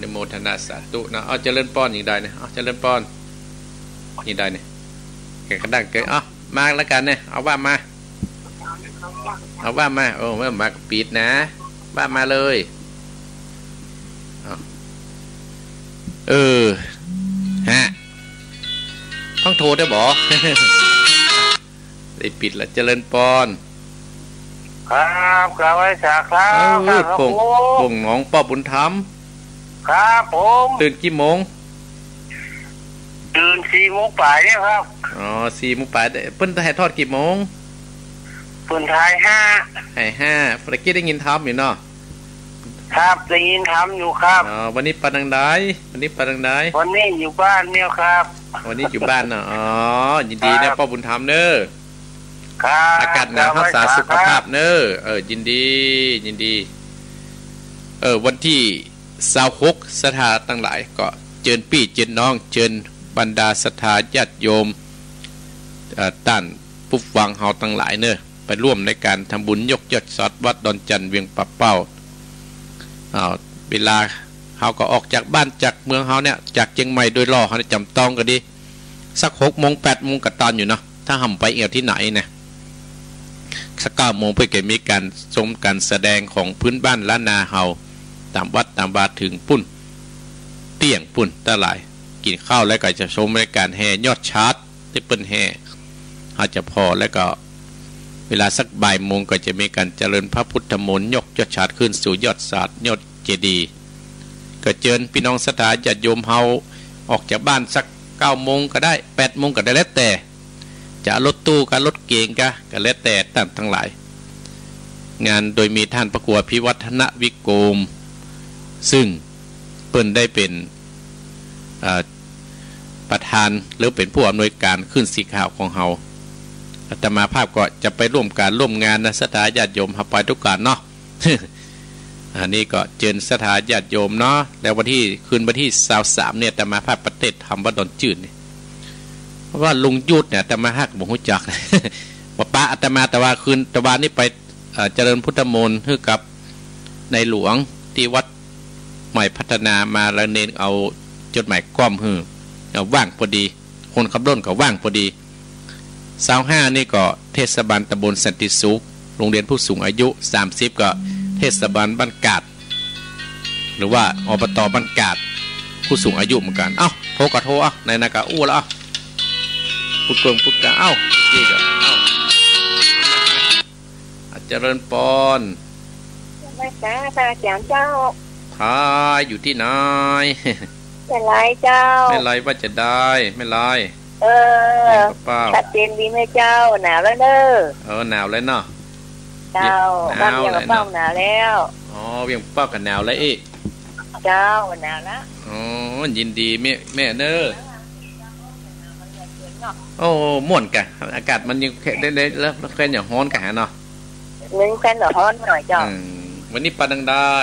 นโมทนาสาธุนะเจริญป้อนอย่างใดเนี่ยเจริญป้อนอย่างใดเนี่ยแกกระดังเกยมาแล้วกันเนี่ยเอาว่ามาโอ้ไม่มาปิดนะว่ามาเลยฮะต้องโทรได้บ่ได้ปิดละเจริญปอนครับกราบไหว้สาครับป่งน้องป้าบุญธรรมครับผมตื่นกี่โมงตื่น4 โมงป่ายเนี่ยครับ4 โมงป่ายเพิ่นถ่ายทอดกี่โมงเพิ่นถ่าย5เมื่อกี้ได้ยินทำอยู่เนาะครับได้ยินทำอยู่ครับวันนี้ปาดังไดวันนี้อยู่บ้านเนี่ยครับวันนี้อยู่บ้านเนาะยินดีนะป้าบุญธรรมเนอะอากาศหนาวรักษาสุขภาพเนอะยินดีวันที่26ศรัทธาทั้งหลายก็เจิญพี่เจิญน้องเจิญบรรดาศรัทธาญาติโยมต้านผู้ฟังเฮาทั้งหลายเนอะไปร่วมในการทำบุญยกยอดสัตว์วัดดอนจันทร์เวียงปะเป้าเวลาเฮาก็ออกจากบ้านจากเมืองเฮาเนี่ยจากเชียงใหม่โดยล่อเฮาจำต้องก็ดีสัก6 โมง 8 โมงก็ตอนอยู่เนาะถ้าห่ำไปเอี่ยวที่ไหนเนี่ยสัก 9 โมงเพื่อจะมีการชมการแสดงของพื้นบ้านล้านนาเฮาตามวัดตามบาถึงปุ่นเตี้ยงปุ่นตะหลายกินข้าวแล้วก็จะชมรายการแห่ยอดชาร์ตที่เป็นแห่อาจจะพอแล้วก็เวลาสักบ่ายโมงก็จะมีการเจริญพระพุทธมนต์ยกยอดชาร์ตขึ้นสู่ยอดศาสตร์ยอดเจดีย์ก็เชิญพี่น้องศรัทธาญาติโยมเฮาออกจากบ้านสัก9 โมงก็ได้8 โมงก็ได้แล้วแต่จะรถตู้กับรถเก๋งก็แล้วแต่ต่างทั้งหลายงานโดยมีท่านพระครูพิวัฒนวิโกมซึ่งเปิ้นได้เป็นประธานหรือเป็นผู้อำนวยการขึ้นสีข่าวของเฮาอาตมาภาพก็จะไปร่วมงานนะศรัทธาญาติโยมเฮาไปทุกการเนาะ อันนี้ก็เจิญศรัทธาญาติโยมเนาะแล้ววันที่23เนี่ยอาตมาภาพประเทศทำวัดดอนจืดนี่เพราะว่าลุงยุทธเนี่ยอาตมาฮักบ่ฮู้จัก ว่าป้าอาตมาแต่ว่าคืนตะวันนี้ไปเจริญพุทธมนต์ให้กับในหลวงที่วัดใหม่พัฒนามาแล้วเน้นเอาจดหมายก้อมเอาว่างพอดีคนขับรถก็ว่างพอดี25นี่ก็เทศบาลตำบลสันติสุขโรงเรียนผู้สูงอายุ30ก็เทศบาลบ้านกาดหรือว่าอบตบ้านกาดผู้สูงอายุเหมือนกันโทรก็โทรในนากะอู้แล้วพูดเกิงพูดกะนี่ก็เจริญปอนไม่ใช่พระอาจารย์เจ้าอยู่ที่ไหนไม่ไรเจ้าไม่ไรว่าจะได้ไม่ไรชัดเจนดีไหมเจ้าหนาวแล้วเนอะหนาวแล้วเนาะเจ้าบ้านเวียงเป้าหนาวแล้วเวียงเป้ากันหนาวแล้วอีกเจ้าหนาวแล้ว อ๋อยินดีแม่เนอโอ้ม่วนกะอากาศมันยังได้แล้วแค่อย่างฮ้อนกะเนาะนึงแค่ร้อนหน่อยจ้ะวันนี้ปาดังได้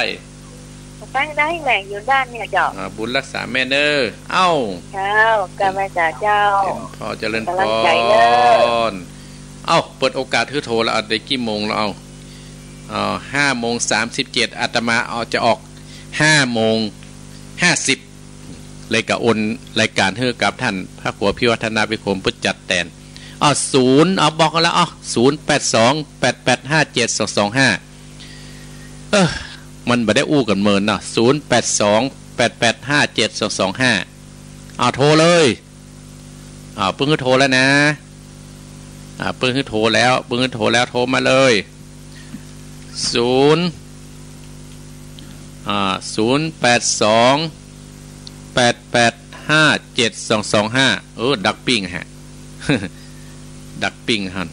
ได้แหล่งอยู่ด้านเนี่ยจ้ะบุญรักษาแม่เนอเอ้าเจ้ากาแม่จ่าเจ้าพอเจริญพรเอ้าเปิดโอกาสทื่อโทรแล้วได้กี่โมงแล้ว5:37อาตมาจะออก5:50เลยกับโอนรายการเฮือกับท่านพระครูพิวัฒนาภิคมผู้จัดแต่น0บอกกันแล้ว082-8857-225มันบ่ได้อู้กันเมินนะ082-8857-225โทรเลยเพิ่งโทรแล้วนะเพิ่งโทรแล้วโทรมาเลย082-8857-225ดักปิ้งฮะ ดักปิ้งฮัน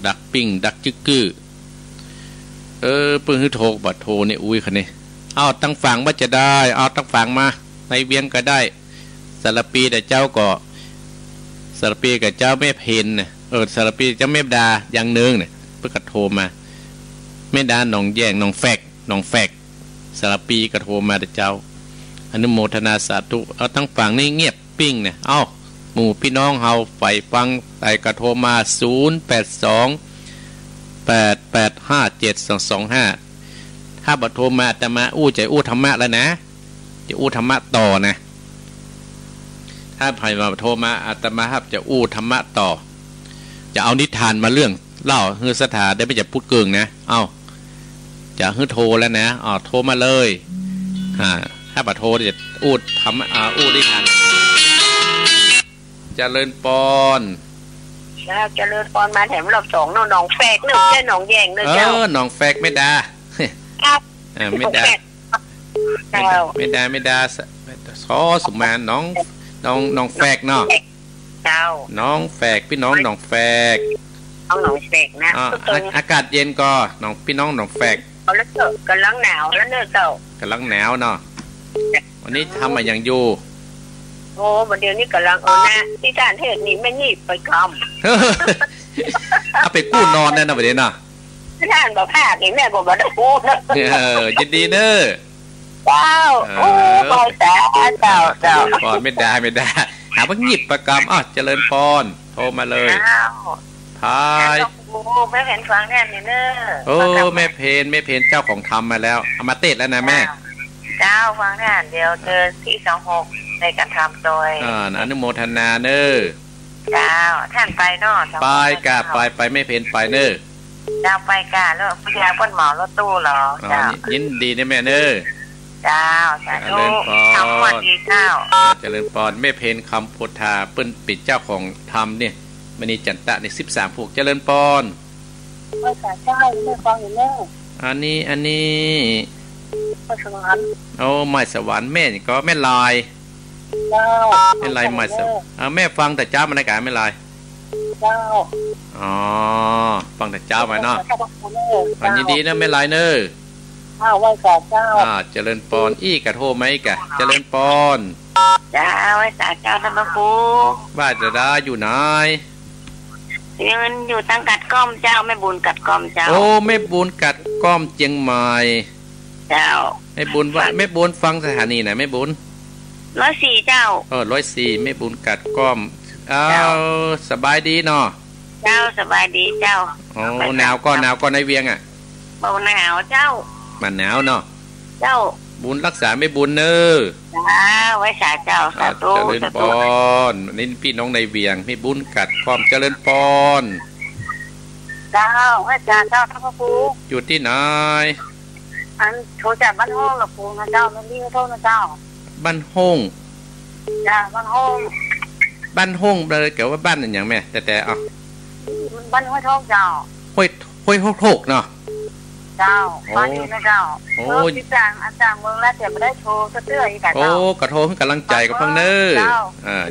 ดักปิ้งดักจึกกื้อเพิ่งโทรบัดโทรเนี่ยอุ้ยคันนี้ตั้งฝั่งว่าจะได้ตั้งฝั่งมาในเวียงก็ได้สารปีแต่เจ้าก็สารปีกับเจ้าแม่เพนเนี่ยสารปีเจ้าแม่ดาอย่างนึงเนี่ยเพิ่งกระโทรมาแม่ดาหนองแย่งหนองแฟกสารปีกระโทรมาแต่เจ้าอนุโมทนาสาธุตั้งฝั่งนี่เงียบปิ้งเนี่ยหมู่พี่น้องเฮาไฟฟังไต่กระโทรมา082-8857-225ถ้าบัดโทรมาแต่มาใจธรรมะแล้วนะจะธรรมะต่อนะถ้าใครมาโทรมาอาตมาครับจะธรรมะต่อจะเอานิทานมาเรื่องเล่าฮือสถาได้ไม่จะพูดเกิงนะจะฮือโทรแล้วนะโทรมาเลยถ้าบัดโทรจะธรรมะนิทานเจริญปอนเจริญปอนมาแถมรอบ2น้องแฟกนึงใช่น้องแยงนึงเจ้าน้องแฟกไม่ดาไม่ดาซอสุมาน้องแฟกเนาะน้องแฟกพี่น้องน้องแฟกน้องแฟกนะอากาศเย็นก็น้องพี่น้องน้องแฟกแล้วกำลังหนาวแล้วเนอะเจ้ากำลังหนาวเนาะวันนี้ทำมาอย่างอยู่วันเดียวนี้กำลังนะที่ท่านเทศนี่ไม่งีบไปคำเอาไปกู้นอนนั่นนะประเดี๋ยวนะที่ท่านบอกภาคนี่แม่บอกว่าได้กู้ยินดีเนอะเจ้าปอยแต่เจ้าปอนไม่ได้หาว่างีบประกำเจริญพรโทรมาเลยพายแม่เพนฟังแน่นี่เนอะแม่เพนเจ้าของทำมาแล้วเอามาเตะแล้วนะแม่เจ้าฟังแน่เดี๋ยวเจอที่26ในการทำโดยอนุโมทนาเนอเจ้าท่านไปเนาะไปกะไปไม่เพนไปเนอเจ้าไปกะแล้วผู้ชายป้นหมอรถตู้เหรอเจ้ายินดีนะแม่เนอเจ้าสาธุทำวันดีเจ้าเจริญพรไม่เพนคำพุทธาเปิ้นปิดเจ้าของธรรมเนี่ยมณีจันตะใน13ผูกเจริญพรไม่สาเจ้าไม่ฟังอยู่เนออันนี้ไม่สวรรค์ไม่สวรรค์แม่ก็แม่ลายไม่ลายไม่สวรรค์แม่ฟังแต่เจ้ามันในการไม่ลายเจ้าฟังแต่เจ้ามาเนาะยินดีนะแม่ลายเนอไหว้สาเจ้าเจริญปอนกระโทไหมกะเจริญปอนจ้าไหว้สาเจ้าธรรมครูบ้านจะได้อยู่ไหนมันอยู่ตั้งกัดก้อมเจ้าแม่บุญกัดก้อมเจ้าแม่บุญกัดก้อมเจียงใหม่เจ้าแม่บุญว่าแม่บุญฟังสถานีไหนแม่บุญ104เจ้า104แม่บุญกัดก้อมสบายดีเนาะเจ้าสบายดีเจ้าหนาวก็ในเวียงเบาหนาวเจ้ามันหนาวเนาะเจ้าบุญรักษาไม่บุญเนอไว้สาเจ้าสาธุเจริญพรนี่พี่น้องในเวียงไม่บุญกัดความเจริญพรเจ้าไว้สาเจ้าท่านพระครูอยู่ที่ไหนโทรจากบ้านห้องหรอครูนะเจ้ามันนี่โทรนะเจ้าบ้านห้องจ้าบ้านห้องเลยเกี่ยวว่าบ้านอย่างแม่แต่บ้านห้วยทองเจ้าห้วยโถกเนาะเจ้าบ้านนี้นะเจ้าที่จางอาจารย์เมืองแล้วเดี๋ยวไม่ได้โทรเตื้ออีกแต่เจ้ากระโทรให้กำลังใจกับพังเนอ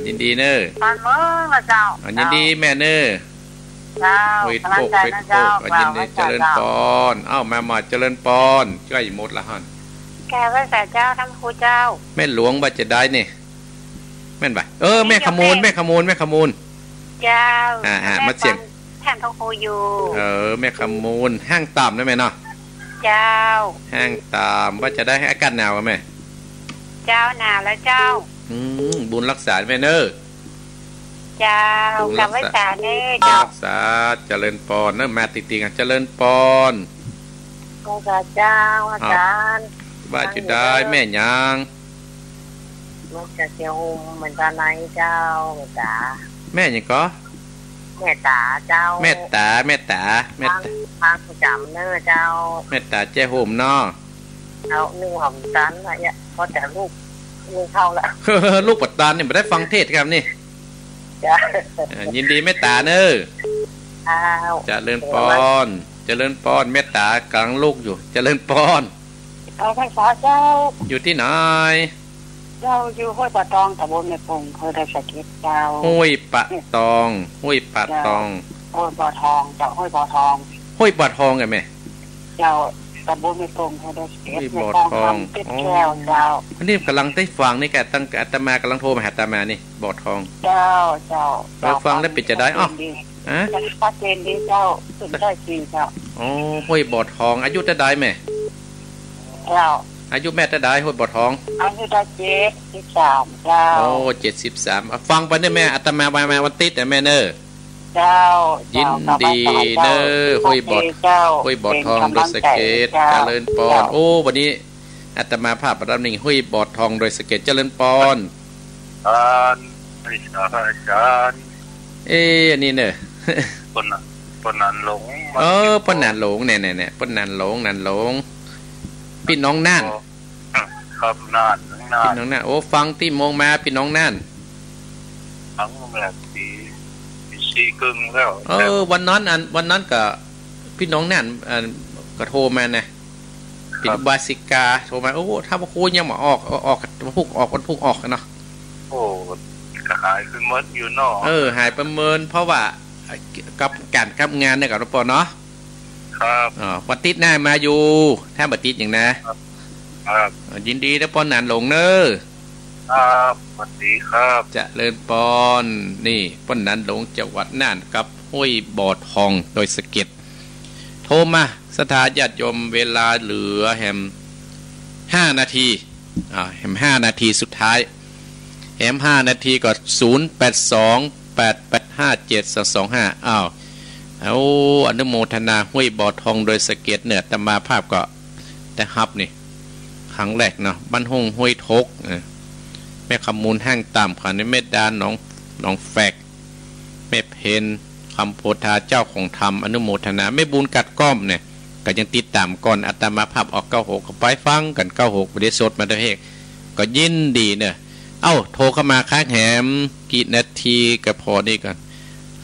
ยินดีเนอบ้านเมืองนะเจ้ายินดีแม่เนอเจ้ากำลังใจนะเจ้ายินดีเจริญปอนมาเจริญปอนใกล้หมดละฮัน แกว่าแต่เจ้าทำครูเจ้าแม่หลวงว่าจะได้เนี่ยแม่นบ่แม่ขมูลแม่ขมูลเจ้ามาเสียงแทนทองครูอยู่แม่ขมูลห้างต่ำได้ไหมเนาะเจ้าห้างต่ำว่าจะได้ให้อากาศหนาวไหมเจ้าหนาวแล้วเจ้าบุญรักษาแม่เนอเจ้ากับวิชาเน่เจ้ารักษาเจริญปอนเนอะมาติดๆกันเจริญปอนรักษาเจ้าอาจารย์ว่าจะได้แม่ยังลูกจะเจียวเหมือนกันไหนเจ้าจ๋าแม่ยังก็แม่ตาเจ้าแม่ตาทางจำเนอเจ้าแม่ตาแจ้ห่มเนาะเอานึ่งหอมตันอะไรเนี่ยพอแต่ลูกเข้าแล้วลูกปัดตานเนี่ยไม่ได้ฟังเทศครับนี่ยินดีแม่ตาเนอจะเลินปอนแม่ตากำลังลูกอยู่จะเลินปอนเอาภาษาเจ้าอยู่ที่ไหนเจ้าอยู่ห้วยปะตองตำบลแม่ปงเคยได้สักทีเจ้าห้วยปะตองห้วยปะทองเจ้าห้วยปะทองไงแม่เจ้าตำบลแม่ปงเคยได้สักทีห้วยปะทองแก้วเจ้าอันนี้กำลังได้ฟังนี่แกตั้งอาตมากำลังโทรมาหาอาตมานี่บอดทองเจ้าฟังแล้วปิดจะได้อ๋อชัดเจนดีเจ้าสุดได้จริงเจ้าห้วยบอดทองอายุจะได้แม่เจ้าอายุแม่จะได้ห้วยบอดทองอายุได้73เจ้า73ฟังไปเนี่ยแม่อาตมาวันติดแต่แม่เนอเจ้ายินดีเนอห้วยบอดทองโดยสเกตเจริญปอนวันนี้อาตมาภาพประดับหนึ่งห้วยบอดทองโดยสเกตเจริญปอนอาจารย์อันนี้เนอะปนันหลงปนันหลงเนี่ยปนันหลงพี่น้องน่านครับน่านพี่น้องน่านฟังที่มองมาพี่น้องน่านฟังแบบสี่กึ่งแล้ววันนั้นกับพี่น้องน่านก็โทรมานะปิดบาสิกาโทรมาถ้าพวกคุณยังมาออกวันพุกออกกันเนาะหายไปเมินอยู่เนาะหายไปเมินเพราะว่ากับการกับงานเนี่ยกับรปเนาะครับวันติดหน้ามาอยู่ถ้าบัดติดอย่างนะครับยินดีนะปอนนานหลงเนอครับสวัสดีครับจะเลินปอนนี่ปอนนานหลงจังหวัดน่านกับห้วยบอดทองโดยสะเก็ดโทรมาสถาญาติโยมเวลาเหลือแฮม5 นาทีแฮม5 นาทีสุดท้ายแฮม5 นาทีก็0828857225อนุโมทนาห้วยบอดทองโดยสะเก็ดเนี่ยตมาภาพก็แต่ฮับนี่ครั้งแรกเนาะบ้านหงห้วยทกแม่ขมูลห้างต่ำค่ะในเม็ดดานน้องแฟกแม่เพนคำโพธาเจ้าของธรรมอนุโมทนาไม่บุญกัดก้อมเนี่ยก็ยังติดตามก่อนอาตมาภาพออก96ก็ไปฟังกัน96ประเดี๋ยวสดมาด้วยก็ยินดีเนี่ยโทรเข้ามาค้างแหมกี่นาทีก็พอนี่กัน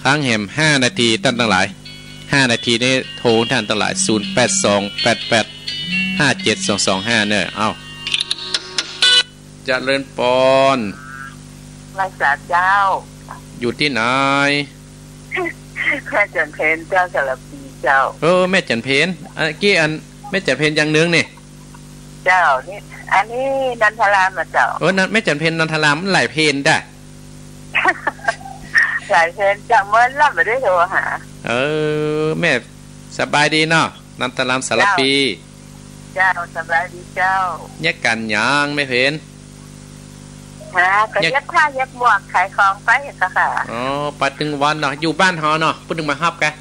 ค้างแหม5 นาทีท่านทั้งหลาย5 นาทีนี้โทรท่านทั้งหลาย0828857225เนี่ยจะเลินปอนรักษาเจ้าอยู่ที่ไหนแม่จันเพนเจ้าสารพีเจ้าแม่จันเพนกี้แม่จันเพนยังเนื้อนี่เจ้านี่อันนี้นันทรามนะเจ้านั่นแม่จันเพนนันทรามมันหลายเพนได้หลายเพนจะเมื่อรับมาได้โทรหาแม่สบายดีเนาะนันทรามสารพีเจ้าสบายดีเจ้าเนี่ยกันยังไม่เพนก็ยักผ้ายักหมวกขายของไปค่ะปัดถึงวันเนาะอยู่บ้านเขาเนาะพูดถึงมาฮับกัน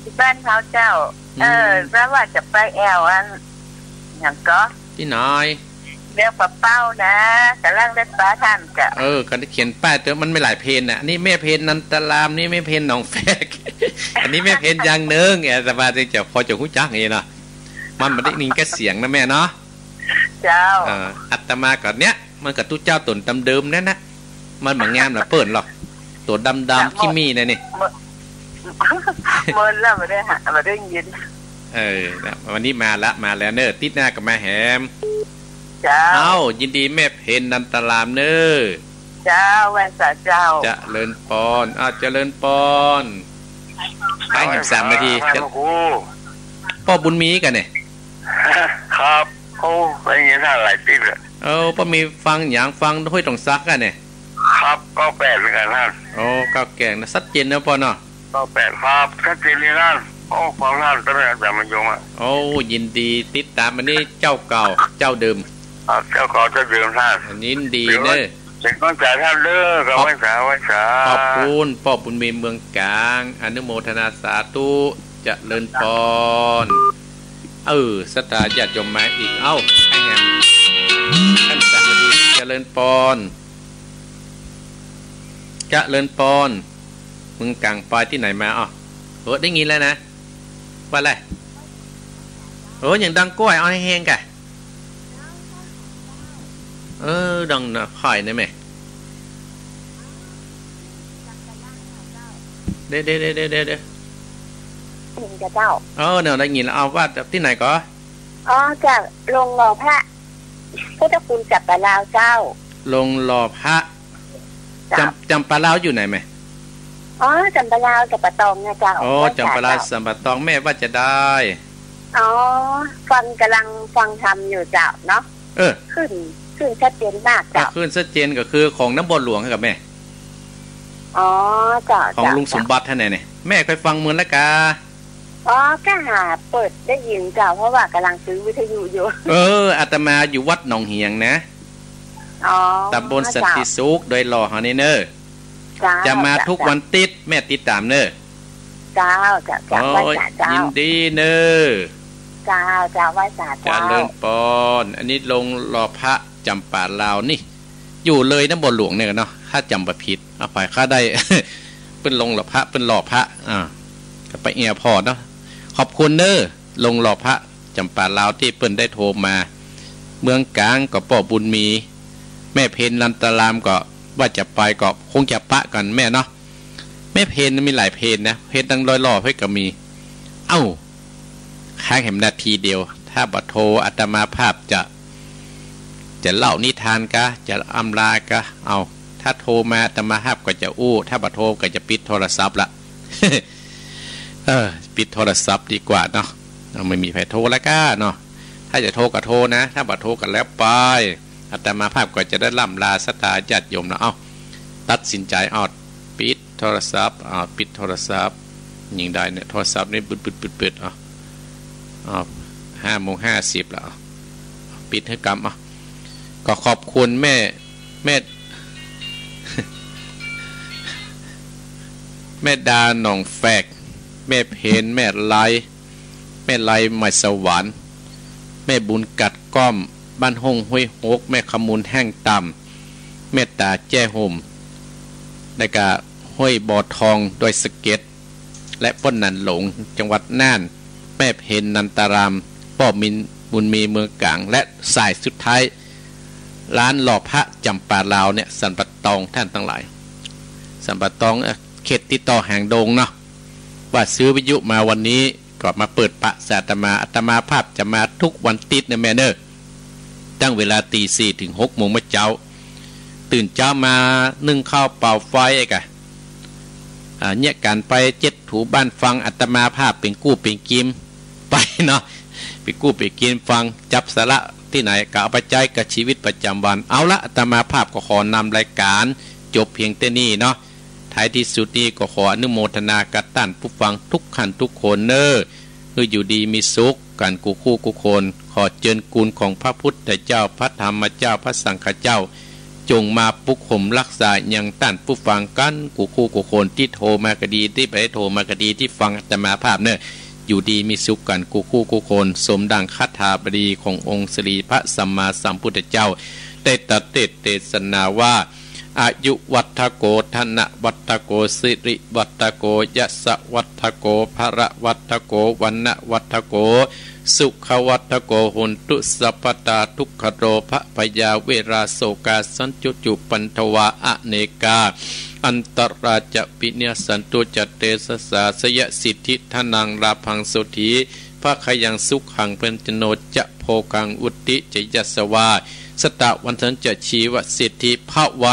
ที่บ้านเขาเจ้าแล้วว่าจะไปแอลอันอย่างก็ที่น้อยเรียกปลาเป้านะกำลังได้ปลาท่านกะกันเขียนป้ายแต่มันไม่หลายเพนน่ะนี่แม่เพนนันตรามนี่แม่เพนหนองแฟกอันนี้แม่เพนยังเนื้อไงแต่ว่าจะพอจะคุ้จักไงเนาะมันไม่ได้นิ่งแค่เสียงนะแม่เนาะเจ้าอัตมาก่อนเนี้ยมันกับตู้เจ้าตุ่นตำเดิมนั่นนะมันเหมือนงามนะเปิดหรอกตัวดำขี้มีนะนี่เมินแล้วมาได้หามาได้ยินวันนี้มาแล้วเนอติดหน้ากับมาแหมเจ้ายินดีแม่เพนนันตรามเนอเจ้าแวนสาเจ้าจะเลินปอนจะเลินปอนไปแหม3 นาทีพ่อบุญมีกันเนี่ยครับ โอ้ไปอย่างนั้นหลายปีเลยพอมีฟังอย่างฟังห้วยตรงซักกันเนี่ยครับก็แปดเหมือนกันท่านก้าวแก่งนะชัดเจนนะปอเนาะก็แปดครับชัดเจนเลยท่านฟังท่านตั้งแต่แบบมันยงยินดีติดตามอันนี้เจ้าเก่าเจ้าเดิมเจ้าเก่าเจ้าเดิมท่านยินดีเนอะเสียงต้องจ่ายท่านเด้อก็ไว้สาขอบคุณพ่อบุญมีเมืองกลางอนุโมทนาสาธุเจริญพรสตาญาติโยมมาอีกให้แฮมขั้นสามนาทีเจริญพรเมืองกลางปลายที่ไหนมาได้ยินแล้วนะว่าอะไรอย่างดังก้อยเอาให้แห้งกันดังนะข่อยนะแม่เด้เจ้าเนี่ยได้ยินแล้วเอาว่าที่ไหนก็จากลงหล่อพระพุทธคุณจับปลาลาวเจ้าลงหล่อพระจำปลาลาวอยู่ไหนแม่จำปลาลาวจับปลาตองนะเจ้าจำปลาลาวสัมปะตองแม่ว่าจะได้กำลังฟังทำอยู่เจ้าเนาะขึ้นชัดเจนมากเจ้าขึ้นชัดเจนก็คือของน้ำบนหลวงกับแม่เจ้าของลุงสมบัติท่านไหนเนี่ยแม่เคยฟังเมืองละกาก็หาเปิดได้ยินเจ้าเพราะว่ากำลังซื้อวิทยุอยู่อาตมาอยู่วัดหนองเหียงนะตำบลสันติสุขโดยหล่อฮานี่เนอร์จะมาทุกวันติดแม่ติดตามเนอร์เจ้ายินดีเนอร์เจ้าไหว้สาเจ้าเลิญปอนอันนี้ลงหล่อพระจำปาลาวนี่อยู่เลยน้ำบนหลวงเนี่ยเนาะข้าจำประพิษเอาไปข้าได้ เป็นลงหล่อพระเป็นหล่อพระไปเอียพอเนาะขอบคุณเนอลงหล่อพระจำปาลาวที่เปิ้นได้โทรมาเมืองกลางก็ป่อบุญมีแม่เพนลันตารามก็ว่าจะไปก็คงจะปะกันแม่เนาะแม่เพนมีหลายเพนนะเพนตั้งร้อยๆเพื่อก็มีค้างแห่งนาทีเดียวถ้าบัดโทรอาตมาภาพจะเล่านิทานกะจะอำลากะถ้าโทรมาอาตมาภาพก็จะถ้าบัดโทรก็จะปิดโทรศัพท์ละ ปิดโทรศัพท์ดีกว่าเนาะไม่มีใครโทรแล้วก็เนาะถ้าจะโทรก็โทรนะถ้าบัดโทรกันแล้วไปอาตมาภาพก็จะได้ล่ำลาศรัทธาญาติโยมนะตัดสินใจปิดโทรศัพท์ปิดโทรศัพท์ยิงได้เนี่ยโทรศัพท์นี่ปิด5:50แล้วปิดให้กรรมก็ขอบคุณแม่ดาหนองแฝกแม่เพนแม่ไลไม่สวรรค์แม่บุญกัดก้อมบ้านห้องห้วยฮกแม่ขมูลแห้งต่ำแม่ตาแจ้ห่มได้กะห้วยบ่อทองโดยสเก็ตและป้นนันหลงจังหวัดน่านแม่เพนนันตารามป้อมินบุญมีเมืองกลางและสายสุดท้ายร้านหล่อพระจำปาลาวเนี่ยสันปะตองท่านทั้งหลายสันปะตองเขตติดต่อแห่งโดงเนาะว่าซื้อวิทยุมาวันนี้ก็มาเปิดปะสาตมาอาตมาภาพจะมาทุกวันติดนะแม่เนอร์ตั้งเวลาตี 4 ถึง 6 โมงเมื่อเช้าตื่นเช้ามานึ่งข้าวเป่าไฟเนี่ยการไปเจ็ดถูบ้านฟังอาตมาภาพเป็นกู้เป็นกิมไปเนาะไปกู้ไปกินฟังจับสาระที่ไหนก็เอาไปใจกับชีวิตประจำวันเอาละอาตมาภาพก็ขอนำรายการจบเพียงแต่นี้เนาะท้ายที่สุดนี้ก็ขออนุโมทนากับท่านผู้ฟังทุกขันทุกคนเนออยู่ดีมีสุขกันกูคู่กูคนขอเจริญกุลของพระพุทธเจ้าพระธรรมเจ้าพระสังฆเจ้าจงมาปกข่มรักษาอย่างท่านผู้ฟังกันกูคู่กูคนที่โทรมากระดีที่ไปโทรมากระดีที่ฟังอาตมาภาพเนออยู่ดีมีสุขกันกูคู่กูคนสมดังคาถาบดีขององค์สรีพระสัมมาสัมพุทธเจ้าได้ตรัสเทศนาว่าอายุวัฏโกธนะวัฏโกสิริวัฏโกยสวัฏโกภระวัฏโกวันนะวัฏโกสุขวัฏโกหุนตุสัพพตาทุกขโรภพยาเวราโสกาสันจุปันทวาอเนกาอันตราจะปิเนสันตุจเตสสาสยสิทธิทนังราพังสุธีพระขยังสุขขังเป็นจโนจะโพกังอุติจยัสวาสตะวันทันจะชีวสิทธิภาวะ